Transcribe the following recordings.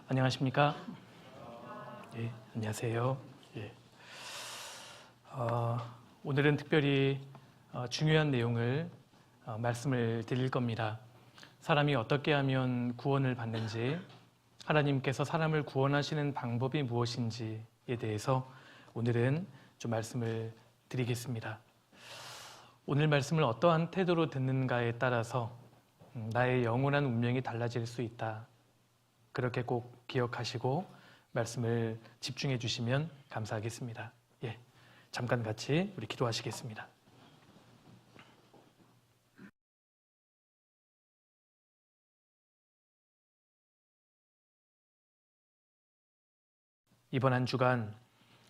안녕하십니까? 예, 안녕하세요. 예. 오늘은 특별히 중요한 내용을 말씀을 드릴 겁니다. 사람이 어떻게 하면 구원을 받는지, 하나님께서 사람을 구원하시는 방법이 무엇인지에 대해서 오늘은 좀 말씀을 드리겠습니다. 오늘 말씀을 어떠한 태도로 듣는가에 따라서 나의 영원한 운명이 달라질 수 있다. 그렇게 꼭 기억하시고 말씀을 집중해 주시면 감사하겠습니다. 예, 잠깐 같이 우리 기도하시겠습니다. 이번 한 주간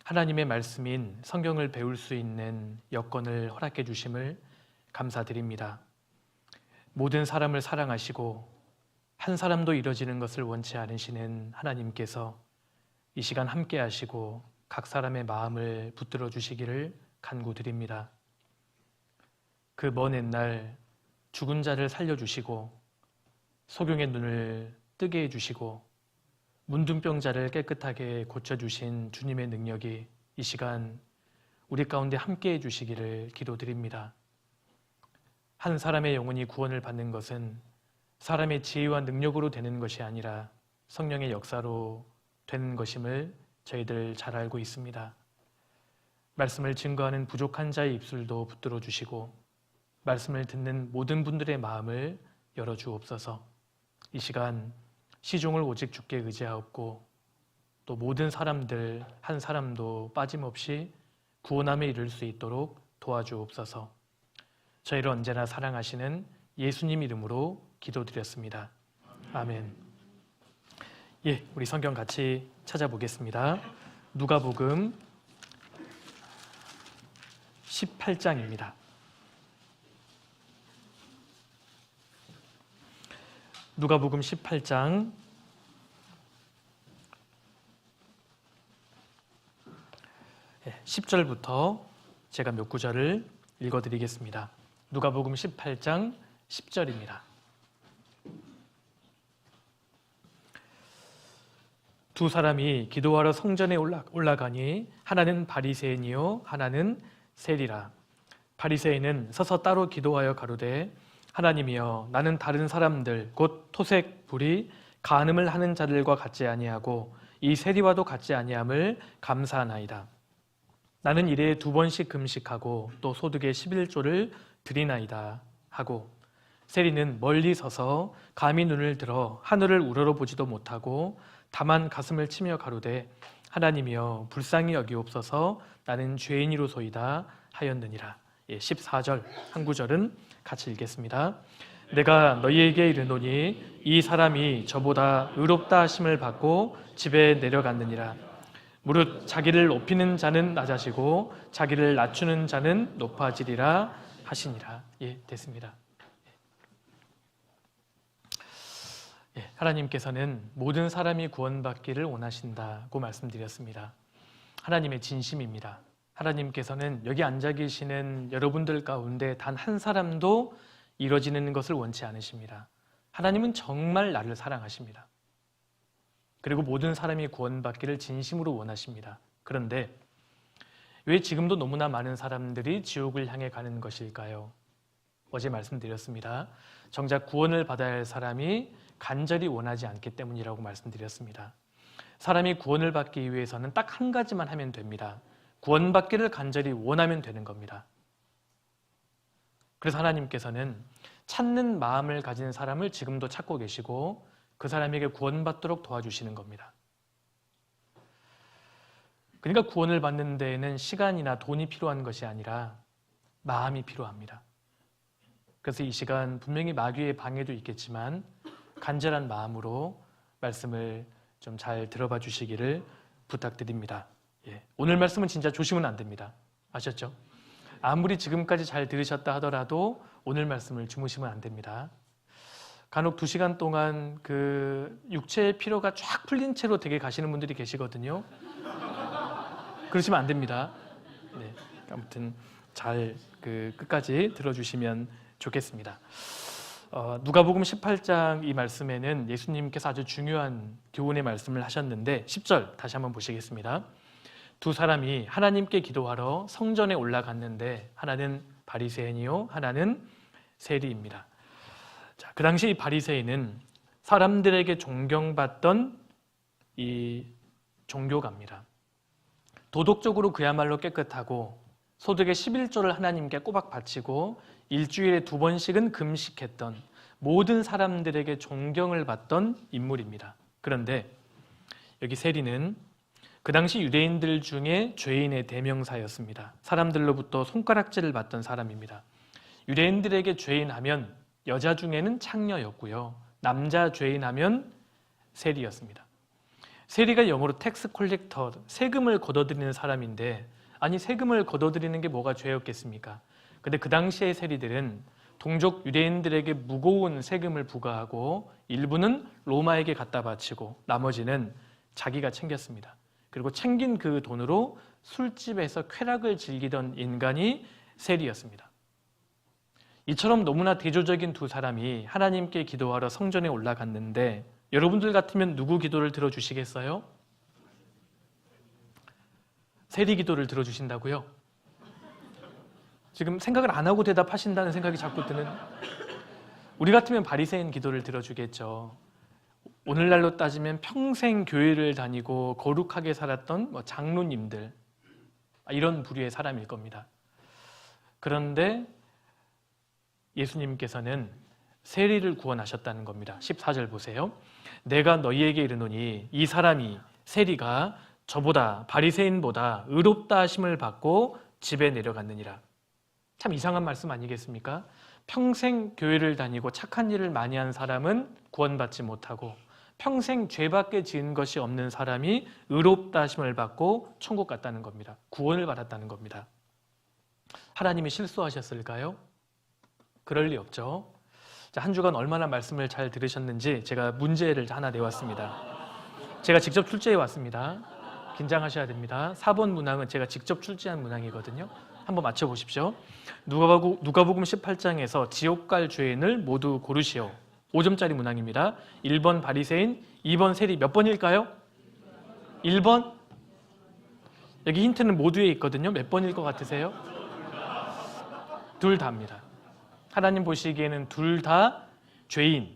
하나님의 말씀인 성경을 배울 수 있는 여건을 허락해 주심을 감사드립니다. 모든 사람을 사랑하시고 한 사람도 이뤄지는 것을 원치 않으시는 하나님께서 이 시간 함께 하시고 각 사람의 마음을 붙들어 주시기를 간구드립니다. 그 먼 옛날 죽은 자를 살려주시고 소경의 눈을 뜨게 해주시고 문둥병자를 깨끗하게 고쳐주신 주님의 능력이 이 시간 우리 가운데 함께 해주시기를 기도드립니다. 한 사람의 영혼이 구원을 받는 것은 사람의 지혜와 능력으로 되는 것이 아니라 성령의 역사로 되는 것임을 저희들 잘 알고 있습니다. 말씀을 증거하는 부족한 자의 입술도 붙들어 주시고 말씀을 듣는 모든 분들의 마음을 열어주옵소서. 이 시간 시종을 오직 주께 의지하옵고 또 모든 사람들 한 사람도 빠짐없이 구원함에 이를 수 있도록 도와주옵소서. 저희를 언제나 사랑하시는 예수님 이름으로 기도드렸습니다. 아멘. 예, 우리 성경 같이 찾아보겠습니다. 누가복음 18장입니다. 누가복음 18장 10절부터 제가 몇 구절을 읽어드리겠습니다. 누가복음 18장 10절입니다. 두 사람이 기도하러 성전에 올라가니 하나는 바리새인이요 하나는 세리라. 바리새인은 서서 따로 기도하여 가로되 하나님이여 나는 다른 사람들 곧 토색, 불의, 간음을 하는 자들과 같지 아니하고 이 세리와도 같지 아니함을 감사하나이다. 나는 일에 2번씩 금식하고 또 소득의 11조를 드리나이다 하고 세리는 멀리 서서 감히 눈을 들어 하늘을 우러러보지도 못하고 다만 가슴을 치며 가로되 하나님이여 불쌍히 여기옵소서 나는 죄인이로소이다 하였느니라. 14절 한 구절은 같이 읽겠습니다. 내가 너희에게 이르노니 이 사람이 저보다 의롭다 하심을 받고 집에 내려갔느니라. 무릇 자기를 높이는 자는 낮아지고 자기를 낮추는 자는 높아지리라 하시니라. 예, 됐습니다. 하나님께서는 모든 사람이 구원받기를 원하신다고 말씀드렸습니다. 하나님의 진심입니다. 하나님께서는 여기 앉아 계시는 여러분들 가운데 단 한 사람도 이루어지는 것을 원치 않으십니다. 하나님은 정말 나를 사랑하십니다. 그리고 모든 사람이 구원받기를 진심으로 원하십니다. 그런데 왜 지금도 너무나 많은 사람들이 지옥을 향해 가는 것일까요? 어제 말씀드렸습니다. 정작 구원을 받아야 할 사람이 간절히 원하지 않기 때문이라고 말씀드렸습니다. 사람이 구원을 받기 위해서는 딱 한 가지만 하면 됩니다. 구원받기를 간절히 원하면 되는 겁니다. 그래서 하나님께서는 찾는 마음을 가진 사람을 지금도 찾고 계시고 그 사람에게 구원받도록 도와주시는 겁니다. 그러니까 구원을 받는 데에는 시간이나 돈이 필요한 것이 아니라 마음이 필요합니다. 그래서 이 시간 분명히 마귀의 방해도 있겠지만 간절한 마음으로 말씀을 좀 잘 들어봐 주시기를 부탁드립니다. 예, 오늘 말씀은 진짜 조심은 안 됩니다. 아셨죠? 아무리 지금까지 잘 들으셨다 하더라도 오늘 말씀을 주무시면 안 됩니다. 간혹 2시간 동안 그 육체의 피로가 쫙 풀린 채로 되게 가시는 분들이 계시거든요. 그러시면 안 됩니다. 네, 아무튼 잘 끝까지 들어주시면 좋겠습니다. 누가복음 18장 이 말씀에는 예수님께서 아주 중요한 교훈의 말씀을 하셨는데 10절 다시 한번 보시겠습니다. 두 사람이 하나님께 기도하러 성전에 올라갔는데 하나는 바리새인이요 하나는 세리입니다. 자, 그 당시 이 바리새인은 사람들에게 존경받던 이 종교가입니다. 도덕적으로 그야말로 깨끗하고 소득의 11조를 하나님께 꼬박 바치고 일주일에 2번씩은 금식했던 모든 사람들에게 존경을 받던 인물입니다. 그런데 여기 세리는 그 당시 유대인들 중에 죄인의 대명사였습니다. 사람들로부터 손가락질을 받던 사람입니다. 유대인들에게 죄인하면 여자 중에는 창녀였고요. 남자 죄인하면 세리였습니다. 세리가 영어로 텍스 콜렉터, 세금을 걷어들이는 사람인데 아니 세금을 걷어들이는 게 뭐가 죄였겠습니까? 근데 그 당시의 세리들은 동족 유대인들에게 무거운 세금을 부과하고 일부는 로마에게 갖다 바치고 나머지는 자기가 챙겼습니다. 그리고 챙긴 그 돈으로 술집에서 쾌락을 즐기던 인간이 세리였습니다. 이처럼 너무나 대조적인 두 사람이 하나님께 기도하러 성전에 올라갔는데 여러분들 같으면 누구 기도를 들어주시겠어요? 세리 기도를 들어주신다고요? 지금 생각을 안 하고 대답하신다는 생각이 자꾸 드는. 우리 같으면 바리새인 기도를 들어주겠죠. 오늘날로 따지면 평생 교회를 다니고 거룩하게 살았던 장로님들, 이런 부류의 사람일 겁니다. 그런데 예수님께서는 세리를 구원하셨다는 겁니다. 14절 보세요. 내가 너희에게 이르노니 이 사람이 세리가 저보다 바리새인보다 의롭다 하심을 받고 집에 내려갔느니라. 참 이상한 말씀 아니겠습니까? 평생 교회를 다니고 착한 일을 많이 한 사람은 구원받지 못하고 평생 죄밖에 지은 것이 없는 사람이 의롭다 하심을 받고 천국 갔다는 겁니다. 구원을 받았다는 겁니다. 하나님이 실수하셨을까요? 그럴 리 없죠. 자, 한 주간 얼마나 말씀을 잘 들으셨는지 제가 문제를 하나 내왔습니다. 제가 직접 출제해 왔습니다. 긴장하셔야 됩니다. 4번 문항은 제가 직접 출제한 문항이거든요. 한번 맞춰보십시오. 누가복음 18장에서 지옥 갈 죄인을 모두 고르시오. 5점짜리 문항입니다. 1번 바리새인, 2번 세리. 몇 번일까요? 1번? 여기 힌트는 모두에 있거든요. 몇 번일 것 같으세요? 둘 다입니다. 하나님 보시기에는 둘 다 죄인,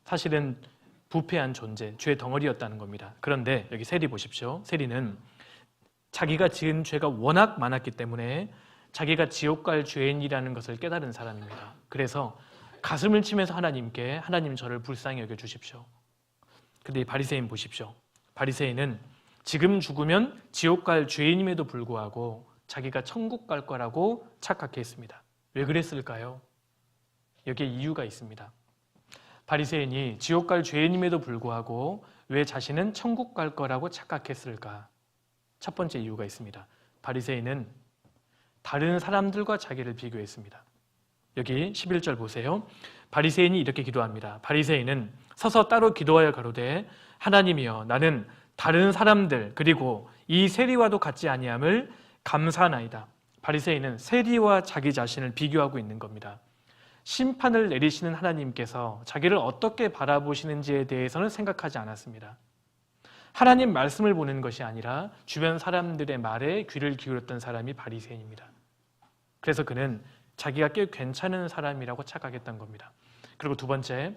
사실은 부패한 존재, 죄 덩어리였다는 겁니다. 그런데 여기 세리 보십시오. 세리는 자기가 지은 죄가 워낙 많았기 때문에 자기가 지옥 갈 죄인이라는 것을 깨달은 사람입니다. 그래서 가슴을 치면서 하나님께 하나님 저를 불쌍히 여겨주십시오. 근데 이 바리새인 보십시오. 바리새인은 지금 죽으면 지옥 갈 죄인임에도 불구하고 자기가 천국 갈 거라고 착각했습니다. 왜 그랬을까요? 여기에 이유가 있습니다. 바리새인이 지옥 갈 죄인임에도 불구하고 왜 자신은 천국 갈 거라고 착각했을까? 첫 번째 이유가 있습니다. 바리새인은 다른 사람들과 자기를 비교했습니다. 여기 11절 보세요. 바리새인이 이렇게 기도합니다. 바리새인은 서서 따로 기도하여 가로되 하나님이여 나는 다른 사람들 그리고 이 세리와도 같지 아니함을 감사하나이다. 바리새인은 세리와 자기 자신을 비교하고 있는 겁니다. 심판을 내리시는 하나님께서 자기를 어떻게 바라보시는지에 대해서는 생각하지 않았습니다. 하나님 말씀을 보는 것이 아니라 주변 사람들의 말에 귀를 기울였던 사람이 바리새인입니다. 그래서 그는 자기가 꽤 괜찮은 사람이라고 착각했던 겁니다. 그리고 두 번째,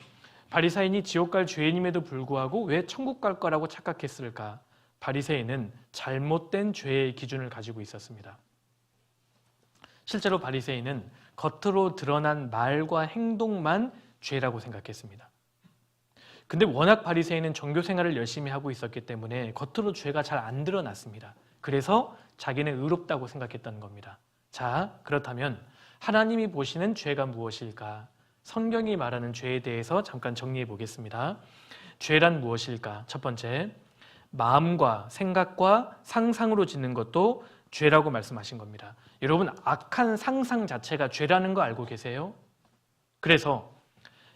바리새인이 지옥 갈 죄인임에도 불구하고 왜 천국 갈 거라고 착각했을까? 바리새인은 잘못된 죄의 기준을 가지고 있었습니다. 실제로 바리새인은 겉으로 드러난 말과 행동만 죄라고 생각했습니다. 근데 워낙 바리새인은 종교 생활을 열심히 하고 있었기 때문에 겉으로 죄가 잘 안 드러났습니다. 그래서 자기는 의롭다고 생각했던 겁니다. 자, 그렇다면 하나님이 보시는 죄가 무엇일까? 성경이 말하는 죄에 대해서 잠깐 정리해 보겠습니다. 죄란 무엇일까? 첫 번째, 마음과 생각과 상상으로 짓는 것도 죄라고 말씀하신 겁니다. 여러분, 악한 상상 자체가 죄라는 거 알고 계세요? 그래서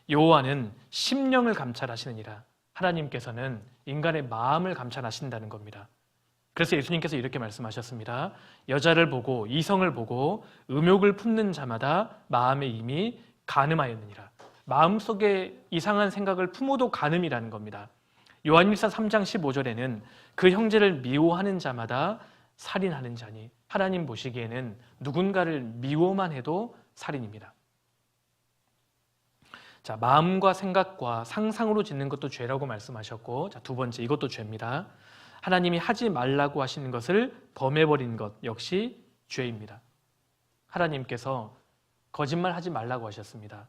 여호와는 심령을 감찰하시느니라. 하나님께서는 인간의 마음을 감찰하신다는 겁니다. 그래서 예수님께서 이렇게 말씀하셨습니다. 여자를 보고 이성을 보고 음욕을 품는 자마다 마음에 이미 간음하였느니라. 마음속에 이상한 생각을 품어도 간음이라는 겁니다. 요한일서 3장 15절에는 그 형제를 미워하는 자마다 살인하는 자니, 하나님 보시기에는 누군가를 미워만 해도 살인입니다. 자, 마음과 생각과 상상으로 짓는 것도 죄라고 말씀하셨고, 자, 두 번째, 이것도 죄입니다. 하나님이 하지 말라고 하시는 것을 범해버린 것 역시 죄입니다. 하나님께서 거짓말 하지 말라고 하셨습니다.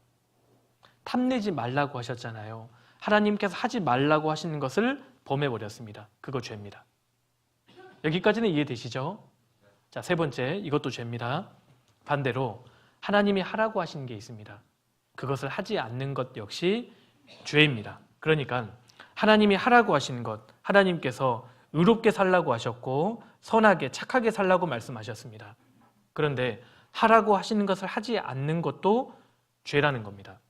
탐내지 말라고 하셨잖아요. 하나님께서 하지 말라고 하시는 것을 범해버렸습니다. 그거 죄입니다. 여기까지는 이해되시죠? 자, 세 번째, 이것도 죄입니다. 반대로 하나님이 하라고 하시는 게 있습니다. 그것을 하지 않는 것 역시 죄입니다. 그러니까 하나님이 하라고 하시는 것, 하나님께서 의롭게 살라고 하셨고 선하게 착하게 살라고 말씀하셨습니다. 그런데 하라고 하시는 것을 하지 않는 것도 죄라는 겁니다.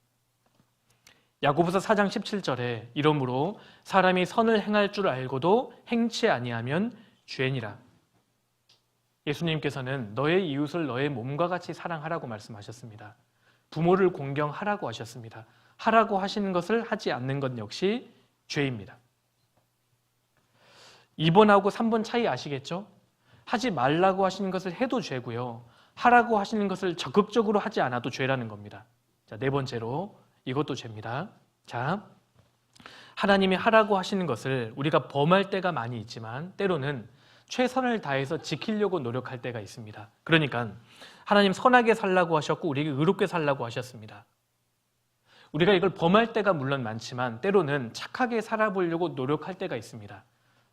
야고보서 4장 17절에 이러므로 사람이 선을 행할 줄 알고도 행치 아니하면 죄니라. 예수님께서는 너의 이웃을 너의 몸과 같이 사랑하라고 말씀하셨습니다. 부모를 공경하라고 하셨습니다. 하라고 하시는 것을 하지 않는 것 역시 죄입니다. 2번하고 3번 차이 아시겠죠? 하지 말라고 하시는 것을 해도 죄고요. 하라고 하시는 것을 적극적으로 하지 않아도 죄라는 겁니다. 자, 네 번째로 이것도 죄입니다. 자, 하나님이 하라고 하시는 것을 우리가 범할 때가 많이 있지만 때로는 최선을 다해서 지키려고 노력할 때가 있습니다. 그러니까 하나님 선하게 살라고 하셨고 우리에게 의롭게 살라고 하셨습니다. 우리가 이걸 범할 때가 물론 많지만 때로는 착하게 살아보려고 노력할 때가 있습니다.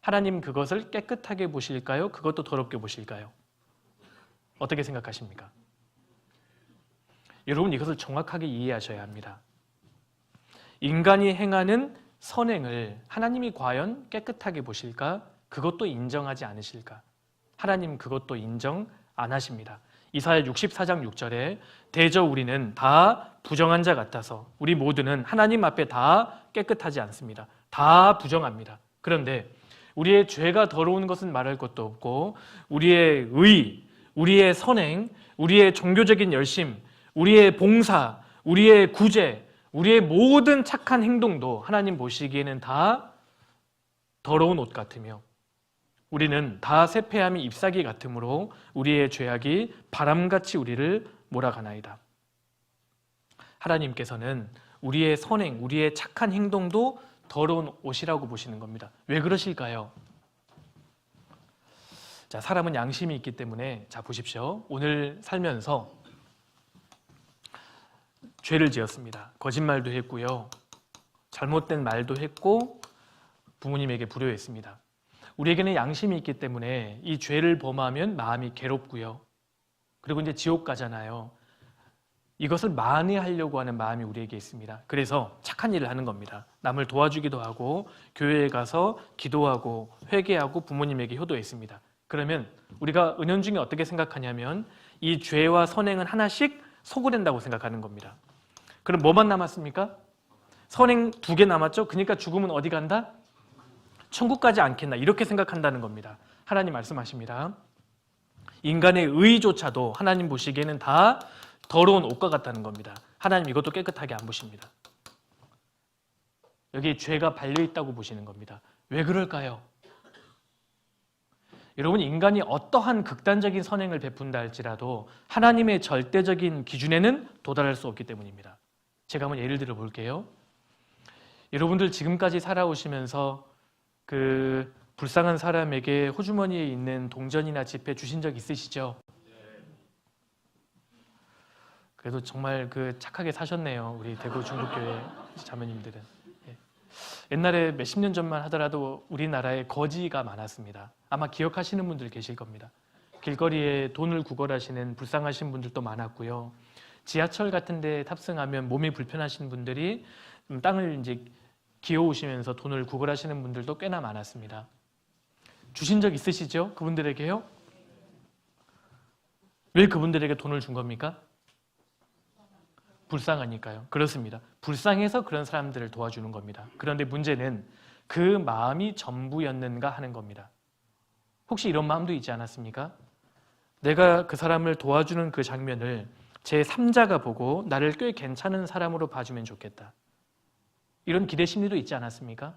하나님 그것을 깨끗하게 보실까요? 그것도 더럽게 보실까요? 어떻게 생각하십니까? 여러분 이것을 정확하게 이해하셔야 합니다. 인간이 행하는 선행을 하나님이 과연 깨끗하게 보실까? 그것도 인정하지 않으실까? 하나님 그것도 인정 안 하십니다. 이사야 64장 6절에 대저 우리는 다 부정한 자 같아서 우리 모두는 하나님 앞에 다 깨끗하지 않습니다. 다 부정합니다. 그런데 우리의 죄가 더러운 것은 말할 것도 없고 우리의 의, 우리의 선행, 우리의 종교적인 열심, 우리의 봉사, 우리의 구제, 우리의 모든 착한 행동도 하나님 보시기에는 다 더러운 옷 같으며 우리는 다 세폐함이 잎사귀 같으므로 우리의 죄악이 바람같이 우리를 몰아가나이다. 하나님께서는 우리의 선행, 우리의 착한 행동도 더러운 옷이라고 보시는 겁니다. 왜 그러실까요? 자, 사람은 양심이 있기 때문에 자 보십시오. 오늘 살면서 죄를 지었습니다. 거짓말도 했고요. 잘못된 말도 했고 부모님에게 불효했습니다. 우리에게는 양심이 있기 때문에 이 죄를 범하면 마음이 괴롭고요. 그리고 이제 지옥 가잖아요. 이것을 만회하려고 하는 마음이 우리에게 있습니다. 그래서 착한 일을 하는 겁니다. 남을 도와주기도 하고 교회에 가서 기도하고 회개하고 부모님에게 효도했습니다. 그러면 우리가 은연중에 어떻게 생각하냐면 이 죄와 선행은 하나씩 소구된다고 생각하는 겁니다. 그럼 뭐만 남았습니까? 선행 2개 남았죠? 그러니까 죽으면 어디 간다? 천국 가지 않겠나 이렇게 생각한다는 겁니다. 하나님 말씀하십니다. 인간의 의조차도 하나님 보시기에는 다 더러운 옷과 같다는 겁니다. 하나님 이것도 깨끗하게 안 보십니다. 여기에 죄가 발려있다고 보시는 겁니다. 왜 그럴까요? 여러분 인간이 어떠한 극단적인 선행을 베푼다 할지라도 하나님의 절대적인 기준에는 도달할 수 없기 때문입니다. 제가 한번 예를 들어 볼게요. 여러분들 지금까지 살아오시면서 그 불쌍한 사람에게 호주머니에 있는 동전이나 지폐 주신 적 있으시죠? 그래도 정말 그 착하게 사셨네요. 우리 대구 중국교회 자매님들은. 옛날에 몇십 년 전만 하더라도 우리나라에 거지가 많았습니다. 아마 기억하시는 분들 계실 겁니다. 길거리에 돈을 구걸하시는 불쌍하신 분들도 많았고요. 지하철 같은 데 탑승하면 몸이 불편하신 분들이 땅을 이제 기어오시면서 돈을 구걸하시는 분들도 꽤나 많았습니다. 주신 적 있으시죠? 그분들에게요? 왜 그분들에게 돈을 준 겁니까? 불쌍하니까요. 그렇습니다. 불쌍해서 그런 사람들을 도와주는 겁니다. 그런데 문제는 그 마음이 전부였는가 하는 겁니다. 혹시 이런 마음도 있지 않았습니까? 내가 그 사람을 도와주는 그 장면을 제 3자가 보고 나를 꽤 괜찮은 사람으로 봐주면 좋겠다. 이런 기대 심리도 있지 않았습니까?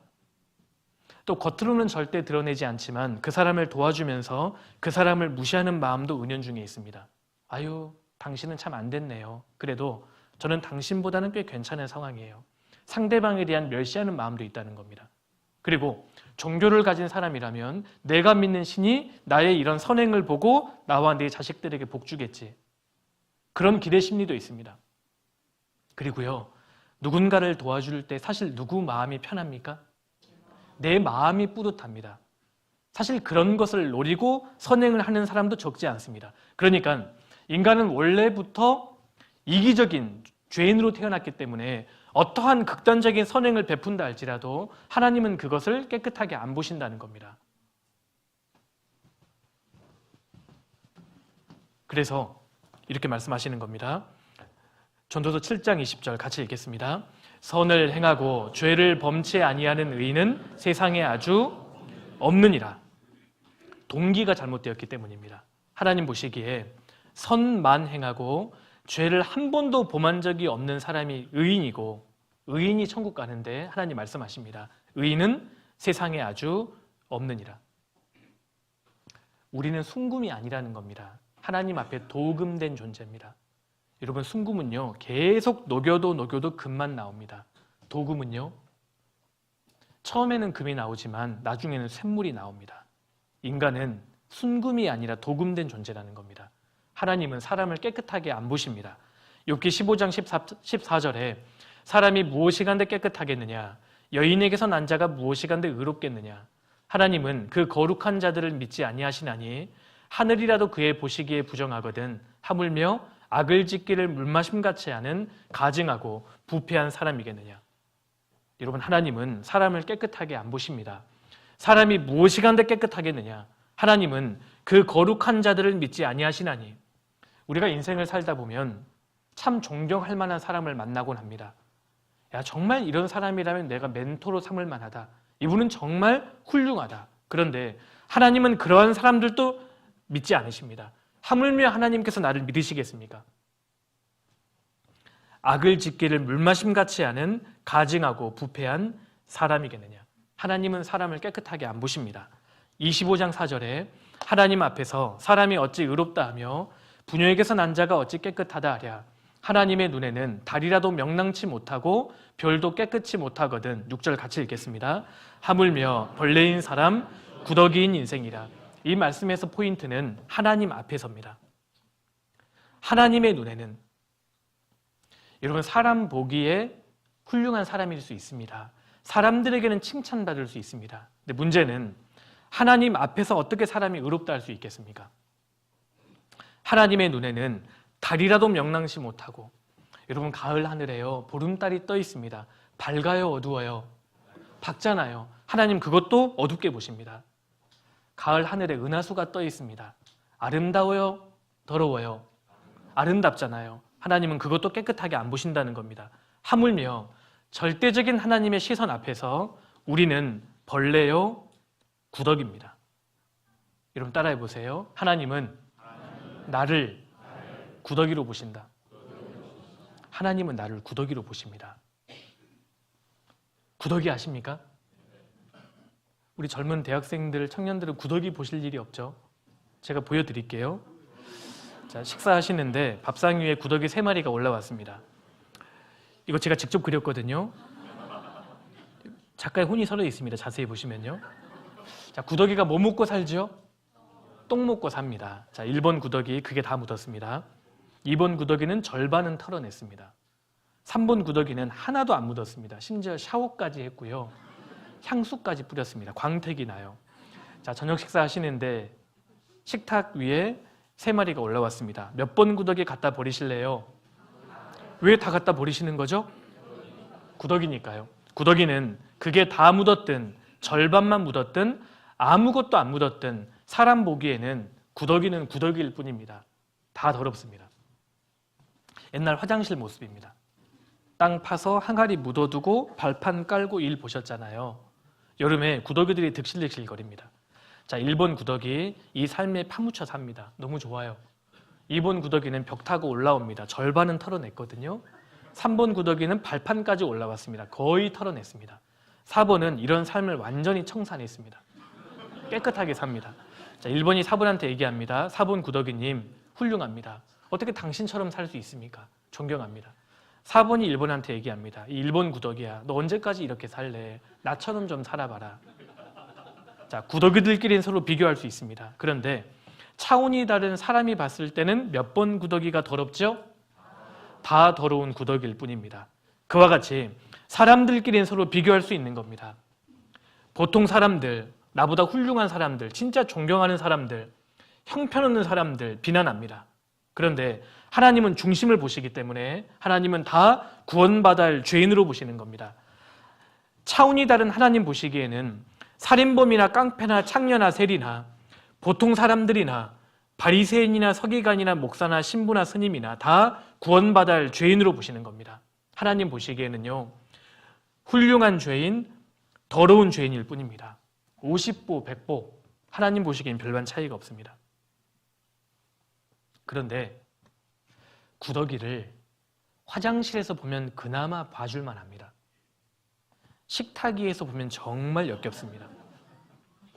또 겉으로는 절대 드러내지 않지만 그 사람을 도와주면서 그 사람을 무시하는 마음도 은연중에 있습니다. 아유, 당신은 참 안 됐네요. 그래도 저는 당신보다는 꽤 괜찮은 상황이에요. 상대방에 대한 멸시하는 마음도 있다는 겁니다. 그리고 종교를 가진 사람이라면 내가 믿는 신이 나의 이런 선행을 보고 나와 내 자식들에게 복 주겠지. 그런 기대 심리도 있습니다. 그리고요, 누군가를 도와줄 때 사실 누구 마음이 편합니까? 내 마음이 뿌듯합니다. 사실 그런 것을 노리고 선행을 하는 사람도 적지 않습니다. 그러니까 인간은 원래부터 이기적인 죄인으로 태어났기 때문에 어떠한 극단적인 선행을 베푼다 할지라도 하나님은 그것을 깨끗하게 안 보신다는 겁니다. 그래서 이렇게 말씀하시는 겁니다. 전도서 7장 20절 같이 읽겠습니다. 선을 행하고 죄를 범치 아니하는 의인은 세상에 아주 없느니라. 동기가 잘못되었기 때문입니다. 하나님 보시기에 선만 행하고 죄를 한 번도 범한 적이 없는 사람이 의인이고 의인이 천국 가는데 하나님 말씀하십니다. 의인은 세상에 아주 없느니라. 우리는 순금이 아니라는 겁니다. 하나님 앞에 도금된 존재입니다. 여러분, 순금은요 계속 녹여도 금만 나옵니다. 도금은요 처음에는 금이 나오지만 나중에는 쇳물이 나옵니다. 인간은 순금이 아니라 도금된 존재라는 겁니다. 하나님은 사람을 깨끗하게 안 보십니다. 욥기 15장 14절에 사람이 무엇이간데 깨끗하겠느냐, 여인에게서 난 자가 무엇이간데 의롭겠느냐. 하나님은 그 거룩한 자들을 믿지 아니하시나니 하늘이라도 그의 보시기에 부정하거든 하물며 악을 짓기를 물마심같이 하는 가증하고 부패한 사람이겠느냐. 여러분, 하나님은 사람을 깨끗하게 안 보십니다. 사람이 무엇이간데 깨끗하겠느냐. 하나님은 그 거룩한 자들을 믿지 아니하시나니. 우리가 인생을 살다 보면 참 존경할 만한 사람을 만나곤 합니다. 야, 정말 이런 사람이라면 내가 멘토로 삼을 만하다. 이분은 정말 훌륭하다. 그런데 하나님은 그러한 사람들도 믿지 않으십니다. 하물며 하나님께서 나를 믿으시겠습니까? 악을 짓기를 물마심같이 하는 가증하고 부패한 사람이겠느냐. 하나님은 사람을 깨끗하게 안 보십니다. 25장 4절에 하나님 앞에서 사람이 어찌 의롭다 하며 부녀에게서 난 자가 어찌 깨끗하다 하랴. 하나님의 눈에는 달이라도 명랑치 못하고 별도 깨끗이 못하거든. 6절 같이 읽겠습니다. 하물며 벌레인 사람 구더기인 인생이라. 이 말씀에서 포인트는 하나님 앞에서입니다. 하나님의 눈에는 여러분, 사람 보기에 훌륭한 사람일 수 있습니다. 사람들에게는 칭찬받을 수 있습니다. 근데 문제는 하나님 앞에서 어떻게 사람이 의롭다 할 수 있겠습니까? 하나님의 눈에는 달이라도 명랑치 못하고, 여러분, 가을 하늘에요 보름달이 떠 있습니다. 밝아요, 어두워요? 밝잖아요. 하나님 그것도 어둡게 보십니다. 가을 하늘에 은하수가 떠 있습니다. 아름다워요, 더러워요? 아름답잖아요. 하나님은 그것도 깨끗하게 안 보신다는 겁니다. 하물며 절대적인 하나님의 시선 앞에서 우리는 벌레요, 구더기입니다. 여러분, 따라해 보세요. 하나님은 나를 구더기로 보신다. 하나님은 나를 구더기로 보십니다. 구더기 아십니까? 우리 젊은 대학생들, 청년들은 구더기 보실 일이 없죠. 제가 보여드릴게요. 자, 식사하시는데 밥상 위에 구더기 3마리가 올라왔습니다. 이거 제가 직접 그렸거든요. 작가의 혼이 서려 있습니다. 자세히 보시면요. 자, 구더기가 뭐 먹고 살죠? 똥 먹고 삽니다. 자, 1번 구더기 그게 다 묻었습니다. 2번 구더기는 절반은 털어냈습니다. 3번 구더기는 하나도 안 묻었습니다. 심지어 샤워까지 했고요. 향수까지 뿌렸습니다. 광택이 나요. 자, 저녁 식사하시는데 식탁 위에 3마리가 올라왔습니다. 몇 번 구더기 갖다 버리실래요? 왜 다 갖다 버리시는 거죠? 구더기니까요. 구더기는 그게 다 묻었든 절반만 묻었든 아무것도 안 묻었든 사람 보기에는 구더기는 구더기일 뿐입니다. 다 더럽습니다. 옛날 화장실 모습입니다. 땅 파서 항아리 묻어두고 발판 깔고 일 보셨잖아요. 여름에 구더기들이 득실득실 거립니다. 자, 1번 구더기 이 삶에 파묻혀 삽니다. 너무 좋아요. 2번 구더기는 벽 타고 올라옵니다. 절반은 털어냈거든요. 3번 구더기는 발판까지 올라왔습니다. 거의 털어냈습니다. 4번은 이런 삶을 완전히 청산했습니다. 깨끗하게 삽니다. 자, 1번이 4번한테 얘기합니다. 4번 구더기님 훌륭합니다. 어떻게 당신처럼 살 수 있습니까? 존경합니다. 4번이 1번한테 얘기합니다. 이 1번 구더기야, 너 언제까지 이렇게 살래? 나처럼 좀 살아봐라. 자, 구더기들끼리는 서로 비교할 수 있습니다. 그런데 차원이 다른 사람이 봤을 때는 몇 번 구더기가 더럽죠? 다 더러운 구더기일 뿐입니다. 그와 같이 사람들끼리는 서로 비교할 수 있는 겁니다. 보통 사람들, 나보다 훌륭한 사람들, 진짜 존경하는 사람들, 형편없는 사람들 비난합니다. 그런데 하나님은 중심을 보시기 때문에 하나님은 다 구원받아야 할 죄인으로 보시는 겁니다. 차원이 다른 하나님 보시기에는 살인범이나 깡패나 창녀나 세리나 보통 사람들이나 바리새인이나 서기관이나 목사나 신부나 스님이나 다 구원받아야 할 죄인으로 보시는 겁니다. 하나님 보시기에는요, 훌륭한 죄인, 더러운 죄인일 뿐입니다. 50보, 100보 하나님 보시기엔 별반 차이가 없습니다. 그런데 구더기를 화장실에서 보면 그나마 봐줄만 합니다. 식탁 위에서 보면 정말 역겹습니다.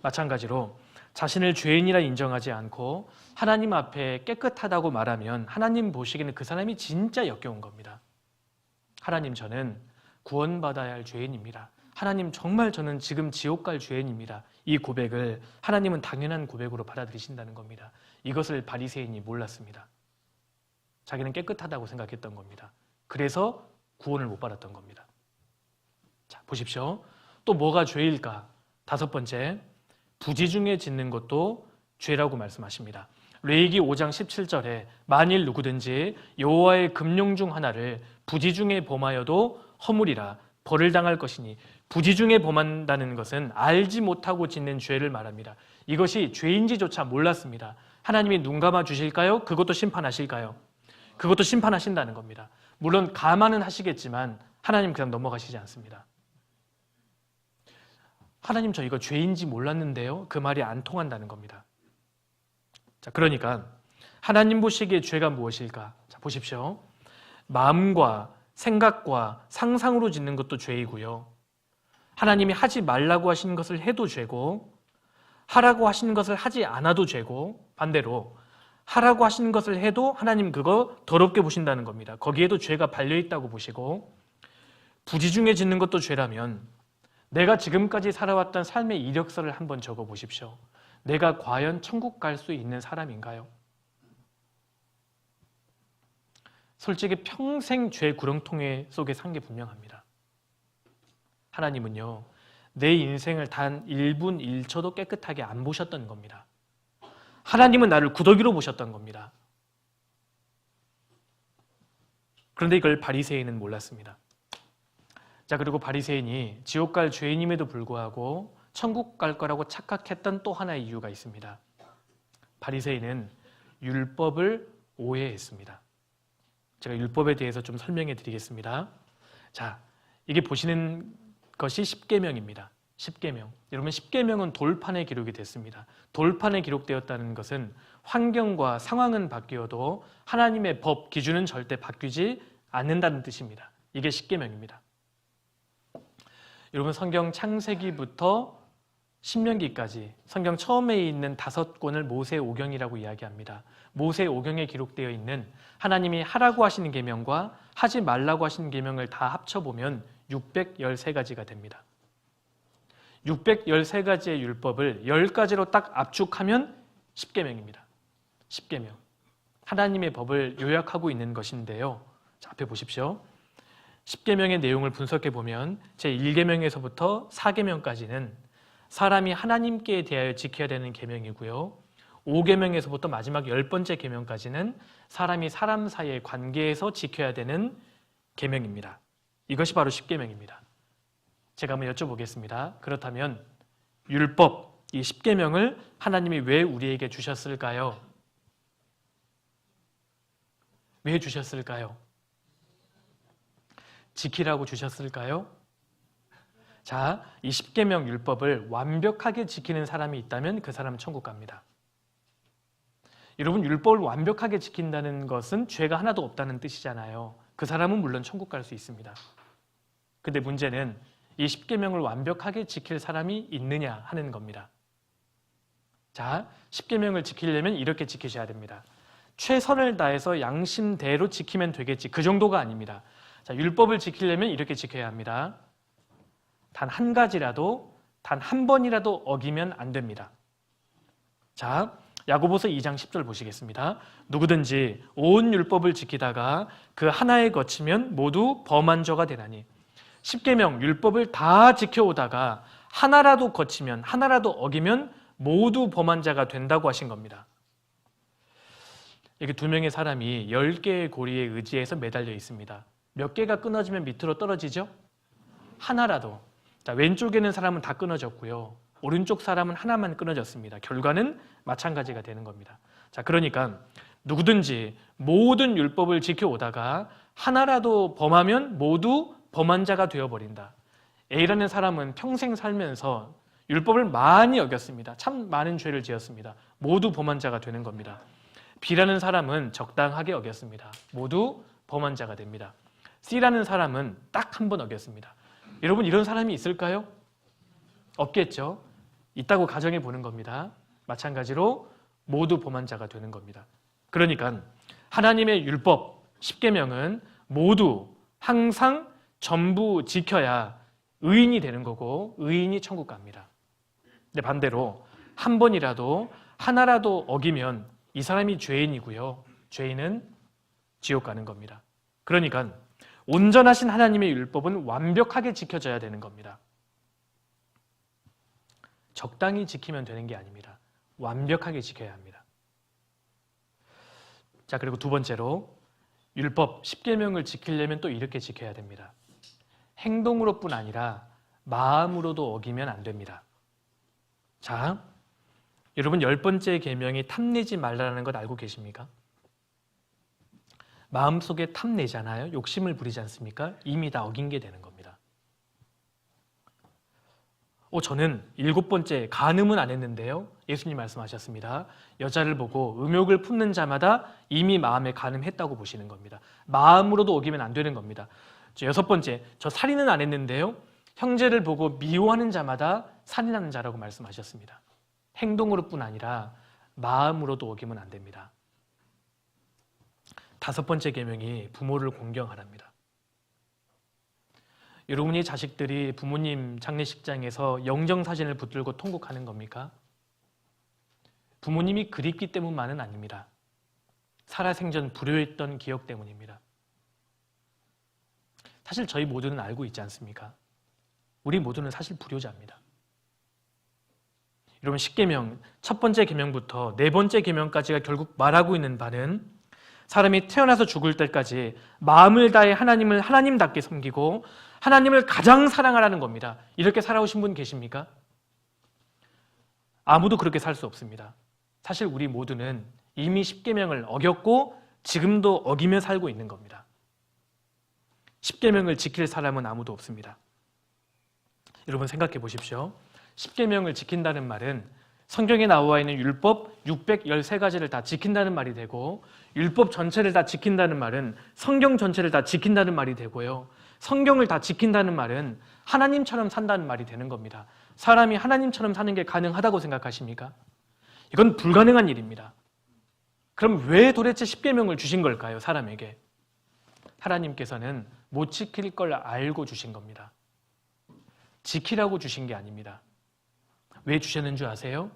마찬가지로 자신을 죄인이라 인정하지 않고 하나님 앞에 깨끗하다고 말하면 하나님 보시기에는 그 사람이 진짜 역겨운 겁니다. 하나님, 저는 구원받아야 할 죄인입니다. 하나님, 정말 저는 지금 지옥 갈 죄인입니다. 이 고백을 하나님은 당연한 고백으로 받아들이신다는 겁니다. 이것을 바리새인이 몰랐습니다. 자기는 깨끗하다고 생각했던 겁니다. 그래서 구원을 못 받았던 겁니다. 자, 보십시오. 또 뭐가 죄일까? 5번째, 부지 중에 짓는 것도 죄라고 말씀하십니다. 레위기 5장 17절에 만일 누구든지 여호와의 금용 중 하나를 부지 중에 범하여도 허물이라 벌을 당할 것이니, 부지 중에 범한다는 것은 알지 못하고 짓는 죄를 말합니다. 이것이 죄인지조차 몰랐습니다. 하나님이 눈 감아 주실까요? 그것도 심판하실까요? 그것도 심판하신다는 겁니다. 물론 감안은 하시겠지만 하나님 그냥 넘어가시지 않습니다. 하나님, 저 이거 죄인지 몰랐는데요? 그 말이 안 통한다는 겁니다. 자, 그러니까 하나님 보시기에 죄가 무엇일까? 자, 보십시오. 마음과 생각과 상상으로 짓는 것도 죄이고요. 하나님이 하지 말라고 하신 것을 해도 죄고, 하라고 하신 것을 하지 않아도 죄고, 반대로 하라고 하신 것을 해도 하나님 그거 더럽게 보신다는 겁니다. 거기에도 죄가 발려있다고 보시고, 부지 중에 짓는 것도 죄라면 내가 지금까지 살아왔던 삶의 이력서를 한번 적어보십시오. 내가 과연 천국 갈 수 있는 사람인가요? 솔직히 평생 죄 구렁텅이 속에 산 게 분명합니다. 하나님은요, 내 인생을 단 1분 1초도 깨끗하게 안 보셨던 겁니다. 하나님은 나를 구더기로 보셨던 겁니다. 그런데 이걸 바리새인은 몰랐습니다. 자, 그리고 바리새인이 지옥 갈 죄인임에도 불구하고 천국 갈 거라고 착각했던 또 하나의 이유가 있습니다. 바리새인은 율법을 오해했습니다. 제가 율법에 대해서 좀 설명해 드리겠습니다. 자, 이게 보시는 것이 십계명입니다. 십계명. 여러분, 십계명은 돌판에 기록이 됐습니다. 돌판에 기록되었다는 것은 환경과 상황은 바뀌어도 하나님의 법, 기준은 절대 바뀌지 않는다는 뜻입니다. 이게 십계명입니다. 여러분, 성경 창세기부터 신명기까지 성경 처음에 있는 5권을 모세오경이라고 이야기합니다. 모세오경에 기록되어 있는 하나님이 하라고 하시는 계명과 하지 말라고 하시는 계명을 다 합쳐보면 613가지가 됩니다. 613가지의 율법을 10가지로 딱 압축하면 십계명입니다. 십계명. 하나님의 법을 요약하고 있는 것인데요. 자, 앞에 보십시오. 십계명의 내용을 분석해 보면 제1계명에서부터 4계명까지는 사람이 하나님께 대하여 지켜야 되는 계명이고요. 5계명에서부터 마지막 10번째 계명까지는 사람이 사람 사이의 관계에서 지켜야 되는 계명입니다. 이것이 바로 십계명입니다. 제가 한번 여쭤보겠습니다. 그렇다면 율법, 이 십계명을 하나님이 왜 우리에게 주셨을까요? 왜 주셨을까요? 지키라고 주셨을까요? 자, 이 십계명 율법을 완벽하게 지키는 사람이 있다면 그 사람은 천국 갑니다. 여러분, 율법을 완벽하게 지킨다는 것은 죄가 하나도 없다는 뜻이잖아요. 그 사람은 물론 천국 갈 수 있습니다. 근데 문제는 이 10계명을 완벽하게 지킬 사람이 있느냐 하는 겁니다. 자, 10계명을 지키려면 이렇게 지키셔야 됩니다. 최선을 다해서 양심대로 지키면 되겠지, 그 정도가 아닙니다. 자, 율법을 지키려면 이렇게 지켜야 합니다. 단 한 가지라도, 단 한 번이라도 어기면 안 됩니다. 자, 야고보서 2장 10절 보시겠습니다. 누구든지 온 율법을 지키다가 그 하나에 거치면 모두 범한 자가 되나니. 10계명 율법을 다 지켜오다가 하나라도 거치면, 하나라도 어기면 모두 범한 자가 된다고 하신 겁니다. 이렇게 두 명의 사람이 10개의 고리에 의지해서 매달려 있습니다. 몇 개가 끊어지면 밑으로 떨어지죠? 하나라도. 자, 왼쪽에 있는 사람은 다 끊어졌고요. 오른쪽 사람은 하나만 끊어졌습니다. 결과는 마찬가지가 되는 겁니다. 자, 그러니까 누구든지 모든 율법을 지켜오다가 하나라도 범하면 모두 범한 자가 되어버린다. A라는 사람은 평생 살면서 율법을 많이 어겼습니다. 참 많은 죄를 지었습니다. 모두 범한 자가 되는 겁니다. B라는 사람은 적당하게 어겼습니다. 모두 범한 자가 됩니다. C라는 사람은 딱 한 번 어겼습니다. 여러분, 이런 사람이 있을까요? 없겠죠. 있다고 가정해 보는 겁니다. 마찬가지로 모두 범한 자가 되는 겁니다. 그러니까 하나님의 율법 10계명은 모두 항상 전부 지켜야 의인이 되는 거고 의인이 천국 갑니다. 근데 반대로 한 번이라도 하나라도 어기면 이 사람이 죄인이고요. 죄인은 지옥 가는 겁니다. 그러니까 온전하신 하나님의 율법은 완벽하게 지켜져야 되는 겁니다. 적당히 지키면 되는 게 아닙니다. 완벽하게 지켜야 합니다. 자, 그리고 두 번째로 율법 10계명을 지키려면 또 이렇게 지켜야 됩니다. 행동으로뿐 아니라 마음으로도 어기면 안 됩니다. 자, 여러분 10번째 계명이 탐내지 말라는 것 알고 계십니까? 마음속에 탐내잖아요. 욕심을 부리지 않습니까? 이미 다 어긴 게 되는 겁니다. 저는 7번째 간음은 안 했는데요. 예수님 말씀하셨습니다. 여자를 보고 음욕을 품는 자마다 이미 마음에 간음했다고 보시는 겁니다. 마음으로도 어기면 안 되는 겁니다. 6번째, 저 살인은 안 했는데요. 형제를 보고 미워하는 자마다 살인하는 자라고 말씀하셨습니다. 행동으로뿐 아니라 마음으로도 어기면 안 됩니다. 5번째 계명이 부모를 공경하랍니다. 여러분이 자식들이 부모님 장례식장에서 영정사진을 붙들고 통곡하는 겁니까? 부모님이 그립기 때문만은 아닙니다. 살아생전 불효했던 기억 때문입니다. 사실 저희 모두는 알고 있지 않습니까? 우리 모두는 사실 불효자입니다. 여러분 10계명, 첫 번째 계명부터 네 번째 계명까지가 결국 말하고 있는 바는 사람이 태어나서 죽을 때까지 마음을 다해 하나님을 하나님답게 섬기고 하나님을 가장 사랑하라는 겁니다. 이렇게 살아오신 분 계십니까? 아무도 그렇게 살 수 없습니다. 사실 우리 모두는 이미 10계명을 어겼고 지금도 어기며 살고 있는 겁니다. 10계명을 지킬 사람은 아무도 없습니다. 여러분 생각해 보십시오. 10계명을 지킨다는 말은 성경에 나와 있는 율법 613가지를 다 지킨다는 말이 되고 율법 전체를 다 지킨다는 말은 성경 전체를 다 지킨다는 말이 되고요. 성경을 다 지킨다는 말은 하나님처럼 산다는 말이 되는 겁니다. 사람이 하나님처럼 사는 게 가능하다고 생각하십니까? 이건 불가능한 일입니다. 그럼 왜 도대체 10계명을 주신 걸까요? 사람에게. 하나님께서는 못 지킬 걸 알고 주신 겁니다. 지키라고 주신 게 아닙니다. 왜 주셨는 줄 아세요?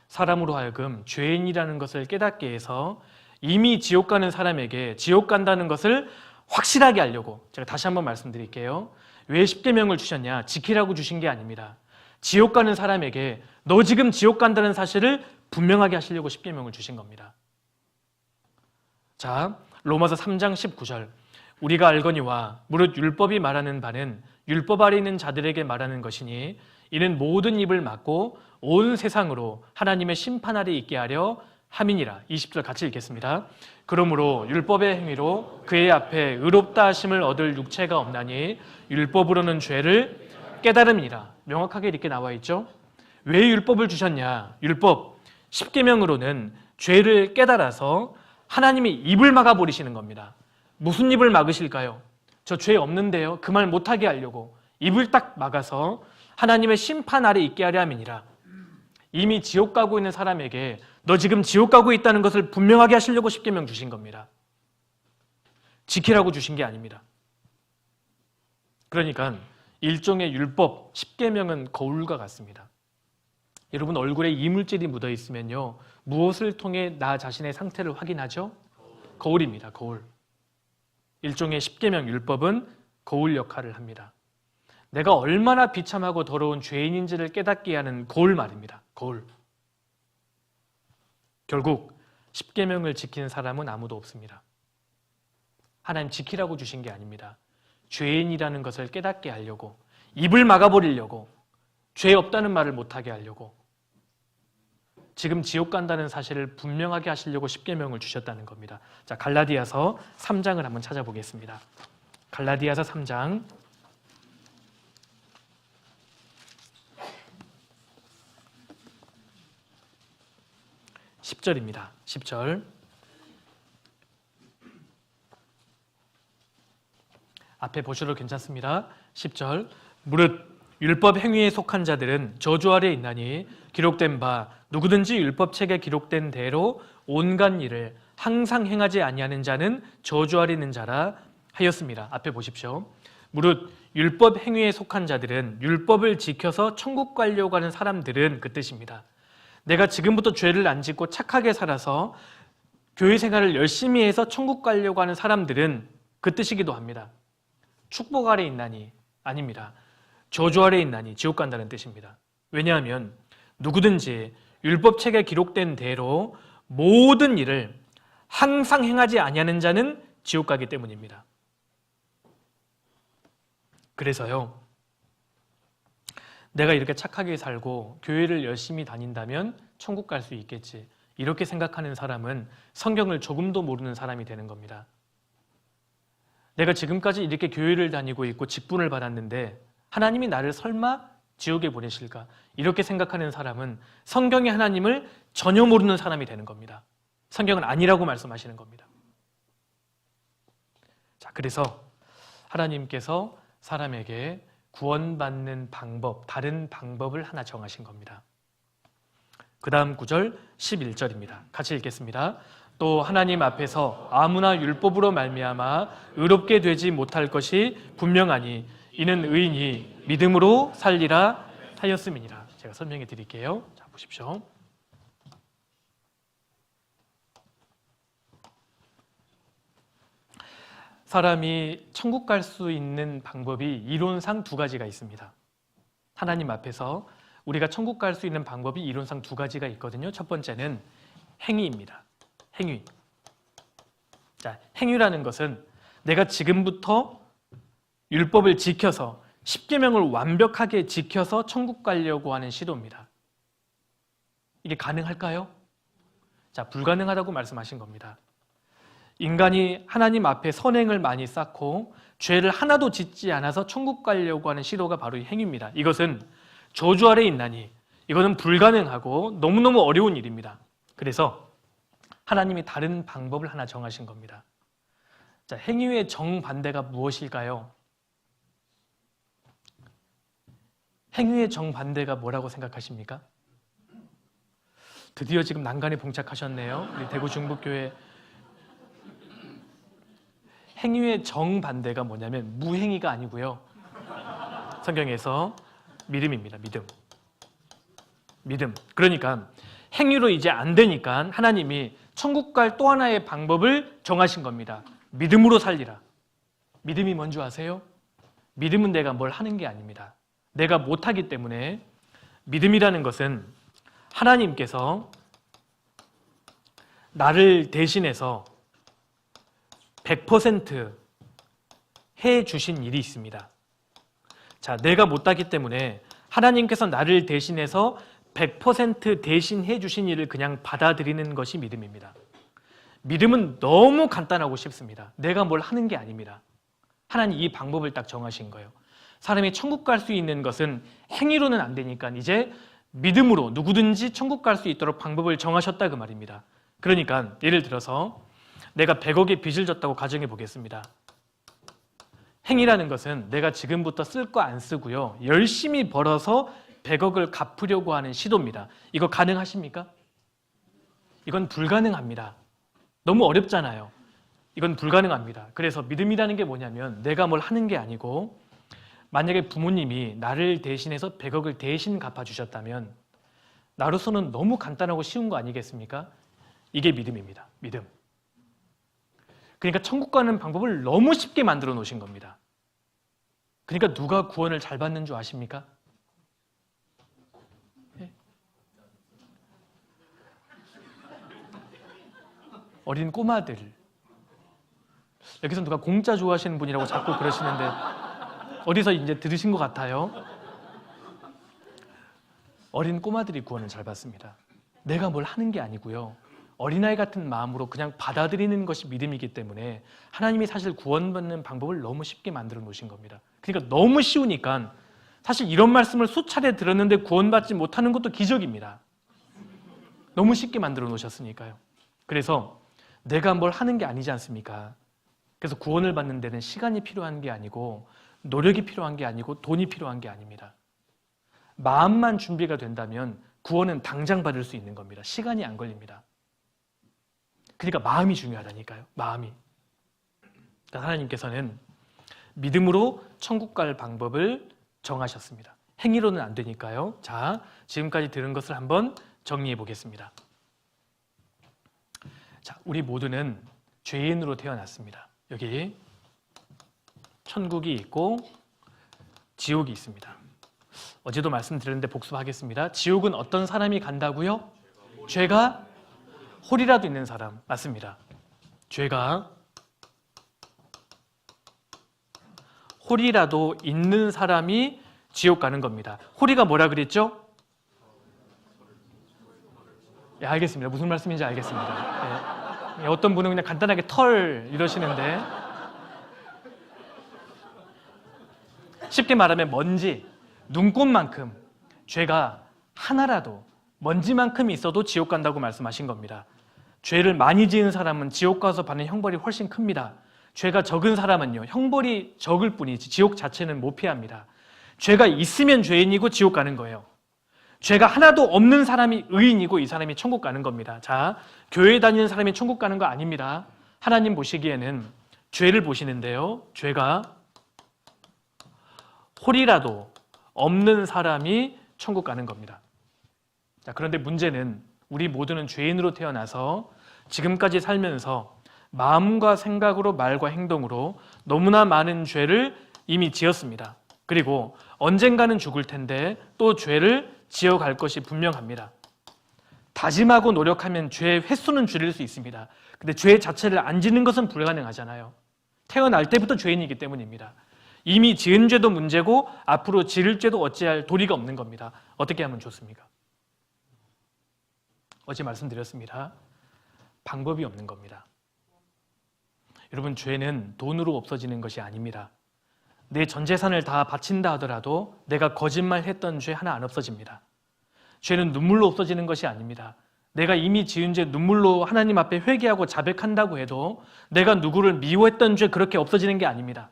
사람으로 하여금 죄인이라는 것을 깨닫게 해서 이미 지옥 가는 사람에게 지옥 간다는 것을 확실하게 하려고. 제가 다시 한번 말씀드릴게요. 왜 10계명을 주셨냐? 지키라고 주신 게 아닙니다. 지옥 가는 사람에게 너 지금 지옥 간다는 사실을 분명하게 하시려고 10계명을 주신 겁니다. 자, 로마서 3장 19절. 우리가 알거니와 무릇 율법이 말하는 바는 율법 아래 있는 자들에게 말하는 것이니 이는 모든 입을 막고 온 세상으로 하나님의 심판 아래 있게 하려 함이니라. 20절 같이 읽겠습니다. 그러므로 율법의 행위로 그의 앞에 의롭다 하심을 얻을 육체가 없나니 율법으로는 죄를 깨달음이니라. 명확하게 이렇게 나와 있죠. 왜 율법을 주셨냐? 율법 10계명으로는 죄를 깨달아서 하나님이 입을 막아버리시는 겁니다. 무슨 입을 막으실까요? 저 죄 없는데요. 그 말 못하게 하려고 입을 딱 막아서 하나님의 심판 아래 있게 하려 함이니라. 이미 지옥 가고 있는 사람에게 너 지금 지옥 가고 있다는 것을 분명하게 하시려고 십계명 주신 겁니다. 지키라고 주신 게 아닙니다. 그러니까 일종의 율법, 십계명은 거울과 같습니다. 여러분 얼굴에 이물질이 묻어 있으면요, 무엇을 통해 나 자신의 상태를 확인하죠? 거울입니다. 거울. 일종의 십계명 율법은 거울 역할을 합니다. 내가 얼마나 비참하고 더러운 죄인인지를 깨닫게 하는 거울 말입니다. 거울. 결국 십계명을 지키는 사람은 아무도 없습니다. 하나님 지키라고 주신 게 아닙니다. 죄인이라는 것을 깨닫게 하려고, 입을 막아버리려고, 죄 없다는 말을 못하게 하려고, 지금 지옥 간다는 사실을 분명하게 하시려고 십계명을 주셨다는 겁니다. 자, 갈라디아서 3장을 한번 찾아보겠습니다. 갈라디아서 3장 10절입니다. 10절. 앞에 보셔도 괜찮습니다. 10절. 무릇 율법 행위에 속한 자들은 저주 아래 있나니 기록된 바 누구든지 율법책에 기록된 대로 온갖 일을 항상 행하지 아니하는 자는 저주 아래 있는 자라 하였습니다. 앞에 보십시오. 무릇 율법 행위에 속한 자들은, 율법을 지켜서 천국 가려고 하는 사람들은 그 뜻입니다. 내가 지금부터 죄를 안 짓고 착하게 살아서 교회 생활을 열심히 해서 천국 가려고 하는 사람들은 그 뜻이기도 합니다. 축복 아래 있나니 아닙니다. 저주 아래 있나니 지옥 간다는 뜻입니다. 왜냐하면 누구든지 율법책에 기록된 대로 모든 일을 항상 행하지 아니하는 자는 지옥 가기 때문입니다. 그래서요, 내가 이렇게 착하게 살고 교회를 열심히 다닌다면 천국 갈 수 있겠지, 이렇게 생각하는 사람은 성경을 조금도 모르는 사람이 되는 겁니다. 내가 지금까지 이렇게 교회를 다니고 있고 직분을 받았는데 하나님이 나를 설마 지옥에 보내실까? 이렇게 생각하는 사람은 성경의 하나님을 전혀 모르는 사람이 되는 겁니다. 성경은 아니라고 말씀하시는 겁니다. 자, 그래서 하나님께서 사람에게 구원받는 방법, 다른 방법을 하나 정하신 겁니다. 그 다음 구절 11절입니다. 같이 읽겠습니다. 또 하나님 앞에서 아무나 율법으로 말미암아 의롭게 되지 못할 것이 분명하니 이는 의인이 믿음으로 살리라 하였음이니라. 제가 설명해 드릴게요. 자, 보십시오. 사람이 천국 갈 수 있는 방법이 이론상 두 가지가 있습니다. 하나님 앞에서 우리가 천국 갈 수 있는 방법이 이론상 두 가지가 있거든요. 첫 번째는 행위입니다. 행위. 자, 행위라는 것은 내가 지금부터 율법을 지켜서 십계명을 완벽하게 지켜서 천국 가려고 하는 시도입니다. 이게 가능할까요? 자, 불가능하다고 말씀하신 겁니다. 인간이 하나님 앞에 선행을 많이 쌓고 죄를 하나도 짓지 않아서 천국 가려고 하는 시도가 바로 이 행위입니다. 이것은 저주 아래 있나니 이거는 불가능하고 너무너무 어려운 일입니다. 그래서 하나님이 다른 방법을 하나 정하신 겁니다. 자, 행위의 정반대가 무엇일까요? 행위의 정반대가 뭐라고 생각하십니까? 드디어 지금 난간에 봉착하셨네요. 우리 대구 중북교회. 행위의 정반대가 뭐냐면 무행위가 아니고요. 성경에서 믿음입니다. 믿음. 그러니까 행위로 이제 안 되니까 하나님이 천국 갈 또 하나의 방법을 정하신 겁니다. 믿음으로 살리라. 믿음이 뭔지 아세요? 믿음은 내가 뭘 하는 게 아닙니다. 내가 못하기 때문에 믿음이라는 것은 하나님께서 나를 대신해서 100% 해주신 일이 있습니다. 자, 내가 못하기 때문에 하나님께서 나를 대신해서 100% 대신해 주신 일을 그냥 받아들이는 것이 믿음입니다. 믿음은 너무 간단하고 쉽습니다. 내가 뭘 하는 게 아닙니다. 하나님 이 방법을 딱 정하신 거예요. 사람이 천국 갈 수 있는 것은 행위로는 안 되니까 이제 믿음으로 누구든지 천국 갈 수 있도록 방법을 정하셨다 그 말입니다. 그러니까 예를 들어서 내가 100억의 빚을 졌다고 가정해 보겠습니다. 행위라는 것은 내가 지금부터 쓸 거 안 쓰고요, 열심히 벌어서 100억을 갚으려고 하는 시도입니다. 이거 가능하십니까? 이건 불가능합니다. 너무 어렵잖아요. 이건 불가능합니다. 그래서 믿음이라는 게 뭐냐면 내가 뭘 하는 게 아니고, 만약에 부모님이 나를 대신해서 100억을 대신 갚아주셨다면 나로서는 너무 간단하고 쉬운 거 아니겠습니까? 이게 믿음입니다. 믿음. 그러니까 천국 가는 방법을 너무 쉽게 만들어 놓으신 겁니다. 그러니까 누가 구원을 잘 받는 줄 아십니까? 네? 어린 꼬마들. 여기서 누가 공짜 좋아하시는 분이라고 자꾸 그러시는데 어디서 이제 들으신 것 같아요. 어린 꼬마들이 구원을 잘 받습니다. 내가 뭘 하는 게 아니고요, 어린아이 같은 마음으로 그냥 받아들이는 것이 믿음이기 때문에 하나님이 사실 구원받는 방법을 너무 쉽게 만들어 놓으신 겁니다. 그러니까 너무 쉬우니까 사실 이런 말씀을 수차례 들었는데 구원받지 못하는 것도 기적입니다. 너무 쉽게 만들어 놓으셨으니까요. 그래서 내가 뭘 하는 게 아니지 않습니까? 그래서 구원을 받는 데는 시간이 필요한 게 아니고 노력이 필요한 게 아니고 돈이 필요한 게 아닙니다. 마음만 준비가 된다면 구원은 당장 받을 수 있는 겁니다. 시간이 안 걸립니다. 그러니까 마음이 중요하다니까요. 마음이. 그러니까 하나님께서는 믿음으로 천국 갈 방법을 정하셨습니다. 행위로는 안 되니까요. 자, 지금까지 들은 것을 한번 정리해 보겠습니다. 자, 우리 모두는 죄인으로 태어났습니다. 여기 천국이 있고 지옥이 있습니다. 어제도 말씀드렸는데 복습하겠습니다. 지옥은 어떤 사람이 간다고요? 죄가 홀이라도 있는 사람. 맞습니다. 죄가 홀이라도 있는 사람이 지옥 가는 겁니다. 홀이가 뭐라 그랬죠? 예, 알겠습니다. 무슨 말씀인지 알겠습니다. 예, 어떤 분은 그냥 간단하게 털 이러시는데, 쉽게 말하면 먼지, 눈꽃만큼 죄가 하나라도 먼지만큼 있어도 지옥 간다고 말씀하신 겁니다. 죄를 많이 지은 사람은 지옥 가서 받는 형벌이 훨씬 큽니다. 죄가 적은 사람은요, 형벌이 적을 뿐이지 지옥 자체는 못 피합니다. 죄가 있으면 죄인이고 지옥 가는 거예요. 죄가 하나도 없는 사람이 의인이고 이 사람이 천국 가는 겁니다. 자, 교회 다니는 사람이 천국 가는 거 아닙니다. 하나님 보시기에는 죄를 보시는데요, 죄가 홀이라도 없는 사람이 천국 가는 겁니다. 자, 그런데 문제는 우리 모두는 죄인으로 태어나서 지금까지 살면서 마음과 생각으로 말과 행동으로 너무나 많은 죄를 이미 지었습니다. 그리고 언젠가는 죽을 텐데 또 죄를 지어갈 것이 분명합니다. 다짐하고 노력하면 죄의 횟수는 줄일 수 있습니다. 근데 죄 자체를 안 짓는 것은 불가능하잖아요. 태어날 때부터 죄인이기 때문입니다. 이미 지은 죄도 문제고 앞으로 지을 죄도 어찌할 도리가 없는 겁니다. 어떻게 하면 좋습니까? 어제 말씀드렸습니다. 방법이 없는 겁니다. 여러분, 죄는 돈으로 없어지는 것이 아닙니다. 내 전 재산을 다 바친다 하더라도 내가 거짓말했던 죄 하나 안 없어집니다. 죄는 눈물로 없어지는 것이 아닙니다. 내가 이미 지은 죄 눈물로 하나님 앞에 회개하고 자백한다고 해도 내가 누구를 미워했던 죄 그렇게 없어지는 게 아닙니다.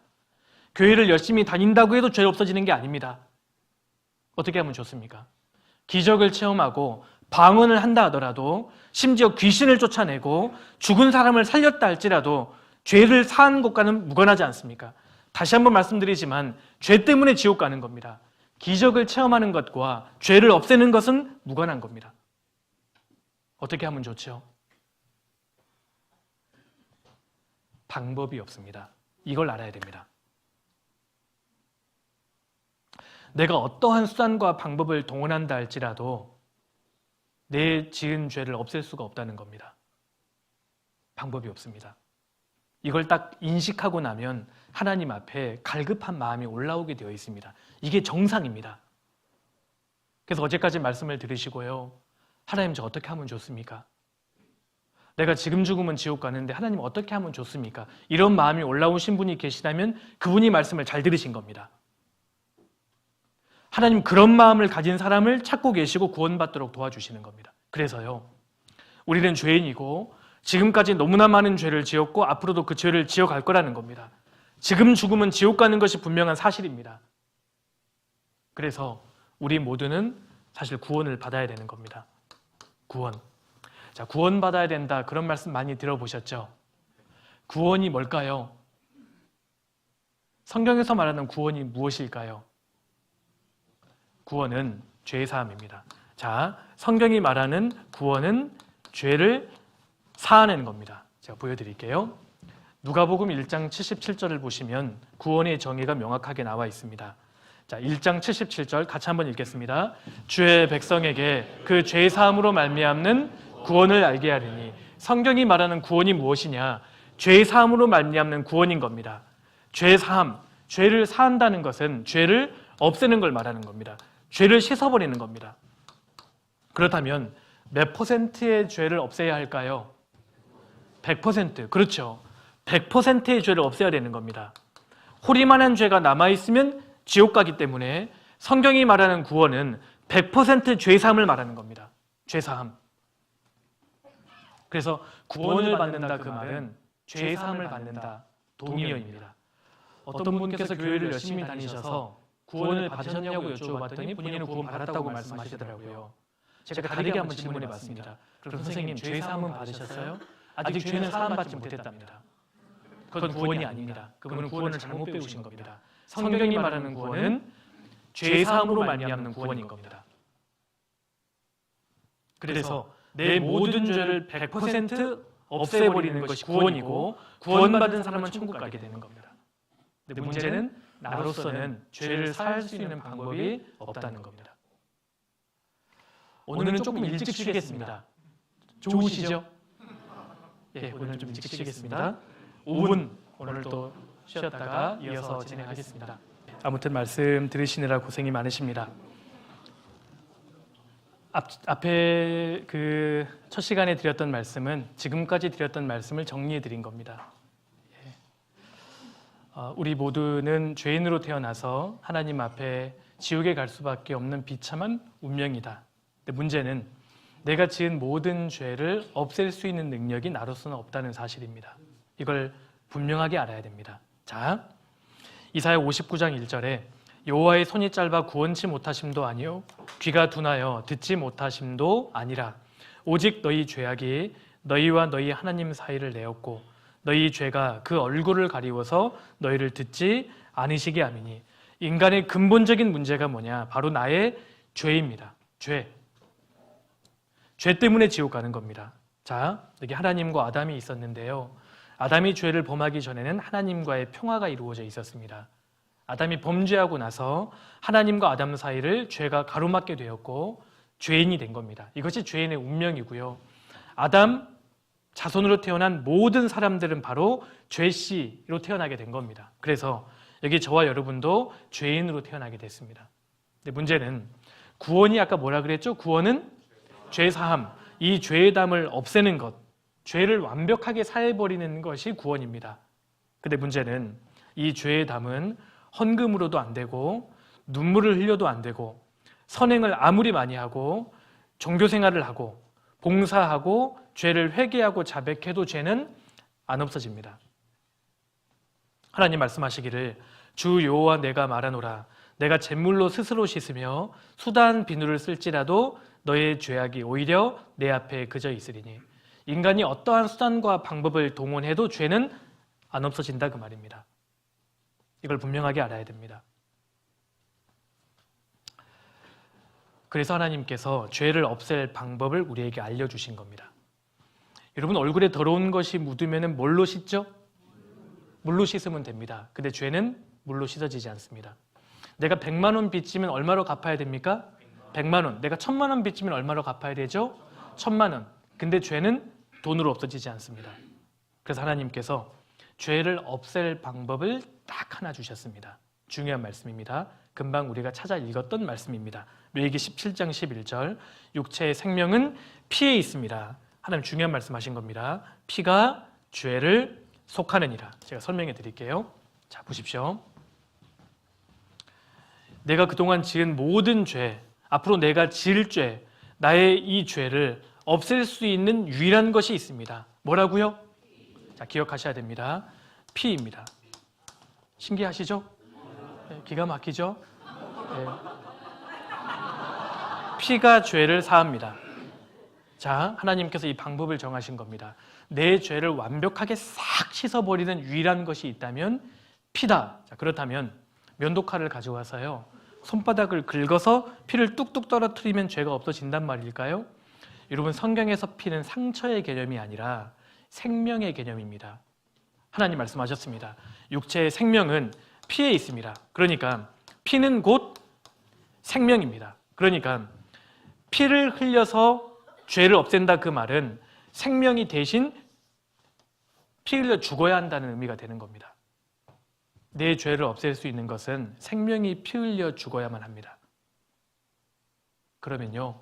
교회를 열심히 다닌다고 해도 죄 없어지는 게 아닙니다. 어떻게 하면 좋습니까? 기적을 체험하고 방언을 한다 하더라도, 심지어 귀신을 쫓아내고 죽은 사람을 살렸다 할지라도 죄를 사한 것과는 무관하지 않습니까? 다시 한번 말씀드리지만 죄 때문에 지옥 가는 겁니다. 기적을 체험하는 것과 죄를 없애는 것은 무관한 겁니다. 어떻게 하면 좋죠? 방법이 없습니다. 이걸 알아야 됩니다. 내가 어떠한 수단과 방법을 동원한다 할지라도 내 지은 죄를 없앨 수가 없다는 겁니다. 방법이 없습니다. 이걸 딱 인식하고 나면 하나님 앞에 갈급한 마음이 올라오게 되어 있습니다. 이게 정상입니다. 그래서 어제까지 말씀을 들으시고요, 하나님 저 어떻게 하면 좋습니까? 내가 지금 죽으면 지옥 가는데 하나님 어떻게 하면 좋습니까? 이런 마음이 올라오신 분이 계시다면 그분이 말씀을 잘 들으신 겁니다. 하나님 그런 마음을 가진 사람을 찾고 계시고 구원받도록 도와주시는 겁니다. 그래서요, 우리는 죄인이고 지금까지 너무나 많은 죄를 지었고 앞으로도 그 죄를 지어갈 거라는 겁니다. 지금 죽으면 지옥 가는 것이 분명한 사실입니다. 그래서 우리 모두는 사실 구원을 받아야 되는 겁니다. 구원. 자, 구원 받아야 된다. 그런 말씀 많이 들어보셨죠? 구원이 뭘까요? 성경에서 말하는 구원이 무엇일까요? 구원은 죄 사함입니다. 자, 성경이 말하는 구원은 죄를 사하는 겁니다. 제가 보여드릴게요. 누가복음 1장 77절을 보시면 구원의 정의가 명확하게 나와 있습니다. 자, 1장 77절 같이 한번 읽겠습니다. 주의 백성에게 그 죄 사함으로 말미암는 구원을 알게 하리니. 성경이 말하는 구원이 무엇이냐? 죄 사함으로 말미암는 구원인 겁니다. 죄 사함, 죄를 사한다는 것은 죄를 없애는 걸 말하는 겁니다. 죄를 씻어버리는 겁니다. 그렇다면 몇 퍼센트의 죄를 없애야 할까요? 100%. 그렇죠. 100%의 죄를 없애야 되는 겁니다. 호리만한 죄가 남아있으면 지옥 가기 때문에 성경이 말하는 구원은 100% 죄사함을 말하는 겁니다. 죄사함. 그래서 구원을 받는다 그 말은 죄사함을 받는다. 동의어입니다. 어떤 분께서 교회를 열심히 다니셔서 구원을 받으셨냐고 여쭤봤더니 본인은 구원 받았다고 말씀하시더라고요. 제가 다르게 한번 질문해 봤습니다. 그럼 선생님, 죄사함은 받으셨어요? 아직 죄는 사함받지 못했답니다. 그건 구원이 아닙니다. 그분은 구원을 잘못 배우신 겁니다. 성경이 말하는 구원은 죄사함으로 말미암는 구원인 겁니다. 그래서 내 모든 죄를 100% 없애버리는 것이 구원이고 구원받은 사람은 천국 가게 되는 겁니다. 근데 문제는 나로서는 죄를 사할 수 있는 방법이 없다는 겁니다. 오늘은 조금 일찍 쉬겠습니다. 좋으시죠? 예, 오늘은 좀 일찍 쉬겠습니다. 5분 오늘 또 쉬었다가 이어서 진행하겠습니다. 아무튼 말씀 들으시느라 고생이 많으십니다. 앞에 그 첫 시간에 드렸던 말씀은 지금까지 드렸던 말씀을 정리해 드린 겁니다. 우리 모두는 죄인으로 태어나서 하나님 앞에 지옥에 갈 수밖에 없는 비참한 운명이다. 근데 문제는 내가 지은 모든 죄를 없앨 수 있는 능력이 나로서는 없다는 사실입니다. 이걸 분명하게 알아야 됩니다. 자, 이사야 59장 1절에 여호와의 손이 짧아 구원치 못하심도 아니요 귀가 둔하여 듣지 못하심도 아니라 오직 너희 죄악이 너희와 너희 하나님 사이를 내었고 너희 죄가 그 얼굴을 가리워서 너희를 듣지 않으시게 함이니. 인간의 근본적인 문제가 뭐냐? 바로 나의 죄입니다. 죄 때문에 지옥 가는 겁니다. 자, 여기 하나님과 아담이 있었는데요. 아담이 죄를 범하기 전에는 하나님과의 평화가 이루어져 있었습니다. 아담이 범죄하고 나서 하나님과 아담 사이를 죄가 가로막게 되었고 죄인이 된 겁니다. 이것이 죄인의 운명이고요. 아담 자손으로 태어난 모든 사람들은 바로 죄씨로 태어나게 된 겁니다. 그래서 여기 저와 여러분도 죄인으로 태어나게 됐습니다. 근데 문제는 구원이 아까 뭐라 그랬죠? 구원은 죄사함, 이 죄의 담을 없애는 것, 죄를 완벽하게 사해버리는 것이 구원입니다. 근데 문제는 이 죄의 담은 헌금으로도 안 되고 눈물을 흘려도 안 되고 선행을 아무리 많이 하고 종교생활을 하고 봉사하고 죄를 회개하고 자백해도 죄는 안 없어집니다. 하나님 말씀하시기를 주 여호와 내가 말하노라 내가 잿물로 스스로 씻으며 수단 비누를 쓸지라도 너의 죄악이 오히려 내 앞에 그저 있으리니. 인간이 어떠한 수단과 방법을 동원해도 죄는 안 없어진다 그 말입니다. 이걸 분명하게 알아야 됩니다. 그래서 하나님께서 죄를 없앨 방법을 우리에게 알려주신 겁니다. 여러분, 얼굴에 더러운 것이 묻으면 뭘로 씻죠? 물로 씻으면 됩니다. 근데 죄는 물로 씻어지지 않습니다. 내가 100만 원 빚지면 얼마로 갚아야 됩니까? 100만 원. 내가 1000만 원 빚지면 얼마로 갚아야 되죠? 1000만 원. 근데 죄는 돈으로 없어지지 않습니다. 그래서 하나님께서 죄를 없앨 방법을 딱 하나 주셨습니다. 중요한 말씀입니다. 금방 우리가 찾아 읽었던 말씀입니다. 레위기 17장 11절 육체의 생명은 피에 있습니다. 하나님 중요한 말씀하신 겁니다. 피가 죄를 속하느니라. 제가 설명해 드릴게요. 자, 보십시오. 내가 그동안 지은 모든 죄, 앞으로 내가 지을 죄, 나의 이 죄를 없앨 수 있는 유일한 것이 있습니다. 뭐라고요? 자, 기억하셔야 됩니다. 피입니다. 신기하시죠? 네, 기가 막히죠? 네. 피가 죄를 사합니다. 자, 하나님께서 이 방법을 정하신 겁니다. 내 죄를 완벽하게 싹 씻어버리는 유일한 것이 있다면 피다. 자, 그렇다면 면도칼을 가져와서요, 손바닥을 긁어서 피를 뚝뚝 떨어뜨리면 죄가 없어진단 말일까요? 여러분, 성경에서 피는 상처의 개념이 아니라 생명의 개념입니다. 하나님 말씀하셨습니다. 육체의 생명은 피에 있습니다. 그러니까 피는 곧 생명입니다. 그러니까 피를 흘려서 죄를 없앤다, 그 말은 생명이 대신 피 흘려 죽어야 한다는 의미가 되는 겁니다. 내 죄를 없앨 수 있는 것은 생명이 피 흘려 죽어야만 합니다. 그러면요,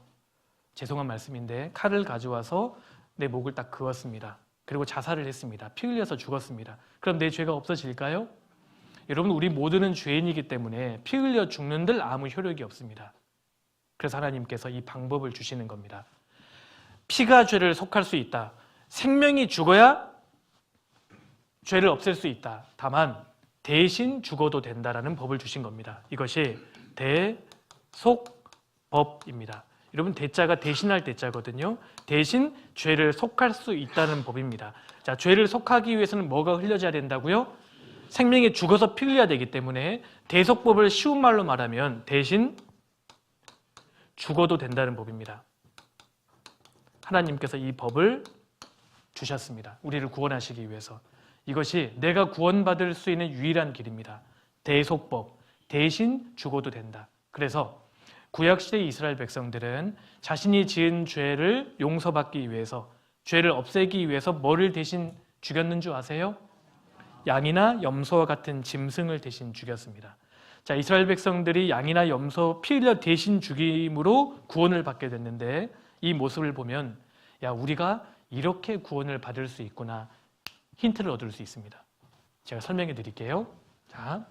죄송한 말씀인데 칼을 가져와서 내 목을 딱 그었습니다. 그리고 자살을 했습니다. 피 흘려서 죽었습니다. 그럼 내 죄가 없어질까요? 여러분, 우리 모두는 죄인이기 때문에 피 흘려 죽는들 아무 효력이 없습니다. 그래서 하나님께서 이 방법을 주시는 겁니다. 피가 죄를 속할 수 있다. 생명이 죽어야 죄를 없앨 수 있다. 다만 대신 죽어도 된다라는 법을 주신 겁니다. 이것이 대속법입니다. 여러분, 대자가 대신할 대자거든요. 대신 죄를 속할 수 있다는 법입니다. 자, 죄를 속하기 위해서는 뭐가 흘려져야 된다고요? 생명이 죽어서 피 흘려야 되기 때문에 대속법을 쉬운 말로 말하면 대신 죽어도 된다는 법입니다. 하나님께서 이 법을 주셨습니다. 우리를 구원하시기 위해서. 이것이 내가 구원받을 수 있는 유일한 길입니다. 대속법, 대신 죽어도 된다. 그래서 구약시대 이스라엘 백성들은 자신이 지은 죄를 용서받기 위해서, 죄를 없애기 위해서 뭐를 대신 죽였는 줄 아세요? 양이나 염소와 같은 짐승을 대신 죽였습니다. 자, 이스라엘 백성들이 양이나 염소 피 흘려 대신 죽임으로 구원을 받게 됐는데, 이 모습을 보면 야, 우리가 이렇게 구원을 받을 수 있구나, 힌트를 얻을 수 있습니다. 제가 설명해 드릴게요. 자,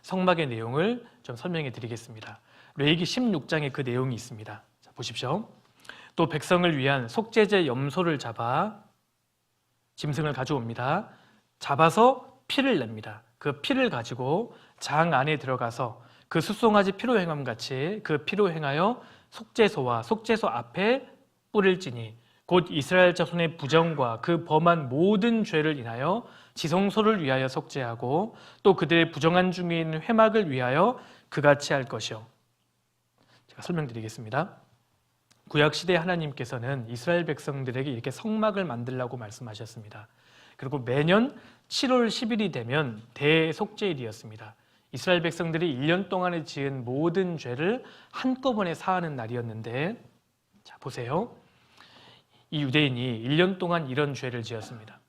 성막의 내용을 좀 설명해 드리겠습니다. 레위기 16장에 그 내용이 있습니다. 자, 보십시오. 또 백성을 위한 속죄제 염소를 잡아, 짐승을 가져옵니다. 잡아서 피를 냅니다. 그 피를 가지고 장 안에 들어가서 그 숫송아지 피로 행함 같이 그 피로 행하여 속죄소와 속죄소 앞에 뿌릴지니 곧 이스라엘 자손의 부정과 그 범한 모든 죄를 인하여 지성소를 위하여 속죄하고 또 그들의 부정한 중에 있는 회막을 위하여 그같이 할 것이요. 제가 설명드리겠습니다. 구약시대 하나님께서는 이스라엘 백성들에게 이렇게 성막을 만들라고 말씀하셨습니다. 그리고 매년 7월 10일이 되면 대속죄일이었습니다. 이스라엘 백성들이 1년 동안에 지은 모든 죄를 한꺼번에 사하는 날이었는데, 자, 보세요. 이 유대인이 1년 동안 이런 죄를 지었습니다.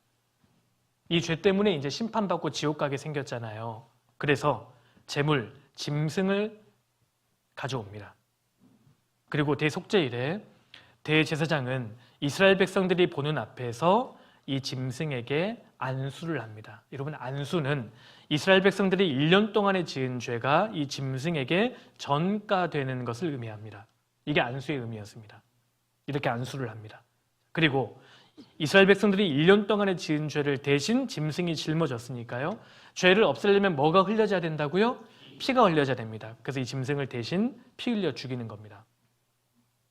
이 죄 때문에 이제 심판받고 지옥 가게 생겼잖아요. 그래서 제물, 짐승을 가져옵니다. 그리고 대속죄일에 대제사장은 이스라엘 백성들이 보는 앞에서 이 짐승에게 안수를 합니다. 여러분, 안수는 이스라엘 백성들이 1년 동안에 지은 죄가 이 짐승에게 전가되는 것을 의미합니다. 이게 안수의 의미였습니다. 이렇게 안수를 합니다. 그리고 이스라엘 백성들이 1년 동안에 지은 죄를 대신 짐승이 짊어졌으니까요, 죄를 없애려면 뭐가 흘려져야 된다고요? 피가 흘려져야 됩니다. 그래서 이 짐승을 대신 피 흘려 죽이는 겁니다.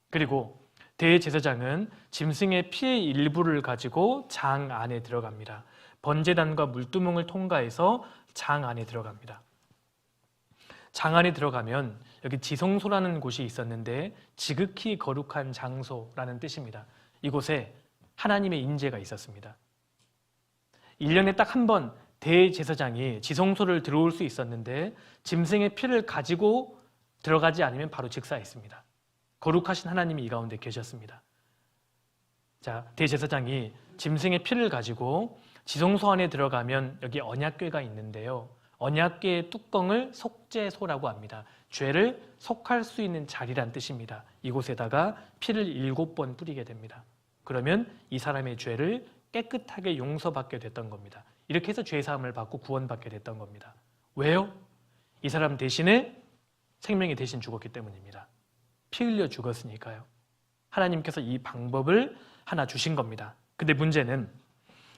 그리고 대제사장은 짐승의 피의 일부를 가지고 장 안에 들어갑니다. 번제단과 물두멍을 통과해서 장 안에 들어갑니다. 장 안에 들어가면 여기 지성소라는 곳이 있었는데 지극히 거룩한 장소라는 뜻입니다. 이곳에 하나님의 임재가 있었습니다. 1년에 딱 한 번 대제사장이 지성소를 들어올 수 있었는데 짐승의 피를 가지고 들어가지 않으면 바로 즉사했습니다. 거룩하신 하나님이 이 가운데 계셨습니다. 자, 대제사장이 짐승의 피를 가지고 지성소 안에 들어가면 여기 언약궤가 있는데요, 언약궤의 뚜껑을 속죄소라고 합니다. 죄를 속할 수 있는 자리란 뜻입니다. 이곳에다가 피를 7번 뿌리게 됩니다. 그러면 이 사람의 죄를 깨끗하게 용서받게 됐던 겁니다. 이렇게 해서 죄사함을 받고 구원받게 됐던 겁니다. 왜요? 이 사람 대신에 생명이 대신 죽었기 때문입니다. 피 흘려 죽었으니까요. 하나님께서 이 방법을 하나 주신 겁니다. 근데 문제는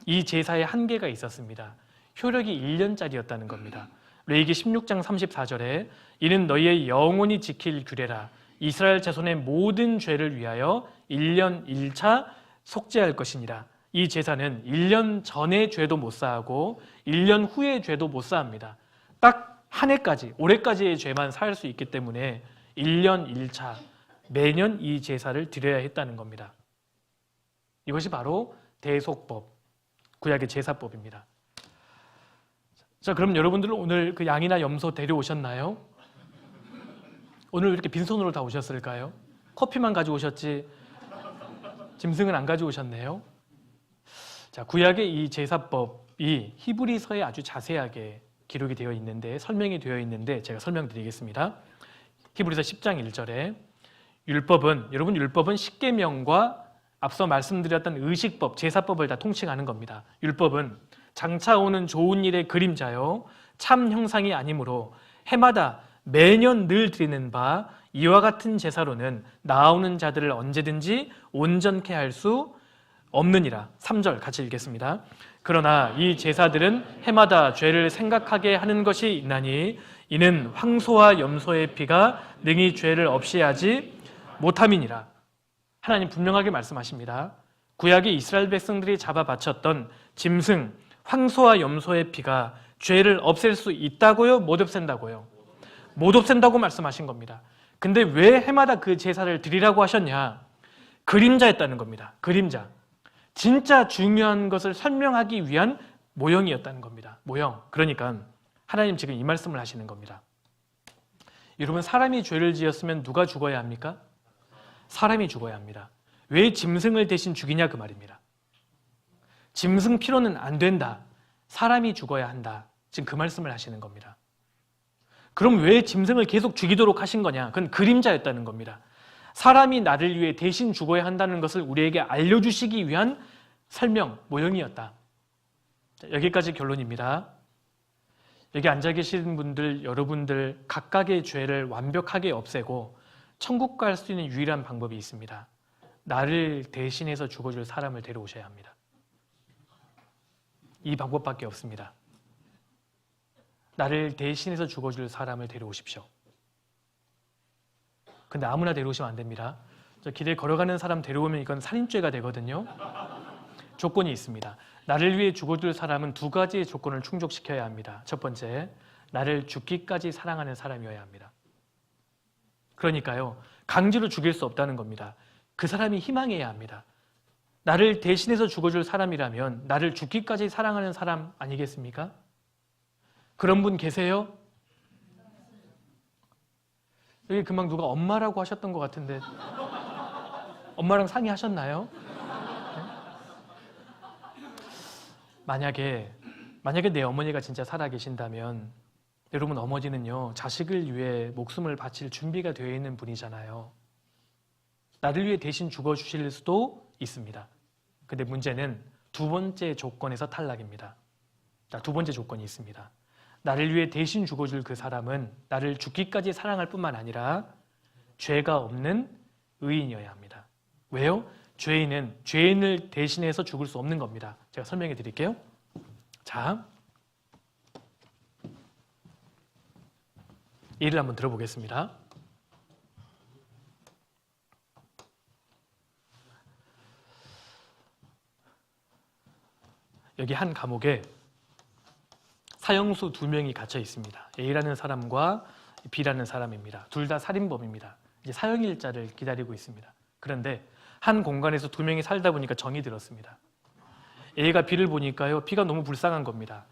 이 제사에 한계가 있었습니다. 효력이 1년짜리였다는 겁니다. 레위기 16장 34절에 이는 너희의 영원히 지킬 규례라. 이스라엘 자손의 모든 죄를 위하여 1년 1차 속죄할 것이니라. 이 제사는 1년 전의 죄도 못 사하고 1년 후의 죄도 못 사합니다. 딱 한 해까지, 올해까지의 죄만 사할 수 있기 때문에 1년 1차 매년 이 제사를 드려야 했다는 겁니다. 이것이 바로 대속법, 구약의 제사법입니다. 자, 그럼 여러분들 오늘 그 양이나 염소 데려오셨나요? 오늘 왜 이렇게 빈손으로 다 오셨을까요? 커피만 가지고 오셨지 짐승은 안 가지고 오셨네요. 자, 구약의 이 제사법이 히브리서에 아주 자세하게 기록이 되어 있는데, 설명이 되어 있는데 제가 설명드리겠습니다. 히브리서 10장 1절에 율법은, 여러분 율법은 십계명과 앞서 말씀드렸던 의식법, 제사법을 다 통칭하는 겁니다. 율법은 장차 오는 좋은 일의 그림자요 참 형상이 아니므로 해마다 매년 늘 드리는 바 이와 같은 제사로는 나아오는 자들을 언제든지 온전케 할 수 없느니라. 3절 같이 읽겠습니다. 그러나 이 제사들은 해마다 죄를 생각하게 하는 것이 있나니 이는 황소와 염소의 피가 능히 죄를 없이 하지 못함이니라. 하나님 분명하게 말씀하십니다. 구약의 이스라엘 백성들이 잡아 바쳤던 짐승, 황소와 염소의 피가 죄를 없앨 수 있다고요? 못 없앤다고요? 못 없앤다고 말씀하신 겁니다. 근데 왜 해마다 그 제사를 드리라고 하셨냐? 그림자였다는 겁니다. 그림자. 진짜 중요한 것을 설명하기 위한 모형이었다는 겁니다. 모형. 그러니까 하나님 지금 이 말씀을 하시는 겁니다. 여러분, 사람이 죄를 지었으면 누가 죽어야 합니까? 사람이 죽어야 합니다. 왜 짐승을 대신 죽이냐 그 말입니다. 짐승 피로는 안 된다. 사람이 죽어야 한다. 지금 그 말씀을 하시는 겁니다. 그럼 왜 짐승을 계속 죽이도록 하신 거냐? 그건 그림자였다는 겁니다. 사람이 나를 위해 대신 죽어야 한다는 것을 우리에게 알려주시기 위한 설명, 모형이었다. 여기까지 결론입니다. 여기 앉아 계신 분들, 여러분들 각각의 죄를 완벽하게 없애고 천국 갈 수 있는 유일한 방법이 있습니다. 나를 대신해서 죽어줄 사람을 데려오셔야 합니다. 이 방법밖에 없습니다. 나를 대신해서 죽어줄 사람을 데려오십시오. 근데 아무나 데려오시면 안 됩니다. 저 길에 걸어가는 사람 데려오면 이건 살인죄가 되거든요. 조건이 있습니다. 나를 위해 죽어줄 사람은 두 가지의 조건을 충족시켜야 합니다. 첫 번째, 나를 죽기까지 사랑하는 사람이어야 합니다. 그러니까요, 강제로 죽일 수 없다는 겁니다. 그 사람이 희망해야 합니다. 나를 대신해서 죽어줄 사람이라면 나를 죽기까지 사랑하는 사람 아니겠습니까? 그런 분 계세요? 여기 금방 누가 엄마라고 하셨던 것 같은데 엄마랑 상의하셨나요? 만약에 내 어머니가 진짜 살아계신다면 여러분, 어머니는요 자식을 위해 목숨을 바칠 준비가 되어 있는 분이잖아요. 나를 위해 대신 죽어주실 수도 있습니다. 근데 문제는 두 번째 조건에서 탈락입니다. 자, 두 번째 조건이 있습니다. 나를 위해 대신 죽어줄 그 사람은 나를 죽기까지 사랑할 뿐만 아니라 죄가 없는 의인이어야 합니다. 왜요? 죄인은 죄인을 대신해서 죽을 수 없는 겁니다. 제가 설명해 드릴게요. 자, 예를 한번 들어보겠습니다. 여기 한 감옥에 사형수 2명이 갇혀 있습니다. A라는 사람과 B라는 사람입니다. 둘 다 살인범입니다. 이제 사형일자를 기다리고 있습니다. 그런데 한 공간에서 2명이 살다 보니까 정이 들었습니다. A가 B를 보니까요, B가 너무 불쌍한 겁니다.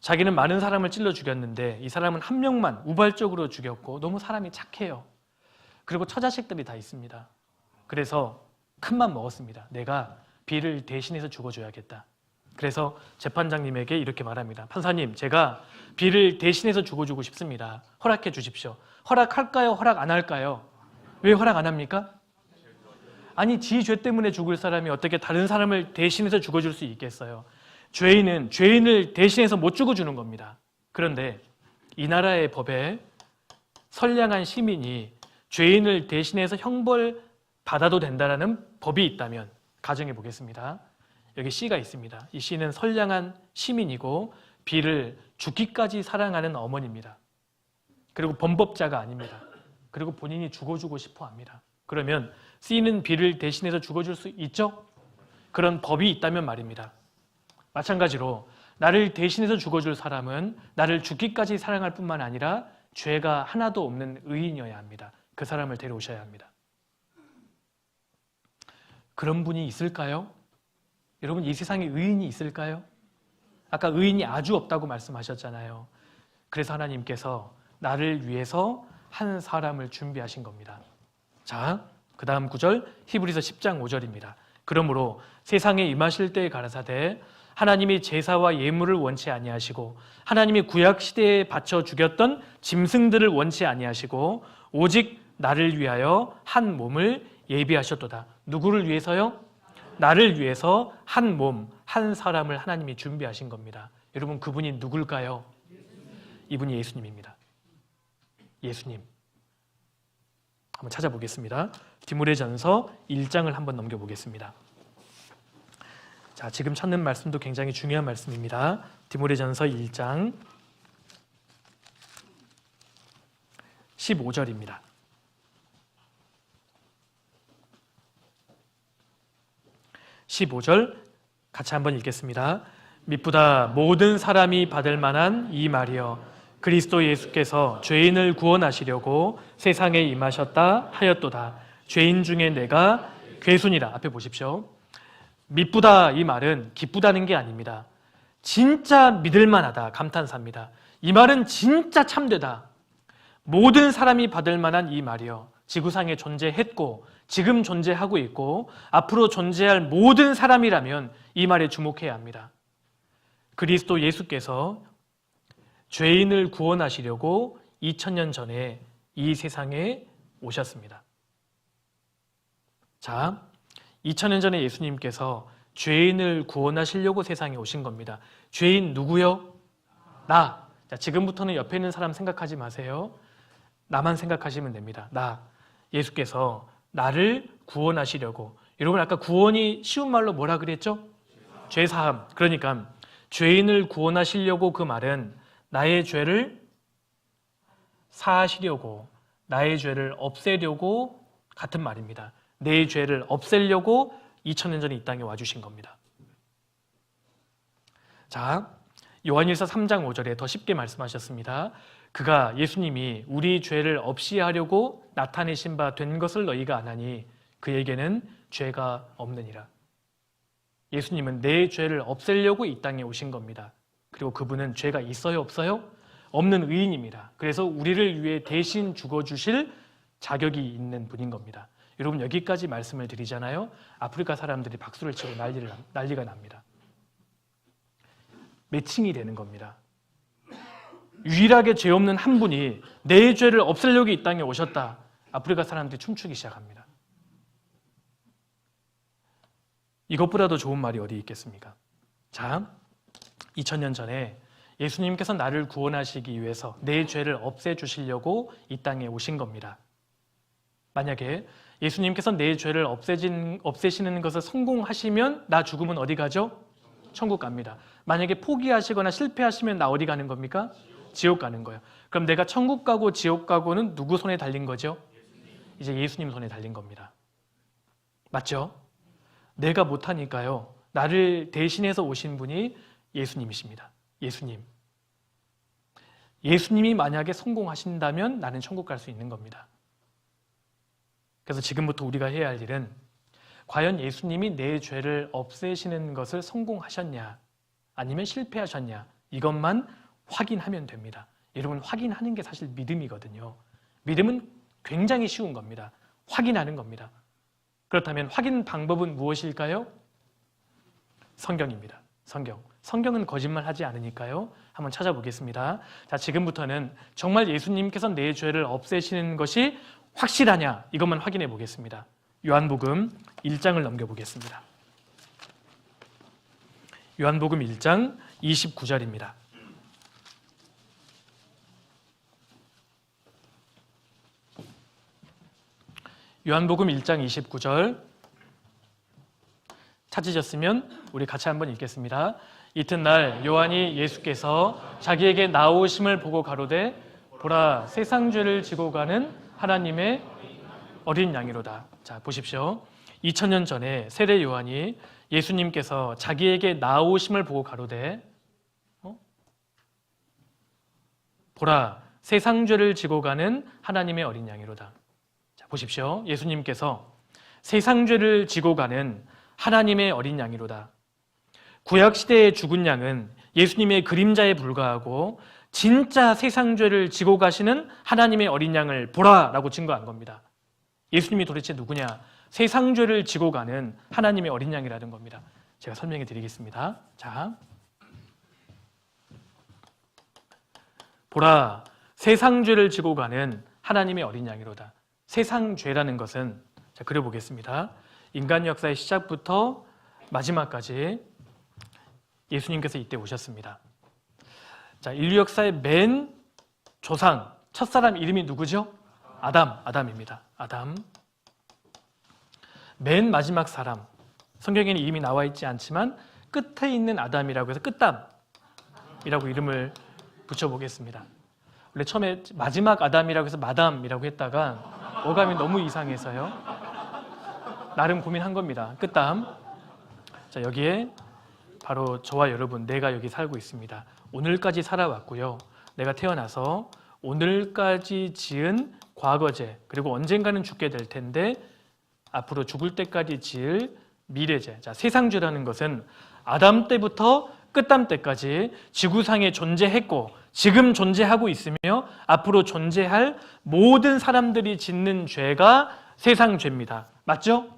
자기는 많은 사람을 찔러 죽였는데 이 사람은 한 명만 우발적으로 죽였고 너무 사람이 착해요. 그리고 처자식들이 다 있습니다. 그래서 큰맘 먹었습니다. 내가 B를 대신해서 죽어줘야겠다. 그래서 재판장님에게 이렇게 말합니다. 판사님, 제가 B를 대신해서 죽어주고 싶습니다. 허락해 주십시오. 허락할까요? 허락 안 할까요? 왜 허락 안 합니까? 아니, 지 죄 때문에 죽을 사람이 어떻게 다른 사람을 대신해서 죽어줄 수 있겠어요? 죄인은 죄인을 대신해서 못 죽어주는 겁니다. 그런데 이 나라의 법에 선량한 시민이 죄인을 대신해서 형벌 받아도 된다라는 법이 있다면 가정해 보겠습니다. 여기 C가 있습니다. 이 C는 선량한 시민이고 B를 죽기까지 사랑하는 어머니입니다. 그리고 범법자가 아닙니다. 그리고 본인이 죽어주고 싶어 합니다. 그러면 C는 B를 대신해서 죽어줄 수 있죠? 그런 법이 있다면 말입니다. 마찬가지로 나를 대신해서 죽어줄 사람은 나를 죽기까지 사랑할 뿐만 아니라 죄가 하나도 없는 의인이어야 합니다. 그 사람을 데려오셔야 합니다. 그런 분이 있을까요? 여러분, 이 세상에 의인이 있을까요? 아까 의인이 아주 없다고 말씀하셨잖아요. 그래서 하나님께서 나를 위해서 한 사람을 준비하신 겁니다. 자, 그 다음 구절 히브리서 10장 5절입니다. 그러므로 세상에 임하실 때에 가라사대 하나님이 제사와 예물을 원치 아니하시고 하나님이 구약 시대에 바쳐 죽였던 짐승들을 원치 아니하시고 오직 나를 위하여 한 몸을 예비하셨도다. 누구를 위해서요? 나를 위해서 한 몸, 한 사람을 하나님이 준비하신 겁니다. 여러분, 그분이 누굴까요? 이분이 예수님입니다. 예수님. 한번 찾아보겠습니다. 디모데전서 1장을 한번 넘겨보겠습니다. 자, 지금 찾는 말씀도 굉장히 중요한 말씀입니다. 디모데전서 1장 15절입니다. 15절 같이 한번 읽겠습니다. 밑보다 모든 사람이 받을 만한 이 말이여 그리스도 예수께서 죄인을 구원하시려고 세상에 임하셨다 하였도다. 죄인 중에 내가 괴순이라. 앞에 보십시오. 믿부다 이 말은 기쁘다는 게 아닙니다. 진짜 믿을만하다 감탄사입니다. 이 말은 진짜 참되다. 모든 사람이 받을 만한 이 말이요 지구상에 존재했고 지금 존재하고 있고 앞으로 존재할 모든 사람이라면 이 말에 주목해야 합니다. 그리스도 예수께서 죄인을 구원하시려고 2000년 전에 이 세상에 오셨습니다. 자, 2000년 전에 예수님께서 죄인을 구원하시려고 세상에 오신 겁니다. 죄인 누구요? 나. 자, 지금부터는 옆에 있는 사람 생각하지 마세요. 나만 생각하시면 됩니다. 나. 예수께서 나를 구원하시려고. 여러분, 아까 구원이 쉬운 말로 뭐라 그랬죠? 죄사함. 그러니까 죄인을 구원하시려고 그 말은 나의 죄를 사하시려고, 나의 죄를 없애려고 같은 말입니다. 내 죄를 없애려고 2000년 전에 이 땅에 와주신 겁니다. 자, 요한일서 3장 5절에 더 쉽게 말씀하셨습니다. 그가 예수님이 우리 죄를 없이 하려고 나타내신 바 된 것을 너희가 아나니 그에게는 죄가 없느니라. 예수님은 내 죄를 없애려고 이 땅에 오신 겁니다. 그리고 그분은 죄가 있어요, 없어요? 없는 의인입니다. 그래서 우리를 위해 대신 죽어주실 자격이 있는 분인 겁니다. 여러분, 여기까지 말씀을 드리잖아요. 아프리카 사람들이 박수를 치고 난리가 납니다. 매칭이 되는 겁니다. 유일하게 죄 없는 한 분이 내 죄를 없애려고 이 땅에 오셨다. 아프리카 사람들이 춤추기 시작합니다. 이것보다도 좋은 말이 어디 있겠습니까? 자, 2000년 전에 예수님께서 나를 구원하시기 위해서 내 죄를 없애주시려고 이 땅에 오신 겁니다. 만약에 예수님께서 내 죄를 없애시는 것을 성공하시면 나 죽으면 어디 가죠? 천국 갑니다. 만약에 포기하시거나 실패하시면 나 어디 가는 겁니까? 지옥 가는 거예요. 그럼 내가 천국 가고 지옥 가고는 누구 손에 달린 거죠? 이제 예수님 손에 달린 겁니다. 맞죠? 내가 못하니까요. 나를 대신해서 오신 분이 예수님이십니다. 예수님. 예수님이 만약에 성공하신다면 나는 천국 갈 수 있는 겁니다. 그래서 지금부터 우리가 해야 할 일은 과연 예수님이 내 죄를 없애시는 것을 성공하셨냐 아니면 실패하셨냐 이것만 확인하면 됩니다. 여러분, 확인하는 게 사실 믿음이거든요. 믿음은 굉장히 쉬운 겁니다. 확인하는 겁니다. 그렇다면 확인 방법은 무엇일까요? 성경입니다. 성경은 거짓말하지 않으니까요. 한번 찾아보겠습니다. 자, 지금부터는 정말 예수님께서 내 죄를 없애시는 것이 확실하냐 이것만 확인해 보겠습니다. 요한복음 1장을 넘겨보겠습니다. 요한복음 1장 29절입니다. 요한복음 1장 29절 찾으셨으면 우리 같이 한번 읽겠습니다. 이튿날 요한이 예수께서 자기에게 나오심을 보고 가로되 보라 세상 죄를 지고 가는 하나님의 어린 양이로다. 자, 보십시오. 2000년 전에 세례 요한이 예수님께서 자기에게 나오심을 보고 가로되 보라 세상 죄를 지고 가는 하나님의 어린 양이로다. 자, 보십시오. 예수님께서 세상 죄를 지고 가는 하나님의 어린 양이로다. 구약 시대의 죽은 양은 예수님의 그림자에 불과하고 진짜 세상 죄를 지고 가시는 하나님의 어린 양을 보라라고 증거한 겁니다. 예수님이 도대체 누구냐? 세상 죄를 지고 가는 하나님의 어린 양이라는 겁니다. 제가 설명해 드리겠습니다. 자, 보라 세상 죄를 지고 가는 하나님의 어린 양이로다. 세상 죄라는 것은 자, 그려보겠습니다. 인간 역사의 시작부터 마지막까지 예수님께서 이때 오셨습니다. 자, 인류 역사의 맨 조상, 첫사람 이름이 누구죠? 아담입니다. 아담. 맨 마지막 사람. 성경에는 이름이 나와 있지 않지만 끝에 있는 아담이라고 해서 끝담이라고 이름을 붙여보겠습니다. 원래 처음에 마지막 아담이라고 해서 마담이라고 했다가 어감이 너무 이상해서요. 나름 고민한 겁니다. 끝담. 자, 여기에 바로 저와 여러분, 내가 여기 살고 있습니다. 오늘까지 살아왔고요. 내가 태어나서 오늘까지 지은 과거죄, 그리고 언젠가는 죽게 될 텐데 앞으로 죽을 때까지 지을 미래죄. 자, 세상죄라는 것은 아담 때부터 끝담 때까지 지구상에 존재했고 지금 존재하고 있으며 앞으로 존재할 모든 사람들이 짓는 죄가 세상죄입니다. 맞죠?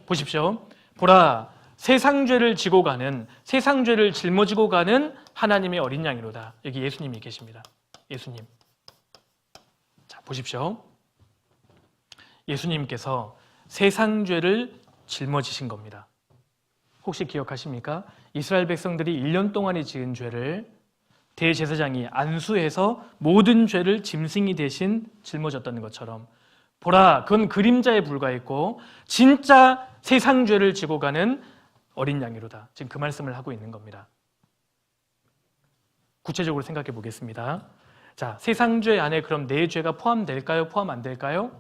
보십시오. 보라, 세상죄를 지고 가는, 세상죄를 짊어지고 가는 하나님의 어린 양이로다. 여기 예수님이 계십니다. 예수님. 자, 보십시오. 예수님께서 세상죄를 짊어지신 겁니다. 혹시 기억하십니까? 이스라엘 백성들이 1년 동안에 지은 죄를 대제사장이 안수해서 모든 죄를 짐승이 대신 짊어졌다는 것처럼 보라, 그건 그림자에 불과했고 진짜 세상 죄를 지고 가는 어린 양이로다. 지금 그 말씀을 하고 있는 겁니다. 구체적으로 생각해 보겠습니다. 자, 세상 죄 안에 그럼 내 죄가 포함될까요? 포함 안 될까요?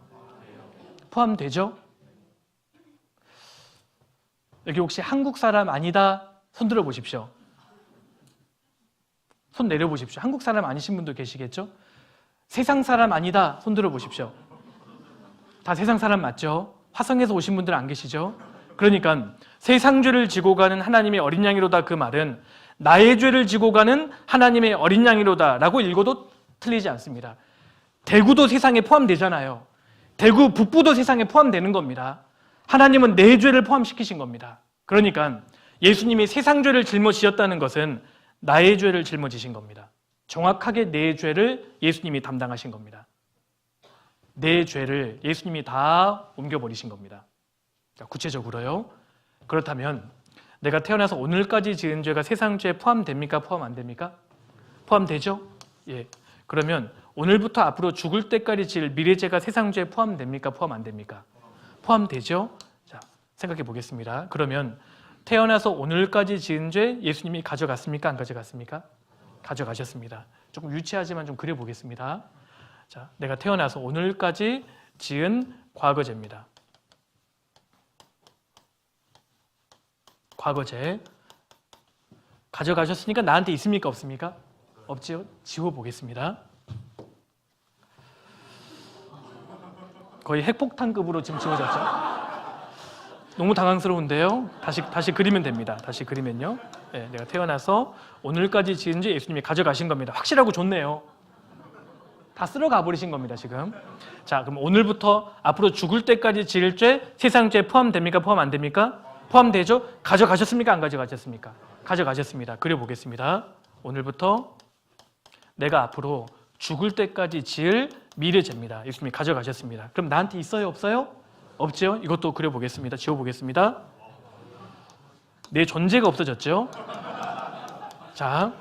포함되죠? 여기 혹시 한국 사람 아니다? 손 들어 보십시오. 손 내려 보십시오. 한국 사람 아니신 분도 계시겠죠? 세상 사람 아니다? 손 들어 보십시오. 다 세상 사람 맞죠? 화성에서 오신 분들 안 계시죠? 그러니까 세상 죄를 지고 가는 하나님의 어린 양이로다, 그 말은 나의 죄를 지고 가는 하나님의 어린 양이로다 라고 읽어도 틀리지 않습니다. 대구도 세상에 포함되잖아요. 대구 북부도 세상에 포함되는 겁니다. 하나님은 내 죄를 포함시키신 겁니다. 그러니까 예수님이 세상 죄를 짊어지셨다는 것은 나의 죄를 짊어지신 겁니다. 정확하게 내 죄를 예수님이 담당하신 겁니다. 내 죄를 예수님이 다 옮겨버리신 겁니다. 구체적으로요. 그렇다면 내가 태어나서 오늘까지 지은 죄가 세상 죄에 포함됩니까? 포함 안 됩니까? 포함되죠? 예. 그러면 오늘부터 앞으로 죽을 때까지 지을 미래죄가 세상 죄에 포함됩니까? 포함 안 됩니까? 포함되죠? 자, 생각해 보겠습니다. 그러면 태어나서 오늘까지 지은 죄 예수님이 가져갔습니까? 안 가져갔습니까? 가져가셨습니다. 조금 유치하지만 좀 그려보겠습니다. 자, 내가 태어나서 오늘까지 지은 과거죄입니다. 과거죄 가져가셨으니까 나한테 있습니까? 없습니까? 없지요? 지워보겠습니다. 거의 핵폭탄급으로 지금 지워졌죠? 너무 당황스러운데요. 다시 그리면 됩니다. 다시 그리면요. 네, 내가 태어나서 오늘까지 지은 죄 예수님이 가져가신 겁니다. 확실하고 좋네요. 다 쓸어가 버리신 겁니다, 지금. 자, 그럼 오늘부터 앞으로 죽을 때까지 지을 죄, 세상 죄 포함됩니까? 포함 안 됩니까? 포함되죠? 가져가셨습니까? 안 가져가셨습니까? 가져가셨습니다. 그려보겠습니다. 오늘부터 내가 앞으로 죽을 때까지 지을 미래죄입니다. 예수님이 가져가셨습니다. 그럼 나한테 있어요? 없어요? 없죠? 이것도 그려보겠습니다. 지워보겠습니다. 내 존재가 없어졌죠? 자,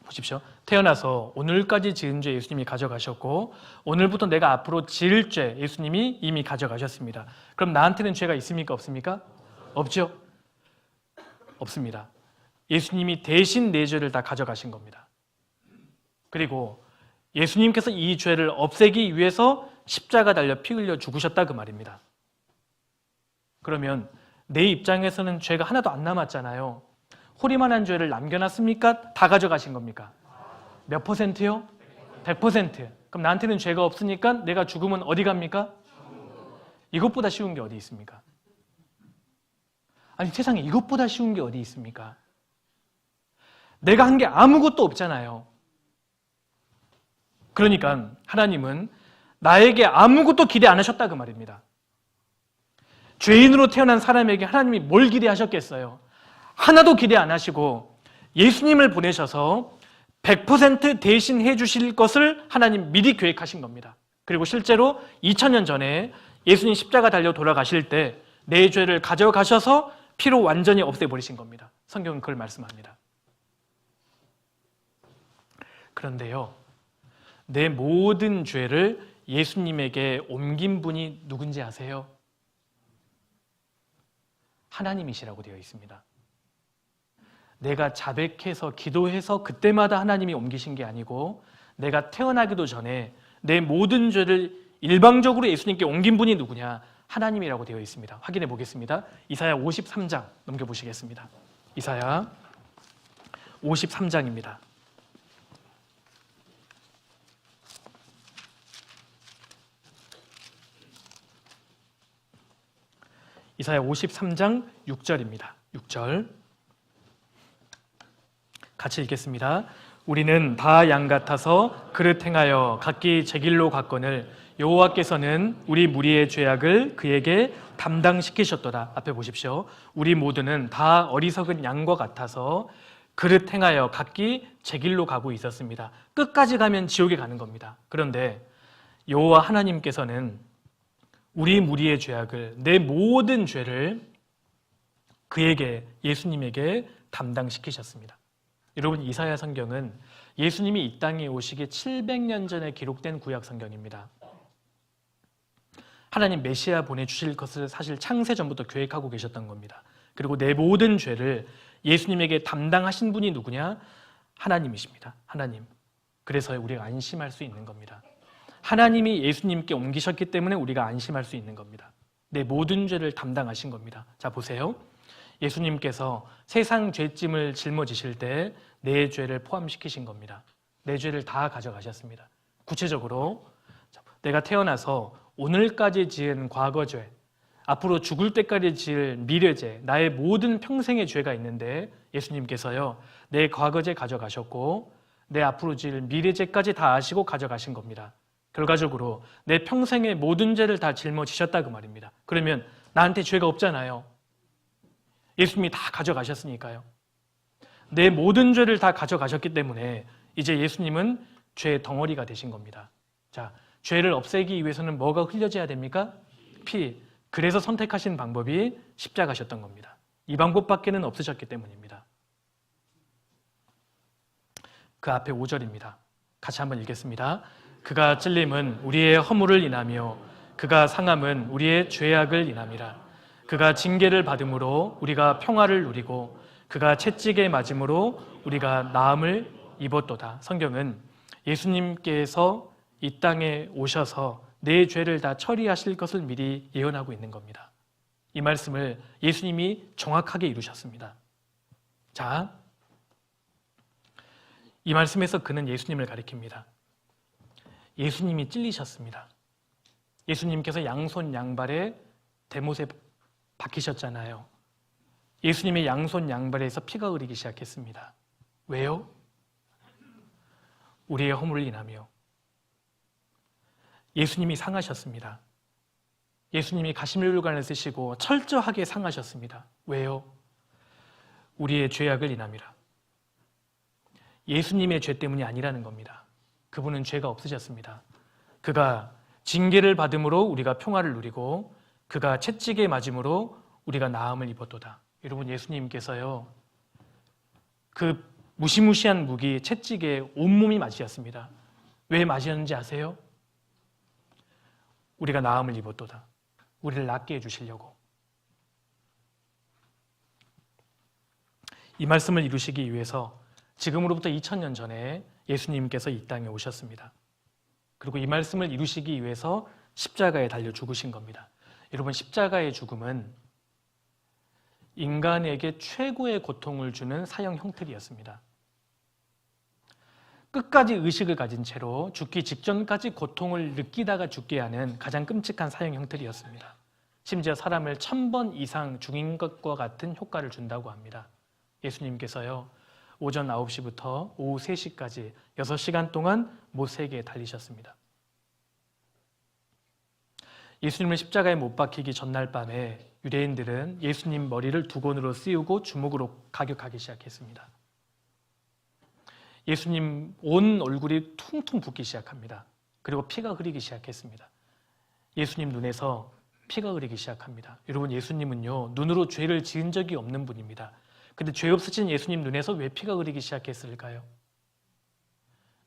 보십시오. 태어나서 오늘까지 지은 죄 예수님이 가져가셨고 오늘부터 내가 앞으로 지을 죄 예수님이 이미 가져가셨습니다. 그럼 나한테는 죄가 있습니까? 없습니까? 없죠. 없습니다. 예수님이 대신 내 죄를 다 가져가신 겁니다. 그리고 예수님께서 이 죄를 없애기 위해서 십자가 달려 피 흘려 죽으셨다 그 말입니다. 그러면 내 입장에서는 죄가 하나도 안 남았잖아요. 호리만한 죄를 남겨놨습니까? 다 가져가신 겁니까? 몇 %요? 100%. 그럼 나한테는 죄가 없으니까 내가 죽으면 어디 갑니까? 이것보다 쉬운 게 어디 있습니까? 아니 세상에 이것보다 쉬운 게 어디 있습니까? 내가 한 게 아무것도 없잖아요. 그러니까 하나님은 나에게 아무것도 기대 안 하셨다 그 말입니다. 죄인으로 태어난 사람에게 하나님이 뭘 기대하셨겠어요? 하나도 기대 안 하시고 예수님을 보내셔서 100% 대신 해주실 것을 하나님 미리 계획하신 겁니다. 그리고 실제로 2000년 전에 예수님 십자가 달려 돌아가실 때 내 죄를 가져가셔서 피로 완전히 없애버리신 겁니다. 성경은 그걸 말씀합니다. 그런데요, 내 모든 죄를 예수님에게 옮긴 분이 누군지 아세요? 하나님이시라고 되어 있습니다. 내가 자백해서 기도해서 그때마다 하나님이 옮기신 게 아니고 내가 태어나기도 전에 내 모든 죄를 일방적으로 예수님께 옮긴 분이 누구냐? 하나님이라고 되어 있습니다. 확인해 보겠습니다. 이사야 53장 넘겨보시겠습니다. 이사야 53장입니다. 이사야 53장 6절입니다. 6절 같이 읽겠습니다. 우리는 다 양 같아서 그릇 행하여 각기 제 길로 갔거늘 여호와께서는 우리 무리의 죄악을 그에게 담당시키셨도다. 앞에 보십시오. 우리 모두는 다 어리석은 양과 같아서 그릇 행하여 각기 제 길로 가고 있었습니다. 끝까지 가면 지옥에 가는 겁니다. 그런데 여호와 하나님께서는 우리 무리의 죄악을, 내 모든 죄를 그에게, 예수님에게 담당시키셨습니다. 여러분, 이사야 성경은 예수님이 이 땅에 오시기 700년 전에 기록된 구약 성경입니다. 하나님 메시아 보내주실 것을 사실 창세 전부터 계획하고 계셨던 겁니다. 그리고 내 모든 죄를 예수님에게 담당하신 분이 누구냐? 하나님이십니다. 하나님. 그래서 우리가 안심할 수 있는 겁니다. 하나님이 예수님께 옮기셨기 때문에 우리가 안심할 수 있는 겁니다. 내 모든 죄를 담당하신 겁니다. 자, 보세요. 예수님께서 세상 죄짐을 짊어지실 때 내 죄를 포함시키신 겁니다. 내 죄를 다 가져가셨습니다. 구체적으로 내가 태어나서 오늘까지 지은 과거죄, 앞으로 죽을 때까지 지을 미래죄, 나의 모든 평생의 죄가 있는데 예수님께서요, 내 과거죄 가져가셨고 내 앞으로 지을 미래죄까지 다 아시고 가져가신 겁니다. 결과적으로 내 평생의 모든 죄를 다 짊어지셨다 그 말입니다. 그러면 나한테 죄가 없잖아요. 예수님이 다 가져가셨으니까요. 내 모든 죄를 다 가져가셨기 때문에 이제 예수님은 죄의 덩어리가 되신 겁니다. 자, 죄를 없애기 위해서는 뭐가 흘려져야 됩니까? 피. 그래서 선택하신 방법이 십자가셨던 겁니다. 이 방법밖에는 없으셨기 때문입니다. 그 앞에 5절입니다. 같이 한번 읽겠습니다. 그가 찔림은 우리의 허물을 인하며 그가 상함은 우리의 죄악을 인함이라. 그가 징계를 받음으로 우리가 평화를 누리고 그가 채찍에 맞음으로 우리가 나음을 입었도다. 성경은 예수님께서 이 땅에 오셔서 내 죄를 다 처리하실 것을 미리 예언하고 있는 겁니다. 이 말씀을 예수님이 정확하게 이루셨습니다. 자, 이 말씀에서 그는 예수님을 가리킵니다. 예수님이 찔리셨습니다. 예수님께서 양손 양발에 대못에 박히셨잖아요. 예수님의 양손 양발에서 피가 흐르기 시작했습니다. 왜요? 우리의 허물을 인하며. 예수님이 상하셨습니다. 예수님이 가시면류관을 쓰시고 철저하게 상하셨습니다. 왜요? 우리의 죄악을 인함이라. 예수님의 죄 때문이 아니라는 겁니다. 그분은 죄가 없으셨습니다. 그가 징계를 받음으로 우리가 평화를 누리고 그가 채찍에 맞음으로 우리가 나음을 입었도다. 여러분, 예수님께서요, 그 무시무시한 무기 채찍에 온몸이 맞으셨습니다. 왜 맞으셨는지 아세요? 우리가 나음을 입었도다. 우리를 낫게 해주시려고. 이 말씀을 이루시기 위해서 지금으로부터 2000년 전에 예수님께서 이 땅에 오셨습니다. 그리고 이 말씀을 이루시기 위해서 십자가에 달려 죽으신 겁니다. 여러분, 십자가의 죽음은 인간에게 최고의 고통을 주는 사형 형틀이었습니다. 끝까지 의식을 가진 채로 죽기 직전까지 고통을 느끼다가 죽게 하는 가장 끔찍한 사형 형틀이었습니다. 심지어 사람을 1000번 이상 죽인 것과 같은 효과를 준다고 합니다. 예수님께서요, 오전 9시부터 오후 3시까지 6시간 동안 못세게 달리셨습니다. 예수님을 십자가에 못 박히기 전날 밤에 유대인들은 예수님 머리를 두건으로 씌우고 주먹으로 가격하기 시작했습니다. 예수님 온 얼굴이 퉁퉁 붓기 시작합니다. 그리고 피가 흐르기 시작했습니다. 예수님 눈에서 피가 흐르기 시작합니다. 여러분, 예수님은요, 눈으로 죄를 지은 적이 없는 분입니다. 근데 죄 없으신 예수님 눈에서 왜 피가 흐르기 시작했을까요?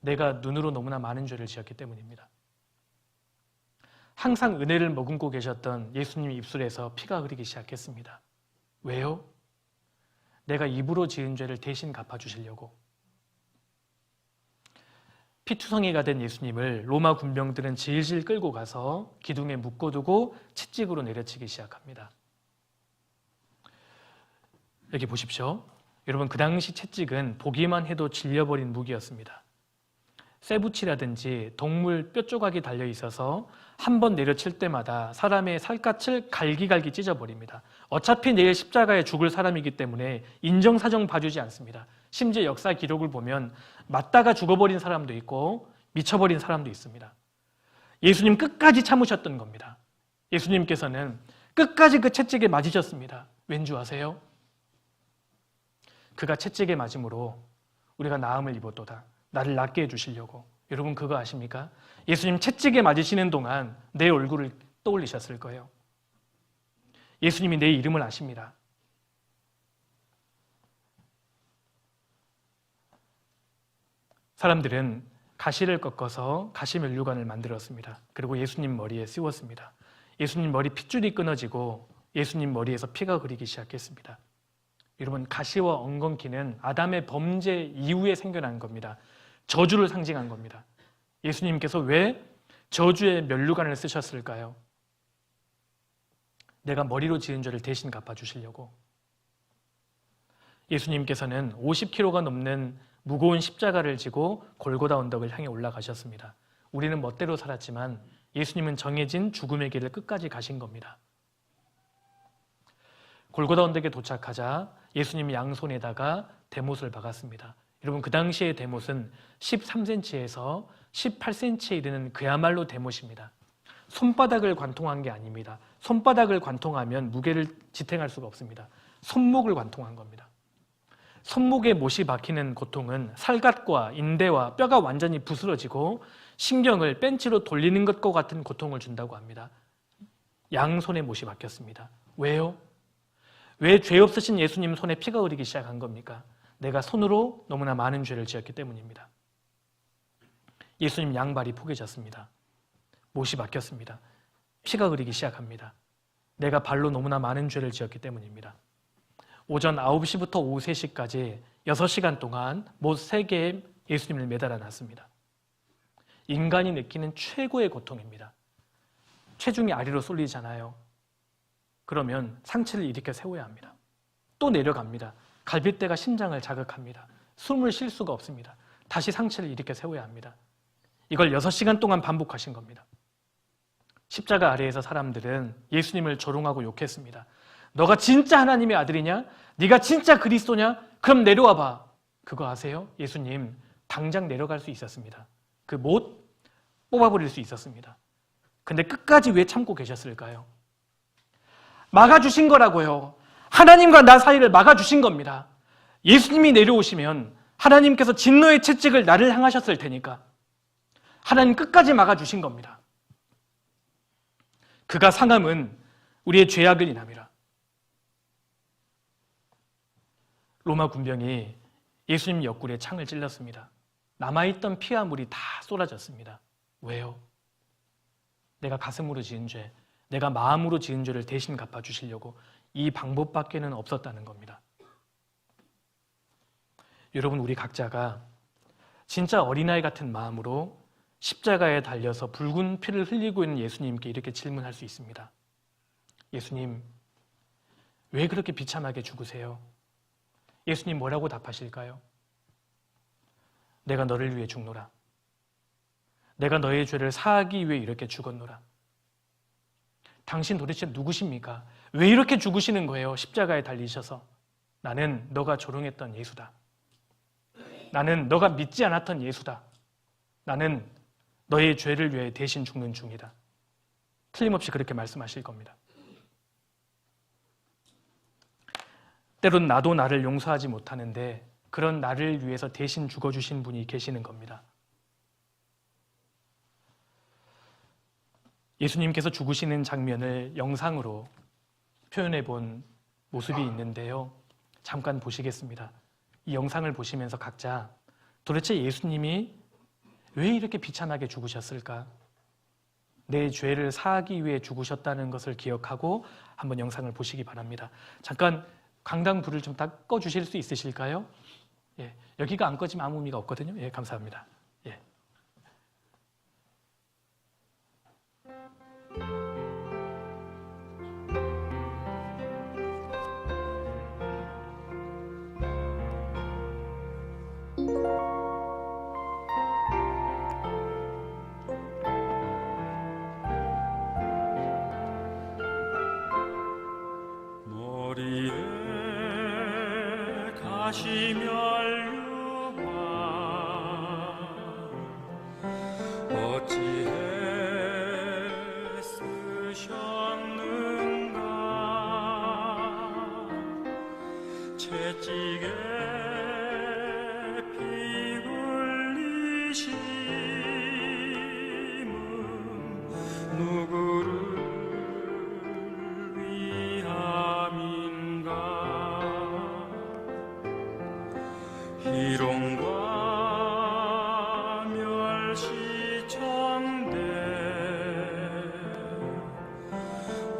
내가 눈으로 너무나 많은 죄를 지었기 때문입니다. 항상 은혜를 머금고 계셨던 예수님 입술에서 피가 흐르기 시작했습니다. 왜요? 내가 입으로 지은 죄를 대신 갚아주시려고. 피투성이가 된 예수님을 로마 군병들은 질질 끌고 가서 기둥에 묶어두고 채찍으로 내려치기 시작합니다. 여기 보십시오. 여러분, 그 당시 채찍은 보기만 해도 질려버린 무기였습니다. 쇠붙이라든지 동물 뼈조각이 달려있어서 한 번 내려칠 때마다 사람의 살갗을 갈기갈기 찢어버립니다. 어차피 내일 십자가에 죽을 사람이기 때문에 인정사정 봐주지 않습니다. 심지어 역사 기록을 보면 맞다가 죽어버린 사람도 있고 미쳐버린 사람도 있습니다. 예수님 끝까지 참으셨던 겁니다. 예수님께서는 끝까지 그 채찍에 맞으셨습니다. 왠 줄 아세요? 그가 채찍에 맞음으로 우리가 나음을 입었도다. 나를 낫게 해주시려고. 여러분, 그거 아십니까? 예수님 채찍에 맞으시는 동안 내 얼굴을 떠올리셨을 거예요. 예수님이 내 이름을 아십니다. 사람들은 가시를 꺾어서 가시면류관을 만들었습니다. 그리고 예수님 머리에 씌웠습니다. 예수님 머리 핏줄이 끊어지고 예수님 머리에서 피가 흐르기 시작했습니다. 여러분, 가시와 엉겅퀴는 아담의 범죄 이후에 생겨난 겁니다. 저주를 상징한 겁니다. 예수님께서 왜 저주의 면류관을 쓰셨을까요? 내가 머리로 지은 죄를 대신 갚아주시려고. 예수님께서는 50kg가 넘는 무거운 십자가를 지고 골고다 언덕을 향해 올라가셨습니다. 우리는 멋대로 살았지만 예수님은 정해진 죽음의 길을 끝까지 가신 겁니다. 골고다 언덕에 도착하자 예수님이 양손에다가 대못을 박았습니다. 여러분, 그 당시의 대못은 13cm에서 18cm에 이르는 그야말로 대못입니다. 손바닥을 관통한 게 아닙니다. 손바닥을 관통하면 무게를 지탱할 수가 없습니다. 손목을 관통한 겁니다. 손목에 못이 박히는 고통은 살갗과 인대와 뼈가 완전히 부스러지고 신경을 벤치로 돌리는 것과 같은 고통을 준다고 합니다. 양손에 못이 박혔습니다. 왜요? 왜 죄 없으신 예수님 손에 피가 흐르기 시작한 겁니까? 내가 손으로 너무나 많은 죄를 지었기 때문입니다. 예수님 양발이 포개졌습니다. 못이 박혔습니다. 피가 흐르기 시작합니다. 내가 발로 너무나 많은 죄를 지었기 때문입니다. 오전 9시부터 오후 3시까지 6시간 동안 못 3개에 예수님을 매달아 놨습니다. 인간이 느끼는 최고의 고통입니다. 체중이 아래로 쏠리잖아요. 그러면 상체를 일으켜 세워야 합니다. 또 내려갑니다. 갈빗대가 심장을 자극합니다. 숨을 쉴 수가 없습니다. 다시 상체를 일으켜 세워야 합니다. 이걸 6시간 동안 반복하신 겁니다. 십자가 아래에서 사람들은 예수님을 조롱하고 욕했습니다. 너가 진짜 하나님의 아들이냐? 네가 진짜 그리스도냐? 그럼 내려와 봐. 그거 아세요? 예수님 당장 내려갈 수 있었습니다. 그 못 뽑아버릴 수 있었습니다. 근데 끝까지 왜 참고 계셨을까요? 막아주신 거라고요. 하나님과 나 사이를 막아주신 겁니다. 예수님이 내려오시면 하나님께서 진노의 채찍을 나를 향하셨을 테니까 하나님 끝까지 막아주신 겁니다. 그가 상함은 우리의 죄악을 인함이라. 로마 군병이 예수님 옆구리에 창을 찔렀습니다. 남아있던 피와 물이 다 쏟아졌습니다. 왜요? 내가 가슴으로 지은 죄, 내가 마음으로 지은 죄를 대신 갚아주시려고 이 방법밖에는 없었다는 겁니다. 여러분, 우리 각자가 진짜 어린아이 같은 마음으로 십자가에 달려서 붉은 피를 흘리고 있는 예수님께 이렇게 질문할 수 있습니다. 예수님, 왜 그렇게 비참하게 죽으세요? 예수님 뭐라고 답하실까요? 내가 너를 위해 죽노라. 내가 너의 죄를 사하기 위해 이렇게 죽었노라. 당신 도대체 누구십니까? 왜 이렇게 죽으시는 거예요? 십자가에 달리셔서. 나는 너가 조롱했던 예수다. 나는 너가 믿지 않았던 예수다. 나는 너의 죄를 위해 대신 죽는 중이다. 틀림없이 그렇게 말씀하실 겁니다. 때론 나도 나를 용서하지 못하는데 그런 나를 위해서 대신 죽어주신 분이 계시는 겁니다. 예수님께서 죽으시는 장면을 영상으로 표현해 본 모습이 있는데요. 잠깐 보시겠습니다. 이 영상을 보시면서 각자 도대체 예수님이 왜 이렇게 비참하게 죽으셨을까? 내 죄를 사하기 위해 죽으셨다는 것을 기억하고 한번 영상을 보시기 바랍니다. 잠깐 강당 불을 좀 다 꺼주실 수 있으실까요? 예, 여기가 안 꺼지면 아무 의미가 없거든요. 예, 감사합니다. 예. 머리에 가시면류관 어찌해 쓰셨는가 채찍에 피 흘리심은 누구를 위함인가 희롱과 멸시천대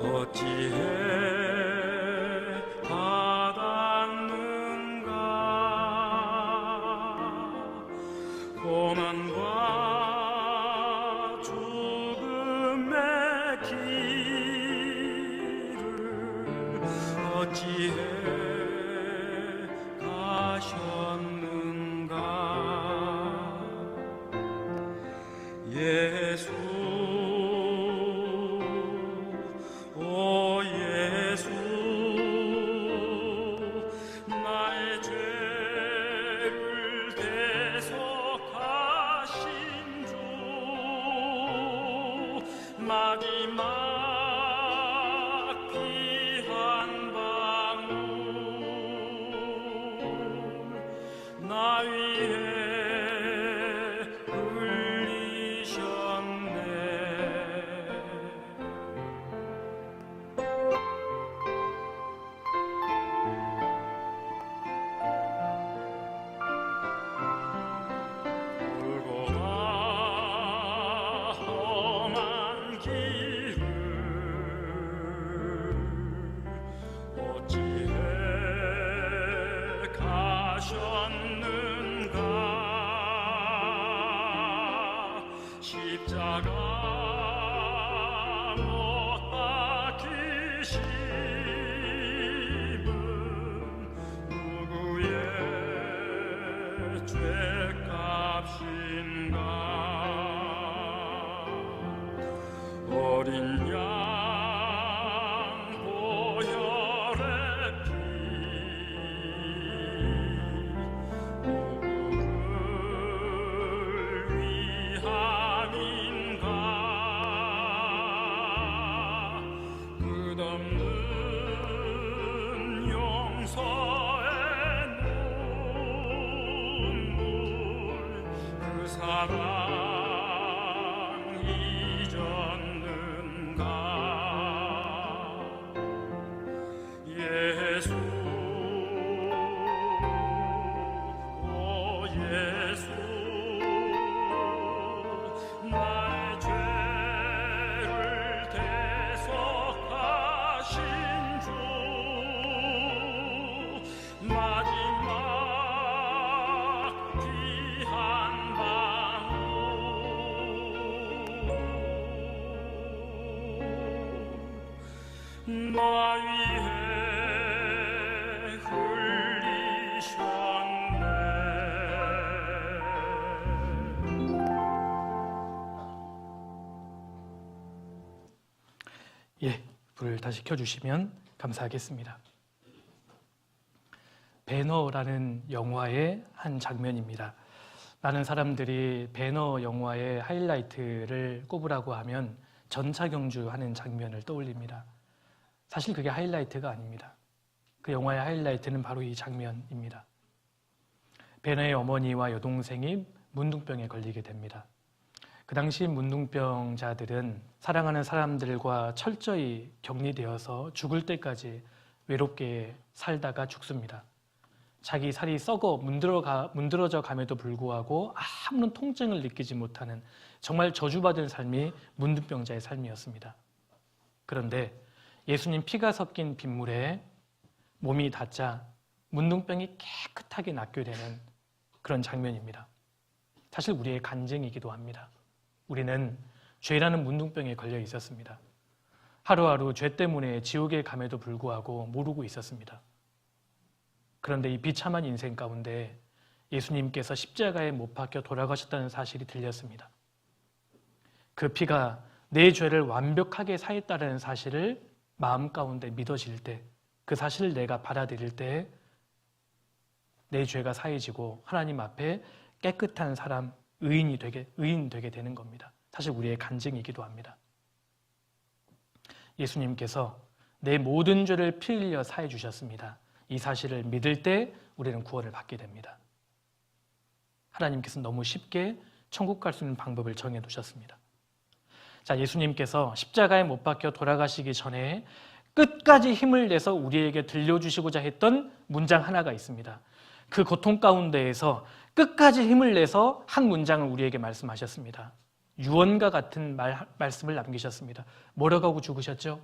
어찌해 받았는가 고난과 죽음의 길을 어찌해 가셨는가 예수 오 예수 나의 죄를 대속하신 주 마지막 피 한 방울 나 위해 흘리셨네 굵고나 험한 길을 어찌해 가셨는가 십자가 못 박히심은 누구의 죄값인가 어린 양 보혈의 피 누구를 위함인가 끝없는 용서의 눈물 그 사랑 잊었는가 예수 오 나 위해 흘리셨네. 예, 불을 다시 켜주시면 감사하겠습니다. 배너라는 영화의 한 장면입니다. 많은 사람들이 배너 영화의 하이라이트를 꼽으라고 하면 전차경주하는 장면을 떠올립니다. 사실 그게 하이라이트가 아닙니다. 그 영화의 하이라이트는 바로 이 장면입니다. 배너의 어머니와 여동생이 문둥병에 걸리게 됩니다. 그 당시 문둥병자들은 사랑하는 사람들과 철저히 격리되어서 죽을 때까지 외롭게 살다가 죽습니다. 자기 살이 썩어 문드러져 감에도 불구하고 아무런 통증을 느끼지 못하는 정말 저주받은 삶이 문둥병자의 삶이었습니다. 그런데 예수님 피가 섞인 빗물에 몸이 닿자 문둥병이 깨끗하게 낫게 되는 그런 장면입니다. 사실 우리의 간증이기도 합니다. 우리는 죄라는 문둥병에 걸려 있었습니다. 하루하루 죄 때문에 지옥에 감에도 불구하고 모르고 있었습니다. 그런데 이 비참한 인생 가운데 예수님께서 십자가에 못 박혀 돌아가셨다는 사실이 들렸습니다. 그 피가 내 죄를 완벽하게 사했다는 사실을 마음 가운데 믿어질 때, 그 사실을 내가 받아들일 때 내 죄가 사해지고 하나님 앞에 깨끗한 사람, 의인 되게 되는 겁니다. 사실 우리의 간증이기도 합니다. 예수님께서 내 모든 죄를 피 흘려 사해 주셨습니다. 이 사실을 믿을 때 우리는 구원을 받게 됩니다. 하나님께서는 너무 쉽게 천국 갈 수 있는 방법을 정해 두셨습니다. 자, 예수님께서 십자가에 못 박혀 돌아가시기 전에 끝까지 힘을 내서 우리에게 들려주시고자 했던 문장 하나가 있습니다. 그 고통 가운데에서 끝까지 힘을 내서 한 문장을 우리에게 말씀하셨습니다. 유언과 같은 말씀을 남기셨습니다. 뭐라고 하고 죽으셨죠?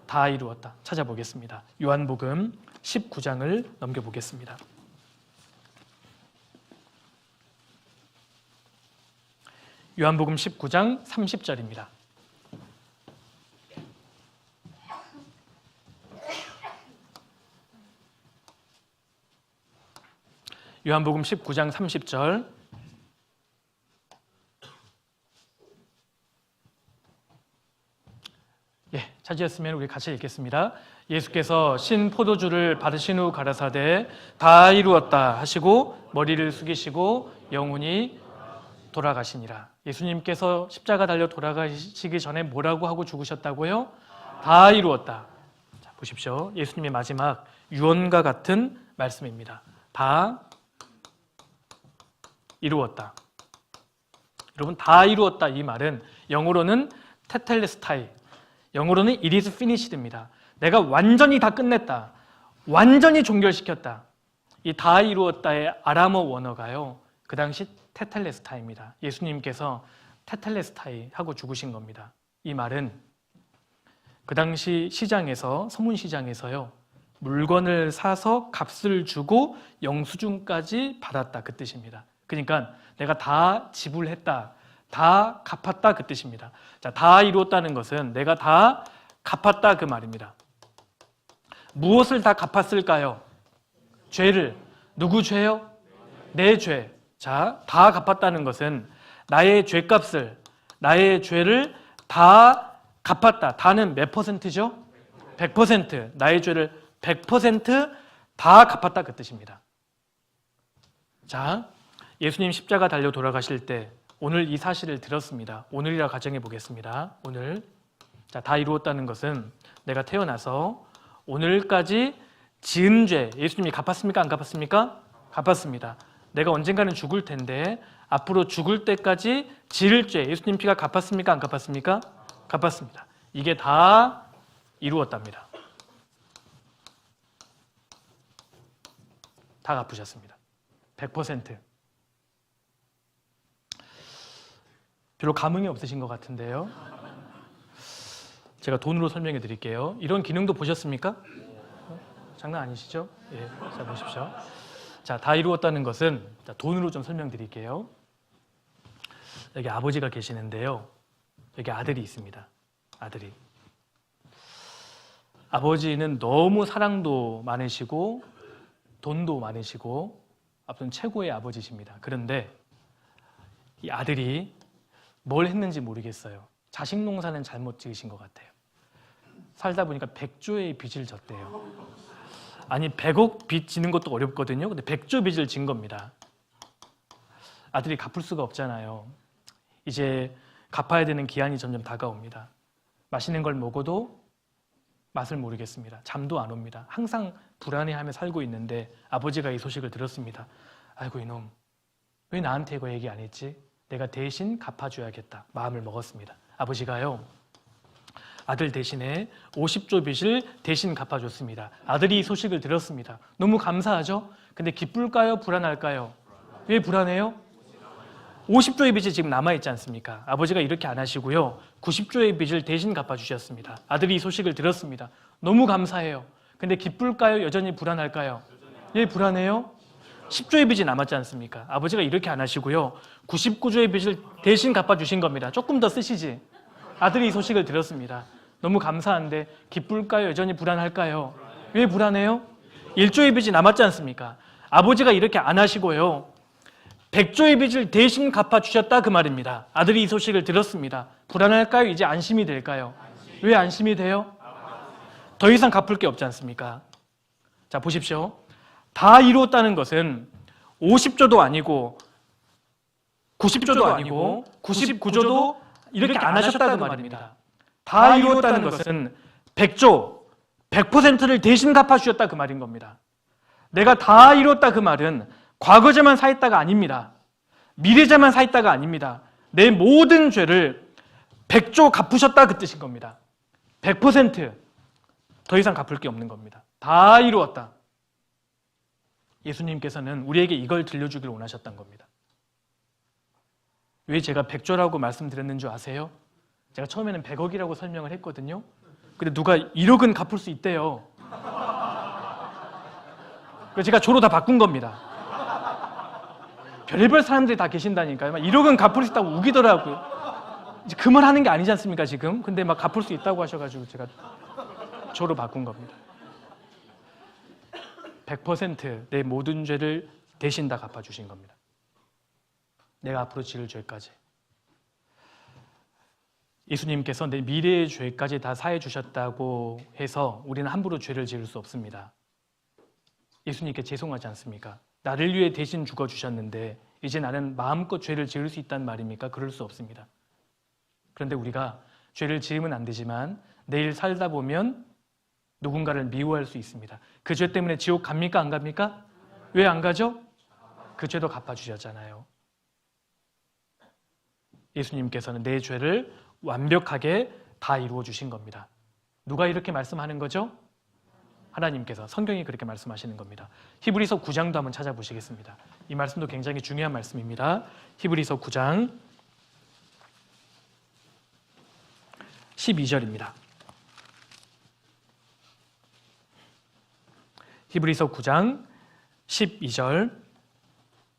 다 이루었다. 찾아보겠습니다. 요한복음 19장을 넘겨보겠습니다. 요한복음 19장 30절입니다. 요한복음 19장 30절. 예, 찾으셨으면 우리 같이 읽겠습니다. 예수께서 신 포도주를 받으신 후 가라사대 다 이루었다 하시고 머리를 숙이시고 영혼이 돌아가시니라. 예수님께서 십자가 달려 돌아가시기 전에 뭐라고 하고 죽으셨다고요? 다 이루었다. 자, 보십시오. 예수님의 마지막 유언과 같은 말씀입니다. 다 이루었다. 여러분, 다 이루었다 이 말은 영어로는 테텔레스타이, 영어로는 it is finished입니다. 내가 완전히 다 끝냈다. 완전히 종결시켰다. 이 다 이루었다의 아람어 원어가요, 그 당시 테텔레스타이입니다. 예수님께서 테텔레스타이 하고 죽으신 겁니다. 이 말은 그 당시 시장에서, 서문시장에서요, 물건을 사서 값을 주고 영수증까지 받았다, 그 뜻입니다. 그러니까 내가 다 지불했다, 다 갚았다, 그 뜻입니다. 자, 다 이루었다는 것은 내가 다 갚았다, 그 말입니다. 무엇을 다 갚았을까요? 죄를. 누구 죄요? 내 죄. 자, 다 갚았다는 것은 나의 죄값을, 나의 죄를 다 갚았다. 다는 몇 퍼센트죠? 100%. 나의 죄를 100% 다 갚았다, 그 뜻입니다. 자, 예수님 십자가 달려 돌아가실 때 오늘 이 사실을 들었습니다. 오늘이라 가정해 보겠습니다. 오늘. 자, 다 이루었다는 것은 내가 태어나서 오늘까지 지은 죄, 예수님이 갚았습니까? 안 갚았습니까? 갚았습니다. 내가 언젠가는 죽을 텐데 앞으로 죽을 때까지 지을 죄, 예수님 피가 갚았습니까? 안 갚았습니까? 갚았습니다. 이게 다 이루었답니다. 다 갚으셨습니다. 100%. 별로 감흥이 없으신 것 같은데요. 제가 돈으로 설명해 드릴게요. 이런 기능도 보셨습니까? 장난 아니시죠? 예, 자, 보십시오. 자, 다 이루었다는 것은, 자, 돈으로 좀 설명드릴게요. 여기 아버지가 계시는데요, 여기 아들이 있습니다. 아들이. 아버지는 너무 사랑도 많으시고 돈도 많으시고 아무튼 최고의 아버지십니다. 그런데 이 아들이 뭘 했는지 모르겠어요. 자식 농사는 잘못 지으신 것 같아요. 살다 보니까 100조의 빚을 졌대요. 아니 100억 빚 지는 것도 어렵거든요. 근데 100조 빚을 진 겁니다. 아들이 갚을 수가 없잖아요. 이제 갚아야 되는 기한이 점점 다가옵니다. 맛있는 걸 먹어도 맛을 모르겠습니다. 잠도 안 옵니다. 항상 불안해하며 살고 있는데 아버지가 이 소식을 들었습니다. 아이고 이놈, 왜 나한테 이거 얘기 안 했지? 내가 대신 갚아줘야겠다. 마음을 먹었습니다. 아버지가요, 아들 대신에 50조 빚을 대신 갚아줬습니다. 아들이 이 소식을 들었습니다. 너무 감사하죠? 근데 기쁠까요? 불안할까요? 왜 불안해요? 50조의 빚이 지금 남아있지 않습니까? 아버지가 이렇게 안 하시고요, 90조의 빚을 대신 갚아주셨습니다. 아들이 이 소식을 들었습니다. 너무 감사해요. 근데 기쁠까요? 여전히 불안할까요? 예, 불안해요? 10조의 빚이 남았지 않습니까? 아버지가 이렇게 안 하시고요, 99조의 빚을 대신 갚아주신 겁니다. 조금 더 쓰시지. 아들이 이 소식을 들었습니다. 너무 감사한데 기쁠까요? 여전히 불안할까요? 왜 불안해요? 1조의 빚이 남았지 않습니까? 아버지가 이렇게 안 하시고요, 100조의 빚을 대신 갚아주셨다 그 말입니다. 아들이 이 소식을 들었습니다. 불안할까요? 이제 안심이 될까요? 왜 안심이 돼요? 더 이상 갚을 게 없지 않습니까? 자, 보십시오. 다 이루었다는 것은 50조도 아니고 90조도 아니고 99조도 이렇게 안 하셨다 그 말입니다. 다 이루었다는 것은 100조, 100%를 대신 갚아주셨다 그 말인 겁니다. 내가 다 이루었다 그 말은 과거제만 사했다가 아닙니다. 미래제만 사했다가 아닙니다. 내 모든 죄를 100조 갚으셨다 그 뜻인 겁니다. 100% 더 이상 갚을 게 없는 겁니다. 다 이루었다. 예수님께서는 우리에게 이걸 들려주길 원하셨던 겁니다. 왜 제가 100조라고 말씀드렸는 줄 아세요? 제가 처음에는 100억이라고 설명을 했거든요. 근데 누가 1억은 갚을 수 있대요. 그래서 제가 조로 다 바꾼 겁니다. 별의별 사람들이 다 계신다니까요. 1억은 갚을 수 있다고 우기더라고요. 이제 그 말 하는 게 아니지 않습니까 지금? 근데 막 갚을 수 있다고 하셔가지고 제가 조로 바꾼 겁니다. 100% 내 모든 죄를 대신 다 갚아주신 겁니다. 내가 앞으로 지을 죄까지. 예수님께서 내 미래의 죄까지 다 사해 주셨다고 해서 우리는 함부로 죄를 지을 수 없습니다. 예수님께 죄송하지 않습니까? 나를 위해 대신 죽어주셨는데 이제 나는 마음껏 죄를 지을 수 있다는 말입니까? 그럴 수 없습니다. 그런데 우리가 죄를 지으면 안 되지만 내일 살다 보면 누군가를 미워할 수 있습니다. 그 죄 때문에 지옥 갑니까? 안 갑니까? 왜 안 가죠? 그 죄도 갚아주셨잖아요. 예수님께서는 내 죄를 완벽하게 다 이루어 주신 겁니다. 누가 이렇게 말씀하는 거죠? 하나님께서, 성경이 그렇게 말씀하시는 겁니다. 히브리서 9장도 한번 찾아보시겠습니다. 이 말씀도 굉장히 중요한 말씀입니다. 히브리서 9장 12절입니다. 히브리서 9장 12절.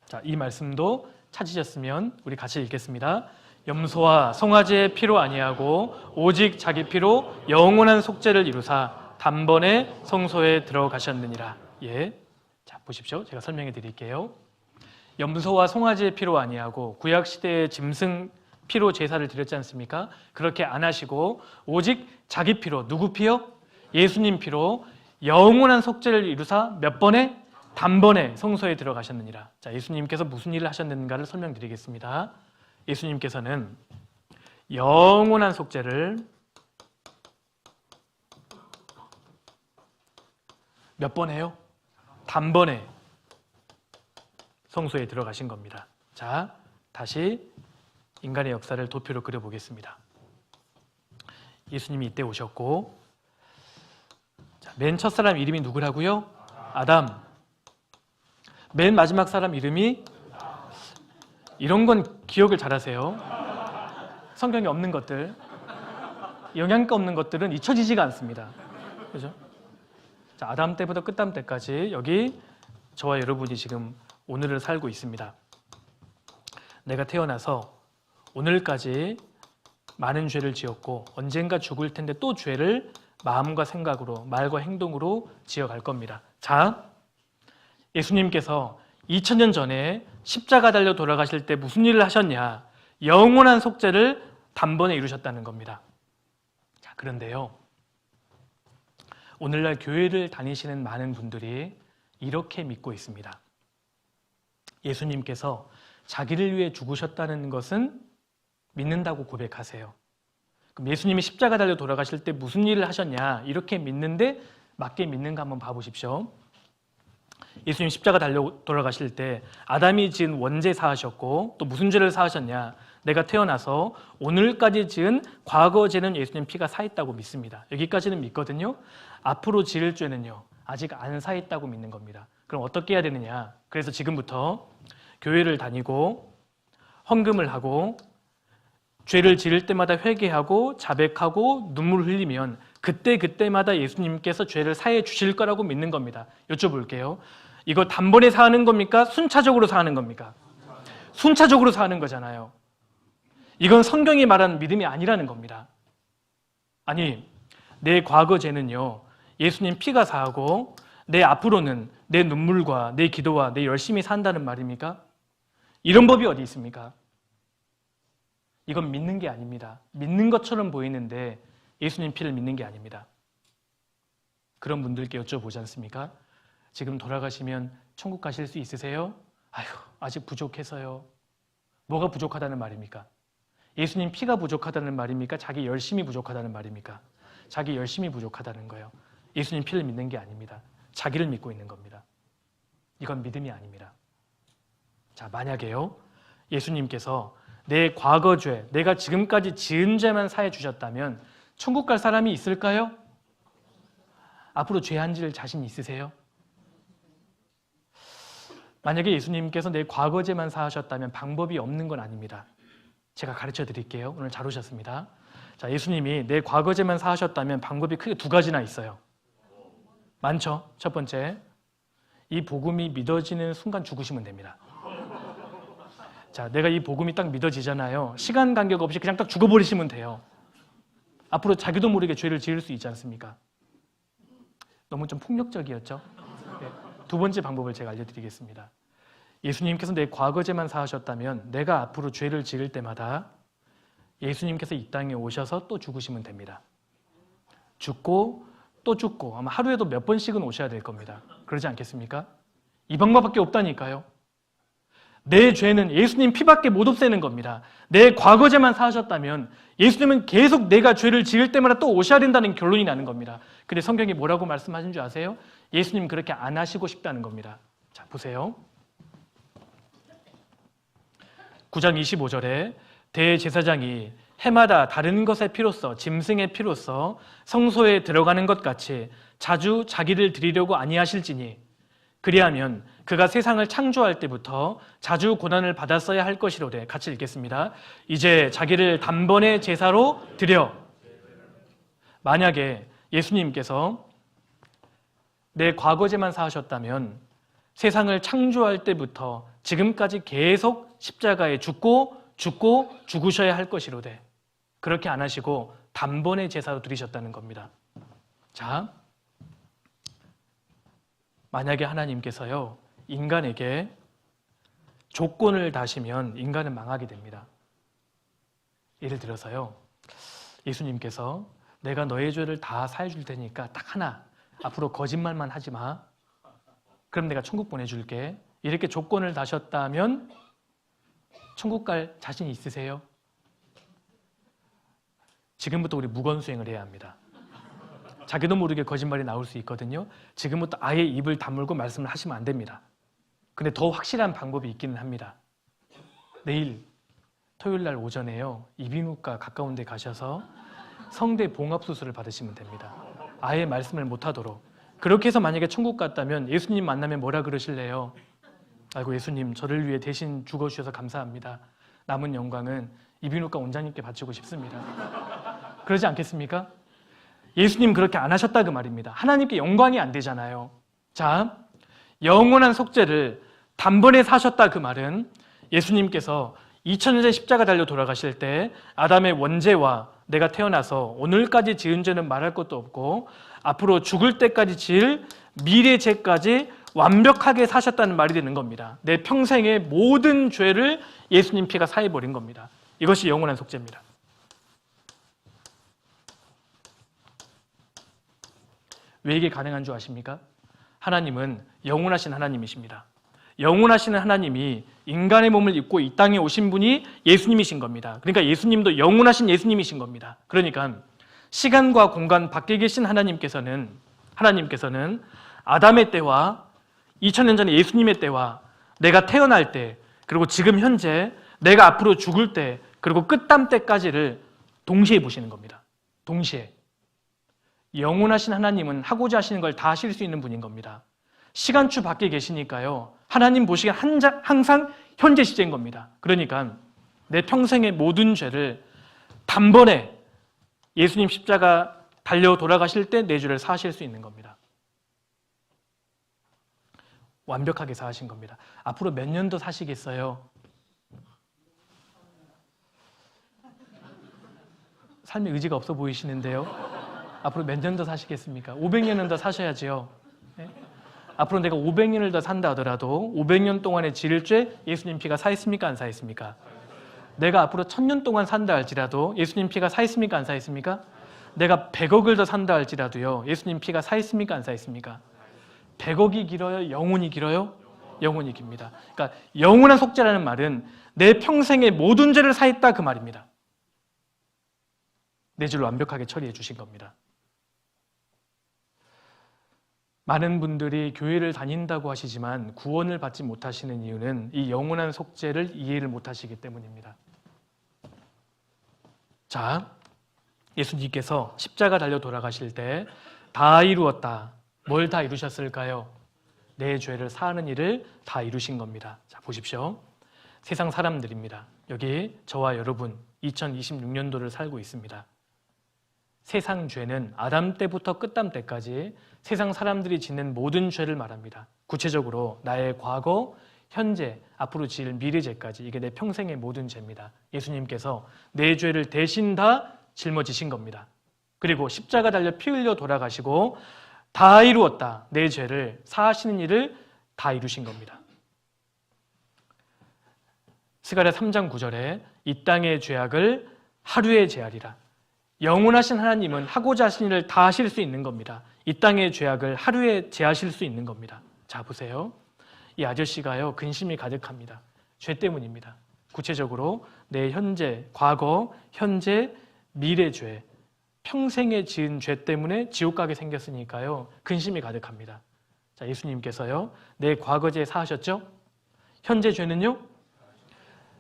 자, 이 말씀도 찾으셨으면 우리 같이 읽겠습니다. 염소와 송아지의 피로 아니하고 오직 자기 피로 영원한 속죄를 이루사 단번에 성소에 들어가셨느니라. 예. 자, 보십시오. 제가 설명해 드릴게요. 염소와 송아지의 피로 아니하고 구약 시대의 짐승 피로 제사를 드렸지 않습니까? 그렇게 안 하시고 오직 자기 피로, 누구 피요? 예수님 피로 영원한 속죄를 이루사 몇 번에? 단번에 성소에 들어가셨느니라. 자, 예수님께서 무슨 일을 하셨는가를 설명드리겠습니다. 예수님께서는 영원한 속죄를 몇 번 해요? 단번에 성소에 들어가신 겁니다. 자, 다시 인간의 역사를 도표로 그려보겠습니다. 예수님이 이때 오셨고, 맨 첫 사람 이름이 누구라고요? 아담. 맨 마지막 사람 이름이, 이런 건 기억을 잘하세요. 성경에 없는 것들, 영양가 없는 것들은 잊혀지지가 않습니다. 그죠? 자, 아담 때부터 끝담 때까지 여기 저와 여러분이 지금 오늘을 살고 있습니다. 내가 태어나서 오늘까지 많은 죄를 지었고 언젠가 죽을 텐데 또 죄를 마음과 생각으로, 말과 행동으로 지어갈 겁니다. 자, 예수님께서 2000년 전에 십자가 달려 돌아가실 때 무슨 일을 하셨냐? 영원한 속죄를 단번에 이루셨다는 겁니다. 자, 그런데요, 오늘날 교회를 다니시는 많은 분들이 이렇게 믿고 있습니다. 예수님께서 자기를 위해 죽으셨다는 것은 믿는다고 고백하세요. 그럼 예수님이 십자가 달려 돌아가실 때 무슨 일을 하셨냐? 이렇게 믿는데 맞게 믿는가 한번 봐보십시오. 예수님 십자가 달려 돌아가실 때 아담이 지은 원죄 사하셨고, 또 무슨 죄를 사하셨냐? 내가 태어나서 오늘까지 지은 과거 죄는 예수님 피가 사했다고 믿습니다. 여기까지는 믿거든요. 앞으로 지을 죄는요, 아직 안 사했다고 믿는 겁니다. 그럼 어떻게 해야 되느냐? 그래서 지금부터 교회를 다니고 헌금을 하고 죄를 지을 때마다 회개하고 자백하고 눈물을 흘리면 그때마다 예수님께서 죄를 사해 주실 거라고 믿는 겁니다. 여쭤볼게요. 이거 단번에 사하는 겁니까? 순차적으로 사하는 겁니까? 순차적으로 사하는 거잖아요. 이건 성경이 말하는 믿음이 아니라는 겁니다. 아니, 내 과거 죄는요, 예수님 피가 사하고 내 앞으로는 내 눈물과 내 기도와 내 열심히 산다는 말입니까? 이런 법이 어디 있습니까? 이건 믿는 게 아닙니다. 믿는 것처럼 보이는데 예수님 피를 믿는 게 아닙니다. 그런 분들께 여쭤보지 않습니까? 지금 돌아가시면 천국 가실 수 있으세요? 아휴, 아직 부족해서요. 뭐가 부족하다는 말입니까? 예수님 피가 부족하다는 말입니까? 자기 열심이 부족하다는 말입니까? 자기 열심이 부족하다는 거예요. 예수님 피를 믿는 게 아닙니다. 자기를 믿고 있는 겁니다. 이건 믿음이 아닙니다. 자, 만약에요, 예수님께서 내 과거 죄, 내가 지금까지 지은 죄만 사해 주셨다면 천국 갈 사람이 있을까요? 앞으로 죄 안 지을 자신 있으세요? 만약에 예수님께서 내 과거 죄만 사하셨다면 방법이 없는 건 아닙니다. 제가 가르쳐 드릴게요. 오늘 잘 오셨습니다. 자, 예수님이 내 과거 죄만 사하셨다면 방법이 크게 두 가지나 있어요. 많죠? 첫 번째, 이 복음이 믿어지는 순간 죽으시면 됩니다. 자, 내가 이 복음이 딱 믿어지잖아요. 시간 간격 없이 그냥 딱 죽어버리시면 돼요. 앞으로 자기도 모르게 죄를 지을 수 있지 않습니까? 너무 좀 폭력적이었죠? 네. 두 번째 방법을 제가 알려드리겠습니다. 예수님께서 내 과거죄만 사하셨다면 내가 앞으로 죄를 지을 때마다 예수님께서 이 땅에 오셔서 또 죽으시면 됩니다. 죽고 또 죽고 아마 하루에도 몇 번씩은 오셔야 될 겁니다. 그러지 않겠습니까? 이 방법밖에 없다니까요. 내 죄는 예수님 피밖에 못 없애는 겁니다. 내 과거죄만 사하셨다면 예수님은 계속 내가 죄를 지을 때마다 또 오셔야 된다는 결론이 나는 겁니다. 근데 성경이 뭐라고 말씀하신 줄 아세요? 예수님 그렇게 안 하시고 싶다는 겁니다. 자, 보세요. 9장 25절에 대제사장이 해마다 다른 것의 피로써 짐승의 피로써 성소에 들어가는 것 같이 자주 자기를 드리려고 아니하실지니 그리하면 그가 세상을 창조할 때부터 자주 고난을 받았어야 할 것이로되. 같이 읽겠습니다. 이제 자기를 단번에 제사로 드려. 만약에 예수님께서 내 과거죄만 사하셨다면 세상을 창조할 때부터 지금까지 계속 십자가에 죽으셔야 할 것이로되 그렇게 안 하시고 단번에 제사로 드리셨다는 겁니다. 자, 만약에 하나님께서요 인간에게 조건을 다시면 인간은 망하게 됩니다. 예를 들어서요, 예수님께서 내가 너의 죄를 다 사해 줄 테니까 딱 하나, 앞으로 거짓말만 하지 마. 그럼 내가 천국 보내줄게. 이렇게 조건을 다셨다면 천국 갈 자신 있으세요? 지금부터 우리 무건수행을 해야 합니다. 자기도 모르게 거짓말이 나올 수 있거든요. 지금부터 아예 입을 다물고 말씀을 하시면 안 됩니다. 근데 더 확실한 방법이 있기는 합니다. 내일 토요일 날 오전에요, 이비인후과 가까운 데 가셔서 성대 봉합 수술을 받으시면 됩니다. 아예 말씀을 못하도록. 그렇게 해서 만약에 천국 갔다면 예수님 만나면 뭐라 그러실래요? 아이고, 예수님 저를 위해 대신 죽어주셔서 감사합니다. 남은 영광은 이비인후과 원장님께 바치고 싶습니다. 그러지 않겠습니까? 예수님 그렇게 안 하셨다 그 말입니다. 하나님께 영광이 안 되잖아요. 자, 영원한 속죄를 단번에 사셨다 그 말은 예수님께서 2000년째 십자가 달려 돌아가실 때 아담의 원죄와 내가 태어나서 오늘까지 지은 죄는 말할 것도 없고 앞으로 죽을 때까지 지을 미래 죄까지 완벽하게 사셨다는 말이 되는 겁니다. 내 평생의 모든 죄를 예수님 피가 사해버린 겁니다. 이것이 영원한 속죄입니다. 왜 이게 가능한 줄 아십니까? 하나님은 영원하신 하나님이십니다. 영원하신 하나님이 인간의 몸을 입고 이 땅에 오신 분이 예수님이신 겁니다. 그러니까 예수님도 영원하신 예수님이신 겁니다. 그러니까 시간과 공간 밖에 계신 하나님께서는 아담의 때와 2000년 전에 예수님의 때와 내가 태어날 때 그리고 지금 현재 내가 앞으로 죽을 때 그리고 끝담 때까지를 동시에 보시는 겁니다. 동시에. 영원하신 하나님은 하고자 하시는 걸 다 하실 수 있는 분인 겁니다. 시간추 밖에 계시니까요. 하나님 보시기엔 항상 현재 시제인 겁니다. 그러니까 내 평생의 모든 죄를 단번에 예수님 십자가 달려 돌아가실 때 내 죄를 사하실 수 있는 겁니다. 완벽하게 사하신 겁니다. 앞으로 몇 년 더 사시겠어요? 삶의 의지가 없어 보이시는데요. 앞으로 몇 년 더 사시겠습니까? 500년은 더 사셔야지요. 네? 앞으로 내가 500년을 더 산다 하더라도 500년 동안의 지을 죄 예수님 피가 사했습니까? 안 사했습니까? 내가 앞으로 1000년 동안 산다 할지라도 예수님 피가 사했습니까? 안 사했습니까? 내가 100억을 더 산다 할지라도요. 예수님 피가 사했습니까? 안 사했습니까? 100억이 길어요? 영혼이 길어요? 영혼이 깁니다. 그러니까 영원한 속죄라는 말은 내 평생의 모든 죄를 사했다 그 말입니다. 내 죄를 완벽하게 처리해 주신 겁니다. 많은 분들이 교회를 다닌다고 하시지만 구원을 받지 못하시는 이유는 이 영원한 속죄를 이해를 못하시기 때문입니다. 자, 예수님께서 십자가 달려 돌아가실 때 다 이루었다. 뭘 다 이루셨을까요? 내 죄를 사하는 일을 다 이루신 겁니다. 자, 보십시오. 세상 사람들입니다. 여기 저와 여러분 2026년도를 살고 있습니다. 세상 죄는 아담 때부터 끝담 때까지 세상 사람들이 짓는 모든 죄를 말합니다. 구체적으로 나의 과거, 현재, 앞으로 지을 미래 죄까지 이게 내 평생의 모든 죄입니다. 예수님께서 내 죄를 대신 다 짊어지신 겁니다. 그리고 십자가 달려 피 흘려 돌아가시고 다 이루었다. 내 죄를 사하시는 일을 다 이루신 겁니다. 스가랴 3장 9절에 이 땅의 죄악을 하루에 제하리라. 영원하신 하나님은 하고자 하신 일을 다 하실 수 있는 겁니다. 이 땅의 죄악을 하루에 제하실 수 있는 겁니다. 자, 보세요. 이 아저씨가요, 근심이 가득합니다. 죄 때문입니다. 구체적으로 내 현재, 과거, 현재, 미래 죄, 평생에 지은 죄 때문에 지옥 가게 생겼으니까요, 근심이 가득합니다. 자, 예수님께서요, 내 과거죄 사하셨죠? 현재 죄는요?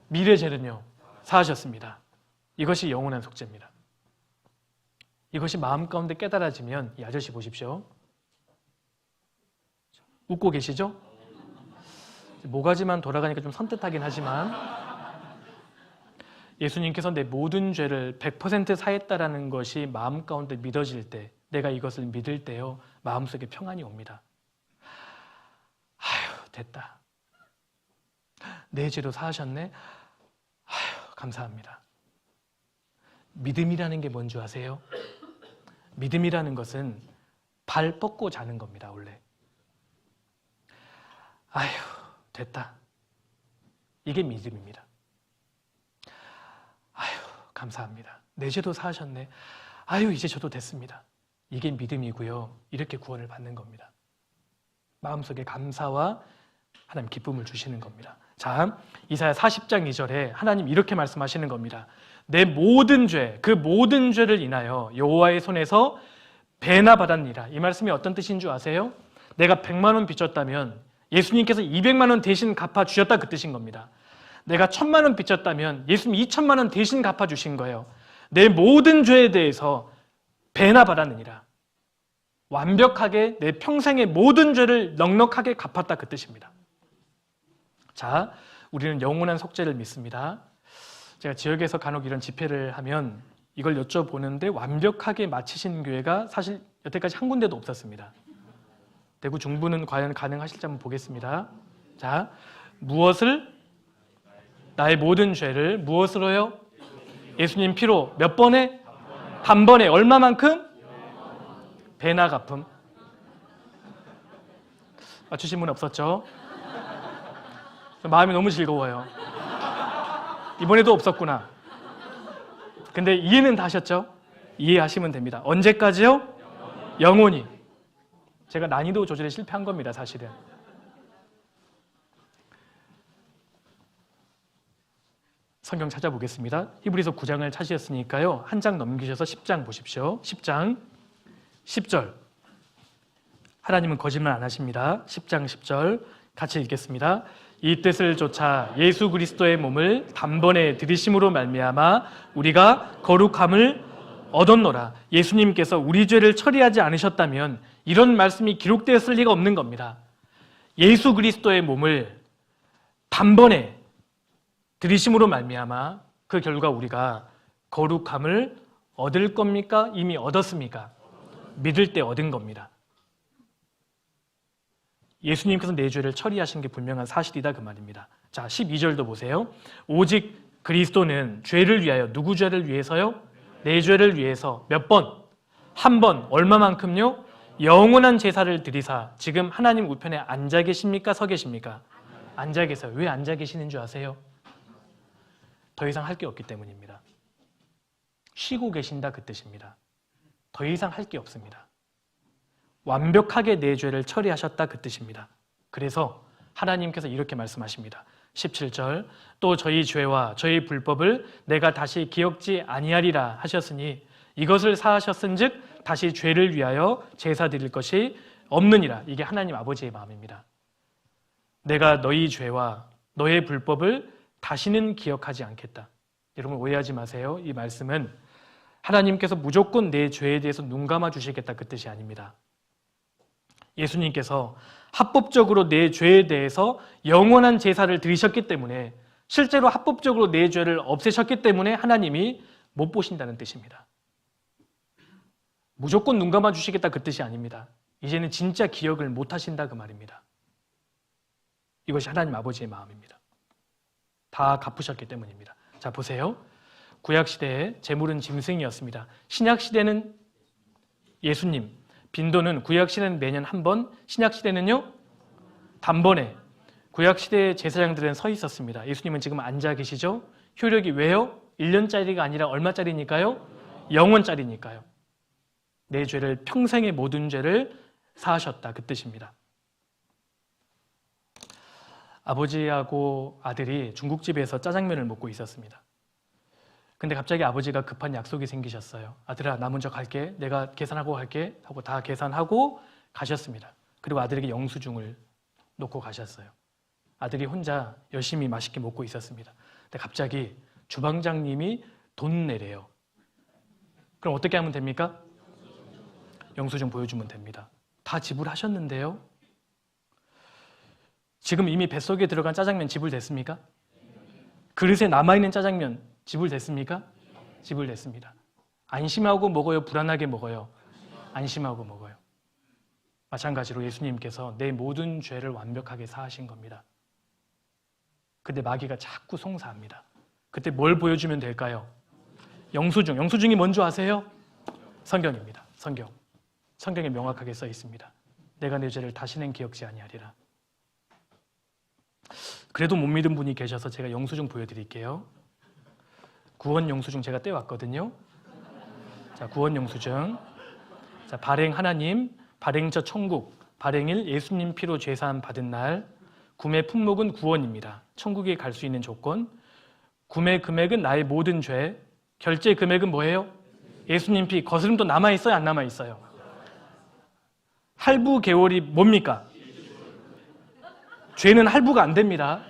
미래 죄는요? 사하셨습니다. 이것이 영원한 속죄입니다. 이것이 마음 가운데 깨달아지면 이 아저씨 보십시오. 웃고 계시죠? 모가지만 돌아가니까 좀 선뜻하긴 하지만 예수님께서 내 모든 죄를 100% 사했다라는 것이 마음 가운데 믿어질 때, 내가 이것을 믿을 때요, 마음속에 평안이 옵니다. 아휴, 됐다. 내 죄도 사하셨네? 아휴, 감사합니다. 믿음이라는 게 뭔지 아세요? 믿음이라는 것은 발 뻗고 자는 겁니다, 원래. 아휴, 됐다. 이게 믿음입니다. 아휴, 감사합니다. 내 죄도 사하셨네. 아휴, 이제 저도 됐습니다. 이게 믿음이고요. 이렇게 구원을 받는 겁니다. 마음속에 감사와 하나님 기쁨을 주시는 겁니다. 자, 이사야 40장 2절에 하나님 이렇게 말씀하시는 겁니다. 내 모든 죄, 그 모든 죄를 인하여 여호와의 손에서 배나 받았니라. 이 말씀이 어떤 뜻인 줄 아세요? 내가 100만 원 빚졌다면 예수님께서 200만 원 대신 갚아주셨다 그 뜻인 겁니다. 내가 1000만 원 빚졌다면 예수님 2000만 원 대신 갚아주신 거예요. 내 모든 죄에 대해서 배나 받았느니라. 완벽하게 내 평생의 모든 죄를 넉넉하게 갚았다 그 뜻입니다. 자, 우리는 영원한 속죄를 믿습니다. 제가 지역에서 간혹 이런 집회를 하면 이걸 여쭤보는데 완벽하게 마치신 교회가 사실 여태까지 한 군데도 없었습니다. 대구 중부는 과연 가능하실지 한번 보겠습니다. 자, 무엇을? 나의 모든 죄를 무엇으로요? 예수님 피로 몇 번에? 단번에 얼마만큼? 배나 갚음. 맞추신 분 없었죠? 마음이 너무 즐거워요. 이번에도 없었구나. 근데 이해는 다 하셨죠? 이해하시면 됩니다. 언제까지요? 영원히. 제가 난이도 조절에 실패한 겁니다, 사실은. 성경 찾아보겠습니다. 히브리서 9장을 찾으셨으니까요. 한 장 넘기셔서 10장 보십시오. 10장 10절. 하나님은 거짓말 안 하십니다. 10장 10절 같이 읽겠습니다. 이 뜻을 좇아 예수 그리스도의 몸을 단번에 들이심으로 말미암아 우리가 거룩함을 얻었노라. 예수님께서 우리 죄를 처리하지 않으셨다면 이런 말씀이 기록되었을 리가 없는 겁니다. 예수 그리스도의 몸을 단번에 들이심으로 말미암아 그 결과 우리가 거룩함을 얻을 겁니까? 이미 얻었습니까? 믿을 때 얻은 겁니다. 예수님께서 내 죄를 처리하신 게 분명한 사실이다 그 말입니다. 자, 12절도 보세요. 오직 그리스도는 죄를 위하여, 누구 죄를 위해서요? 내 죄를 위해서 몇 번? 한 번. 얼마만큼요? 영원한 제사를 드리사 지금 하나님 우편에 앉아 계십니까? 서 계십니까? 앉아 계세요. 왜 앉아 계시는 줄 아세요? 더 이상 할 게 없기 때문입니다. 쉬고 계신다 그 뜻입니다. 더 이상 할 게 없습니다. 완벽하게 내 죄를 처리하셨다 그 뜻입니다. 그래서 하나님께서 이렇게 말씀하십니다. 17절 또 저희 죄와 저희 불법을 내가 다시 기억지 아니하리라 하셨으니 이것을 사하셨은즉 다시 죄를 위하여 제사 드릴 것이 없느니라. 이게 하나님 아버지의 마음입니다. 내가 너희 죄와 너의 불법을 다시는 기억하지 않겠다. 여러분 오해하지 마세요. 이 말씀은 하나님께서 무조건 내 죄에 대해서 눈 감아 주시겠다 그 뜻이 아닙니다. 예수님께서 합법적으로 내 죄에 대해서 영원한 제사를 드리셨기 때문에 실제로 합법적으로 내 죄를 없애셨기 때문에 하나님이 못 보신다는 뜻입니다. 무조건 눈 감아 주시겠다 그 뜻이 아닙니다. 이제는 진짜 기억을 못 하신다 그 말입니다. 이것이 하나님 아버지의 마음입니다. 다 갚으셨기 때문입니다. 자 보세요. 구약시대에 제물은 짐승이었습니다. 신약시대는 예수님, 빈도는 구약시대는 매년 한 번, 신약시대는요 단번에. 구약시대의 제사장들은 서 있었습니다. 예수님은 지금 앉아 계시죠? 효력이 왜요? 1년짜리가 아니라 얼마짜리니까요? 영원짜리니까요. 내 죄를, 평생의 모든 죄를 사하셨다 그 뜻입니다. 아버지하고 아들이 중국집에서 짜장면을 먹고 있었습니다. 근데 갑자기 아버지가 급한 약속이 생기셨어요. 아들아, 나 먼저 갈게. 내가 계산하고 갈게. 하고 다 계산하고 가셨습니다. 그리고 아들에게 영수증을 놓고 가셨어요. 아들이 혼자 열심히 맛있게 먹고 있었습니다. 근데 갑자기 주방장님이 돈 내래요. 그럼 어떻게 하면 됩니까? 영수증 보여주면 됩니다. 다 지불하셨는데요. 지금 이미 뱃속에 들어간 짜장면 지불됐습니까? 그릇에 남아있는 짜장면 지불됐습니까? 지불됐습니다. 안심하고 먹어요? 불안하게 먹어요? 안심하고 먹어요. 마찬가지로 예수님께서 내 모든 죄를 완벽하게 사하신 겁니다. 근데 마귀가 자꾸 송사합니다. 그때 뭘 보여주면 될까요? 영수증. 영수증이 뭔지 아세요? 성경입니다. 성경. 성경에 명확하게 써 있습니다. 내가 내 죄를 다시는 기억지 아니하리라. 그래도 못 믿은 분이 계셔서 제가 영수증 보여드릴게요. 구원 영수증 제가 떼왔거든요. 자, 구원 영수증. 자, 발행 하나님, 발행처 천국, 발행일 예수님 피로 죄사함 받은 날, 구매 품목은 구원입니다. 천국에 갈 수 있는 조건. 구매 금액은 나의 모든 죄. 결제 금액은 뭐예요? 예수님 피. 거스름도 남아있어요? 안 남아있어요? 할부 개월이 뭡니까? 죄는 할부가 안 됩니다.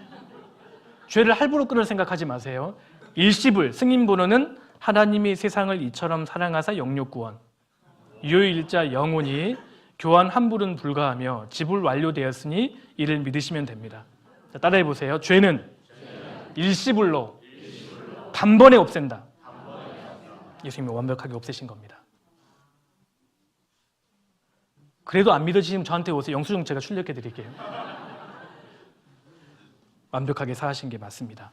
죄를 할부로 끊을 생각하지 마세요. 일시불, 승인 번호는 하나님이 세상을 이처럼 사랑하사 영육구원. 유효일자 영원히 교환 환불은 불가하며 지불 완료되었으니 이를 믿으시면 됩니다. 자, 따라해 보세요. 죄는 일시불로 단번에 없앤다. 예수님이 완벽하게 없애신 겁니다. 그래도 안 믿어지시면 저한테 오세요. 영수증 제가 출력해 드릴게요. 완벽하게 사하신 게 맞습니다.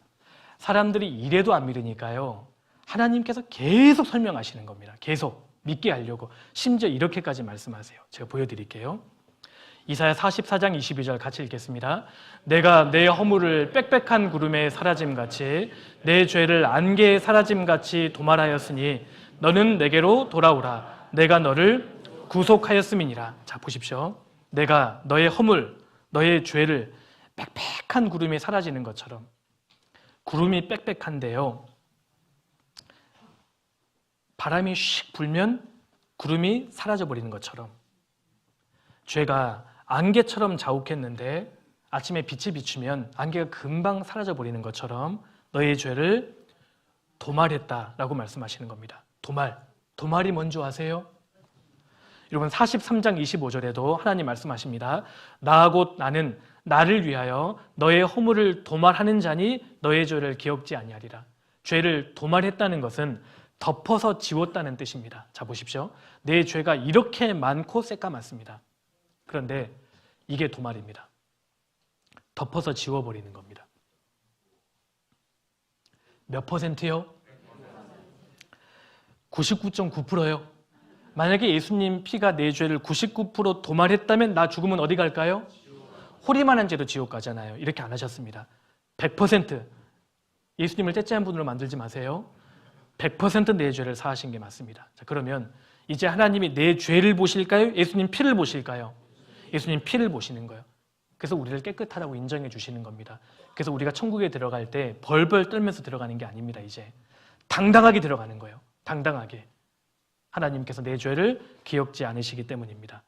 사람들이 이래도 안 믿으니까요. 하나님께서 계속 설명하시는 겁니다. 계속 믿게 하려고. 심지어 이렇게까지 말씀하세요. 제가 보여드릴게요. 이사야 44장 22절 같이 읽겠습니다. 내가 내 허물을 빽빽한 구름에 사라짐같이 내 죄를 안개에 사라짐같이 도말하였으니 너는 내게로 돌아오라. 내가 너를 구속하였음이니라. 자, 보십시오. 내가 너의 허물, 너의 죄를 빽빽한 구름이 사라지는 것처럼, 구름이 빽빽한데요, 바람이 휙 불면 구름이 사라져버리는 것처럼, 죄가 안개처럼 자욱했는데 아침에 빛이 비추면 안개가 금방 사라져버리는 것처럼 너의 죄를 도말했다라고 말씀하시는 겁니다. 도말이 뭔지 아세요? 여러분 43장 25절에도 하나님 말씀하십니다. 나 곧 나는 나를 위하여 너의 허물을 도말하는 자니 너의 죄를 기억지 아니하리라. 죄를 도말했다는 것은 덮어서 지웠다는 뜻입니다. 자, 보십시오. 내 죄가 이렇게 많고 새까맣습니다. 그런데 이게 도말입니다. 덮어서 지워버리는 겁니다. 몇 %요? 99.9%요. 만약에 예수님 피가 내 죄를 99% 도말했다면 나 죽으면 어디 갈까요? 호리만한 죄도 지옥 가잖아요. 이렇게 안 하셨습니다. 100% 예수님을 째째한 분으로 만들지 마세요. 100% 내 죄를 사하신 게 맞습니다. 자, 그러면 이제 하나님이 내 죄를 보실까요? 예수님 피를 보실까요? 예수님 피를 보시는 거예요. 그래서 우리를 깨끗하다고 인정해 주시는 겁니다. 그래서 우리가 천국에 들어갈 때 벌벌 떨면서 들어가는 게 아닙니다. 이제 당당하게 들어가는 거예요. 당당하게. 하나님께서 내 죄를 기억지 않으시기 때문입니다.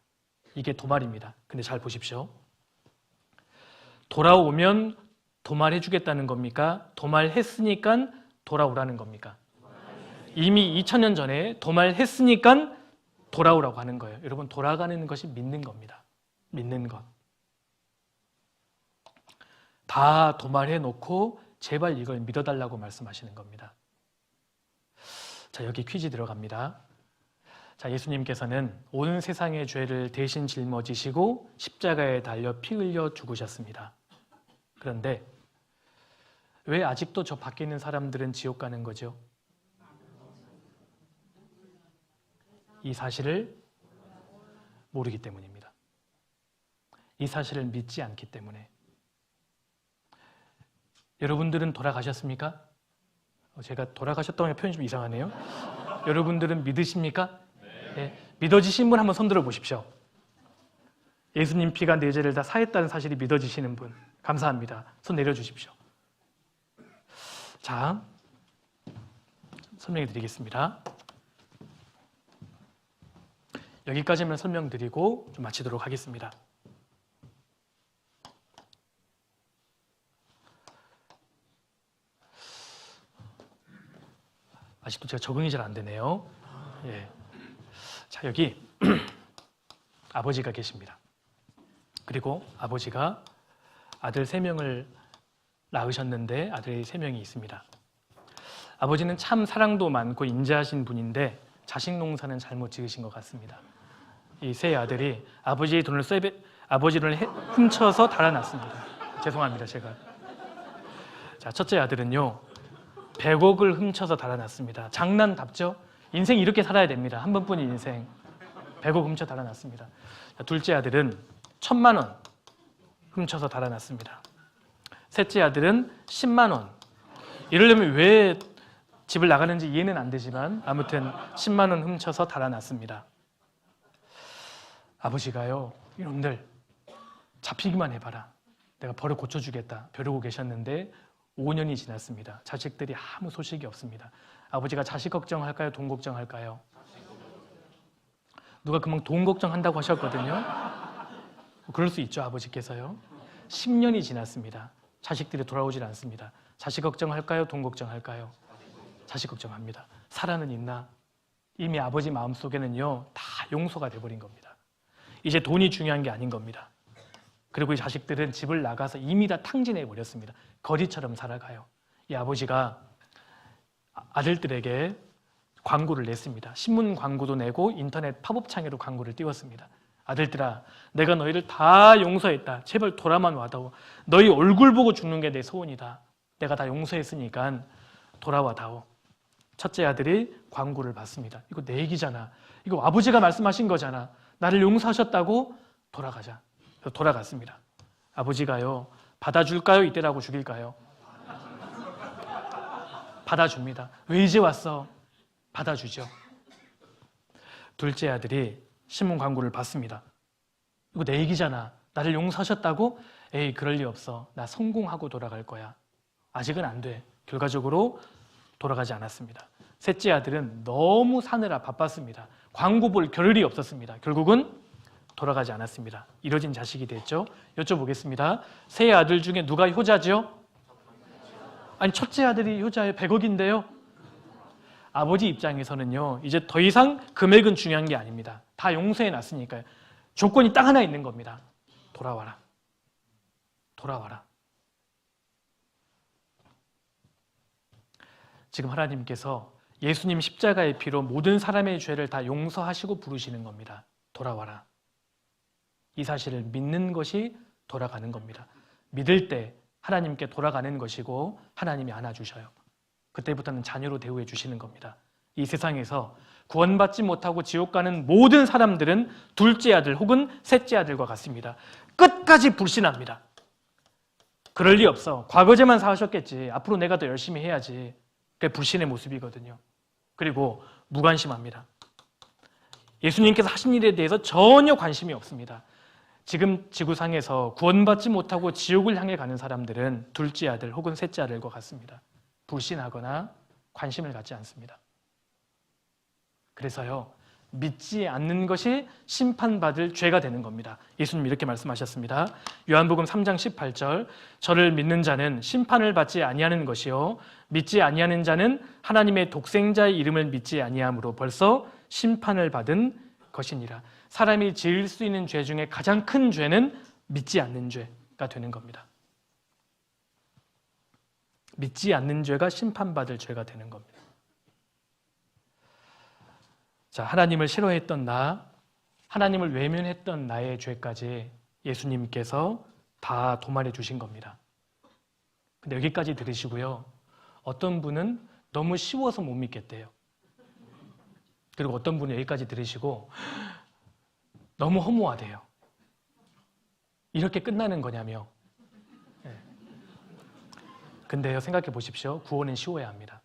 이게 도말입니다. 근데 잘 보십시오. 돌아오면 도말해 주겠다는 겁니까? 도말했으니까 돌아오라는 겁니까? 이미 2000년 전에 도말했으니까 돌아오라고 하는 거예요. 여러분, 돌아가는 것이 믿는 겁니다. 믿는 것. 다 도말해 놓고 제발 이걸 믿어달라고 말씀하시는 겁니다. 자, 여기 퀴즈 들어갑니다. 자, 예수님께서는 온 세상의 죄를 대신 짊어지시고 십자가에 달려 피 흘려 죽으셨습니다. 그런데 왜 아직도 저 밖에 있는 사람들은 지옥 가는 거죠? 이 사실을 모르기 때문입니다. 이 사실을 믿지 않기 때문에. 여러분들은 돌아가셨습니까? 제가 돌아가셨다고 하면 표현이 좀 이상하네요. 여러분들은 믿으십니까? 네. 믿어지신 분 한번 손 들어 보십시오. 예수님 피가 내 죄를 다 사했다는 사실이 믿어지시는 분, 감사합니다. 손 내려주십시오. 자, 설명해 드리겠습니다. 여기까지만 설명드리고 좀 마치도록 하겠습니다. 아직도 제가 적응이 잘 안 되네요. 예. 자, 여기 아버지가 계십니다. 그리고 아버지가 아들 3명을 낳으셨는데 아들이 3명이 있습니다. 아버지는 참 사랑도 많고 인자하신 분인데 자식 농사는 잘못 지으신 것 같습니다. 이 세 아들이 아버지의 돈을 훔쳐서 달아났습니다. 죄송합니다, 제가. 자, 첫째 아들은요, 100억을 훔쳐서 달아났습니다. 장난답죠? 인생 이렇게 살아야 됩니다. 한 번뿐인 인생. 100억 훔쳐 달아났습니다. 자, 둘째 아들은 1000만 원 훔쳐서 달아났습니다. 셋째 아들은 10만 원. 이러려면 왜 집을 나가는지 이해는 안 되지만 아무튼 10만 원 훔쳐서 달아났습니다. 아버지가요, 이놈들 잡히기만 해봐라. 내가 버릇 고쳐주겠다. 벼르고 계셨는데 5년이 지났습니다. 자식들이 아무 소식이 없습니다. 아버지가 자식 걱정할까요? 돈 걱정할까요? 누가 금방 돈 걱정한다고 하셨거든요. 그럴 수 있죠, 아버지께서요. 10년이 지났습니다. 자식들이 돌아오질 않습니다. 자식 걱정할까요? 돈 걱정할까요? 자식 걱정합니다. 살아는 있나? 이미 아버지 마음속에는요, 다 용서가 돼버린 겁니다. 이제 돈이 중요한 게 아닌 겁니다. 그리고 이 자식들은 집을 나가서 이미 다 탕진해 버렸습니다. 거지처럼 살아가요. 이 아버지가 아들들에게 광고를 냈습니다. 신문 광고도 내고 인터넷 팝업창에도 광고를 띄웠습니다. 아들들아, 내가 너희를 다 용서했다. 제발 돌아만 와다오. 너희 얼굴 보고 죽는 게 내 소원이다. 내가 다 용서했으니까 돌아와 다오. 첫째 아들이 광고를 받습니다. 이거 내 얘기잖아. 이거 아버지가 말씀하신 거잖아. 나를 용서하셨다고 돌아가자. 그래서 돌아갔습니다. 아버지가요, 받아줄까요? 이때라고 죽일까요? 받아줍니다. 왜 이제 왔어? 받아주죠. 둘째 아들이 신문 광고를 받습니다. 이거 내 얘기잖아. 나를 용서하셨다고? 에이, 그럴 리 없어. 나 성공하고 돌아갈 거야. 아직은 안 돼. 결과적으로 돌아가지 않았습니다. 셋째 아들은 너무 사느라 바빴습니다. 광고 볼 겨를이 없었습니다. 결국은 돌아가지 않았습니다. 이뤄진 자식이 됐죠. 여쭤보겠습니다. 세 아들 중에 누가 효자죠? 아니, 첫째 아들이 효자예요. 100억인데요. 아버지 입장에서는요, 이제 더 이상 금액은 중요한 게 아닙니다. 다 용서해 놨으니까요. 조건이 딱 하나 있는 겁니다. 돌아와라. 돌아와라. 지금 하나님께서 예수님 십자가의 피로 모든 사람의 죄를 다 용서하시고 부르시는 겁니다. 돌아와라. 이 사실을 믿는 것이 돌아가는 겁니다. 믿을 때 하나님께 돌아가는 것이고 하나님이 안아주셔요. 그때부터는 자녀로 대우해 주시는 겁니다. 이 세상에서 구원받지 못하고 지옥 가는 모든 사람들은 둘째 아들 혹은 셋째 아들과 같습니다. 끝까지 불신합니다. 그럴 리 없어. 과거제만 사하셨겠지. 앞으로 내가 더 열심히 해야지. 그게 불신의 모습이거든요. 그리고 무관심합니다. 예수님께서 하신 일에 대해서 전혀 관심이 없습니다. 지금 지구상에서 구원받지 못하고 지옥을 향해 가는 사람들은 둘째 아들 혹은 셋째 아들과 같습니다. 불신하거나 관심을 갖지 않습니다. 그래서요, 믿지 않는 것이 심판받을 죄가 되는 겁니다. 예수님 이렇게 말씀하셨습니다. 요한복음 3장 18절, 저를 믿는 자는 심판을 받지 아니하는 것이요 믿지 아니하는 자는 하나님의 독생자의 이름을 믿지 아니함으로 벌써 심판을 받은 것이니라. 사람이 지을 수 있는 죄 중에 가장 큰 죄는 믿지 않는 죄가 되는 겁니다. 믿지 않는 죄가 심판받을 죄가 되는 겁니다. 자, 하나님을 싫어했던 나, 하나님을 외면했던 나의 죄까지 예수님께서 다 도말해 주신 겁니다. 근데 여기까지 들으시고요, 어떤 분은 너무 쉬워서 못 믿겠대요. 그리고 어떤 분은 여기까지 들으시고 너무 허무하대요. 이렇게 끝나는 거냐며. 근데요, 생각해 보십시오. 구원은 쉬워야 합니다.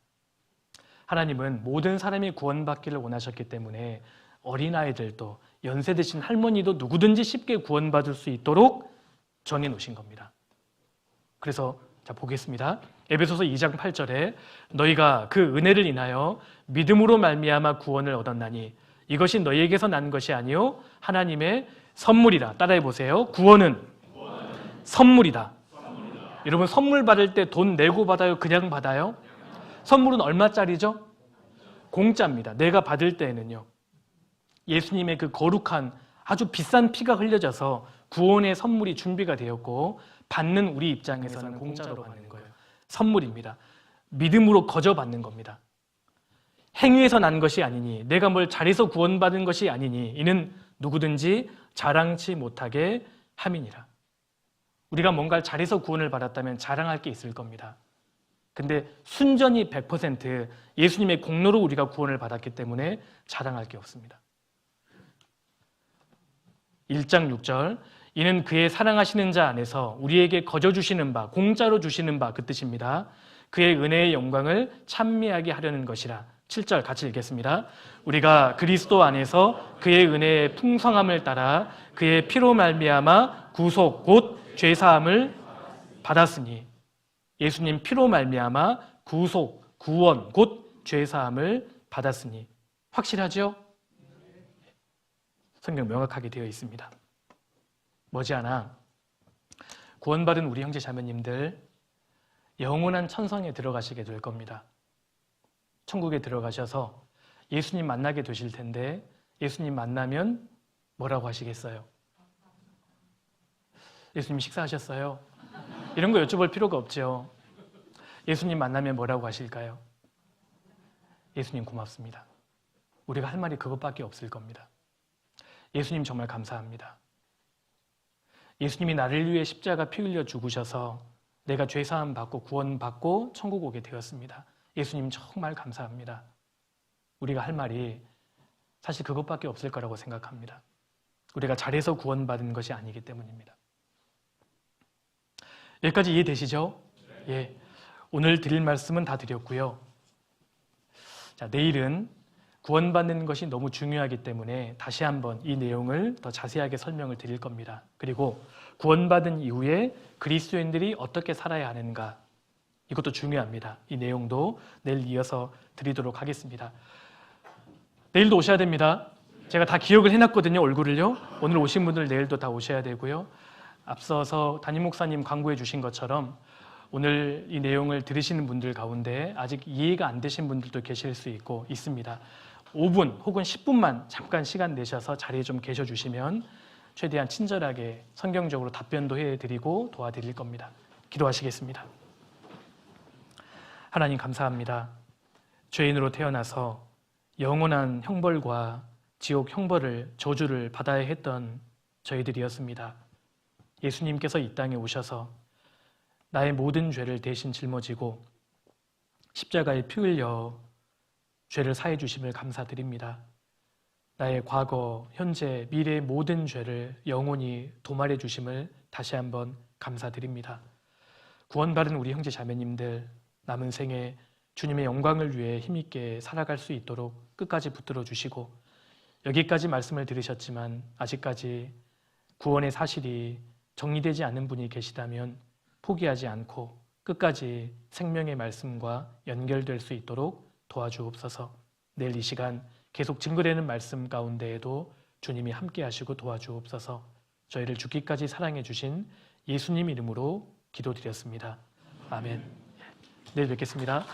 하나님은 모든 사람이 구원받기를 원하셨기 때문에 어린아이들도 연세 드신 할머니도 누구든지 쉽게 구원받을 수 있도록 정해놓으신 겁니다. 그래서 자, 보겠습니다. 에베소서 2장 8절에 너희가 그 은혜를 인하여 믿음으로 말미암아 구원을 얻었나니 이것이 너희에게서 난 것이 아니요 하나님의 선물이라. 따라해 보세요. 구원은 선물이다. 여러분, 선물 받을 때 돈 내고 받아요? 그냥 받아요? 선물은 얼마짜리죠? 공짜입니다. 내가 받을 때에는요, 예수님의 그 거룩한 아주 비싼 피가 흘려져서 구원의 선물이 준비가 되었고 받는 우리 입장에서는 공짜로 받는 거예요. 선물입니다. 믿음으로 거저 받는 겁니다. 행위에서 난 것이 아니니, 내가 뭘 잘해서 구원받은 것이 아니니 이는 누구든지 자랑치 못하게 함이니라. 우리가 뭔가를 잘해서 구원을 받았다면 자랑할 게 있을 겁니다. 근데 순전히 100% 예수님의 공로로 우리가 구원을 받았기 때문에 자랑할 게 없습니다. 1장 6절, 이는 그의 사랑하시는 자 안에서 우리에게 거저 주시는 바, 공짜로 주시는 바 그 뜻입니다. 그의 은혜의 영광을 찬미하게 하려는 것이라. 7절 같이 읽겠습니다. 우리가 그리스도 안에서 그의 은혜의 풍성함을 따라 그의 피로 말미암아 구속 곧 죄사함을 받았으니. 예수님 피로 말미암아 구속, 구원, 곧 죄사함을 받았으니. 확실하죠? 성경 명확하게 되어 있습니다. 머지않아 구원받은 우리 형제 자매님들 영원한 천성에 들어가시게 될 겁니다. 천국에 들어가셔서 예수님 만나게 되실 텐데 예수님 만나면 뭐라고 하시겠어요? 예수님 식사하셨어요? 이런 거 여쭤볼 필요가 없죠. 예수님 만나면 뭐라고 하실까요? 예수님 고맙습니다. 우리가 할 말이 그것밖에 없을 겁니다. 예수님 정말 감사합니다. 예수님이 나를 위해 십자가 피 흘려 죽으셔서 내가 죄사함 받고 구원 받고 천국 오게 되었습니다. 예수님 정말 감사합니다. 우리가 할 말이 사실 그것밖에 없을 거라고 생각합니다. 우리가 잘해서 구원받은 것이 아니기 때문입니다. 여기까지 이해되시죠? 예. 오늘 드릴 말씀은 다 드렸고요. 자, 내일은 구원받는 것이 너무 중요하기 때문에 다시 한번 이 내용을 더 자세하게 설명을 드릴 겁니다. 그리고 구원받은 이후에 그리스도인들이 어떻게 살아야 하는가, 이것도 중요합니다. 이 내용도 내일 이어서 드리도록 하겠습니다. 내일도 오셔야 됩니다. 제가 다 기억을 해놨거든요, 얼굴을요. 오늘 오신 분들 내일도 다 오셔야 되고요. 앞서서 담임 목사님 광고해 주신 것처럼 오늘 이 내용을 들으시는 분들 가운데 아직 이해가 안 되신 분들도 계실 수 있습니다. 5분 혹은 10분만 잠깐 시간 내셔서 자리에 좀 계셔 주시면 최대한 친절하게 성경적으로 답변도 해드리고 도와드릴 겁니다. 기도하시겠습니다. 하나님 감사합니다. 죄인으로 태어나서 영원한 형벌과 지옥 형벌을, 저주를 받아야 했던 저희들이었습니다. 예수님께서 이 땅에 오셔서 나의 모든 죄를 대신 짊어지고 십자가에 피 흘려 죄를 사해 주심을 감사드립니다. 나의 과거, 현재, 미래의 모든 죄를 영원히 도말해 주심을 다시 한번 감사드립니다. 구원받은 우리 형제 자매님들 남은 생에 주님의 영광을 위해 힘있게 살아갈 수 있도록 끝까지 붙들어 주시고, 여기까지 말씀을 들으셨지만 아직까지 구원의 사실이 정리되지 않는 분이 계시다면 포기하지 않고 끝까지 생명의 말씀과 연결될 수 있도록 도와주옵소서. 내일 이 시간 계속 증거되는 말씀 가운데에도 주님이 함께 하시고 도와주옵소서. 저희를 죽기까지 사랑해 주신 예수님 이름으로 기도드렸습니다. 아멘. 내일 뵙겠습니다.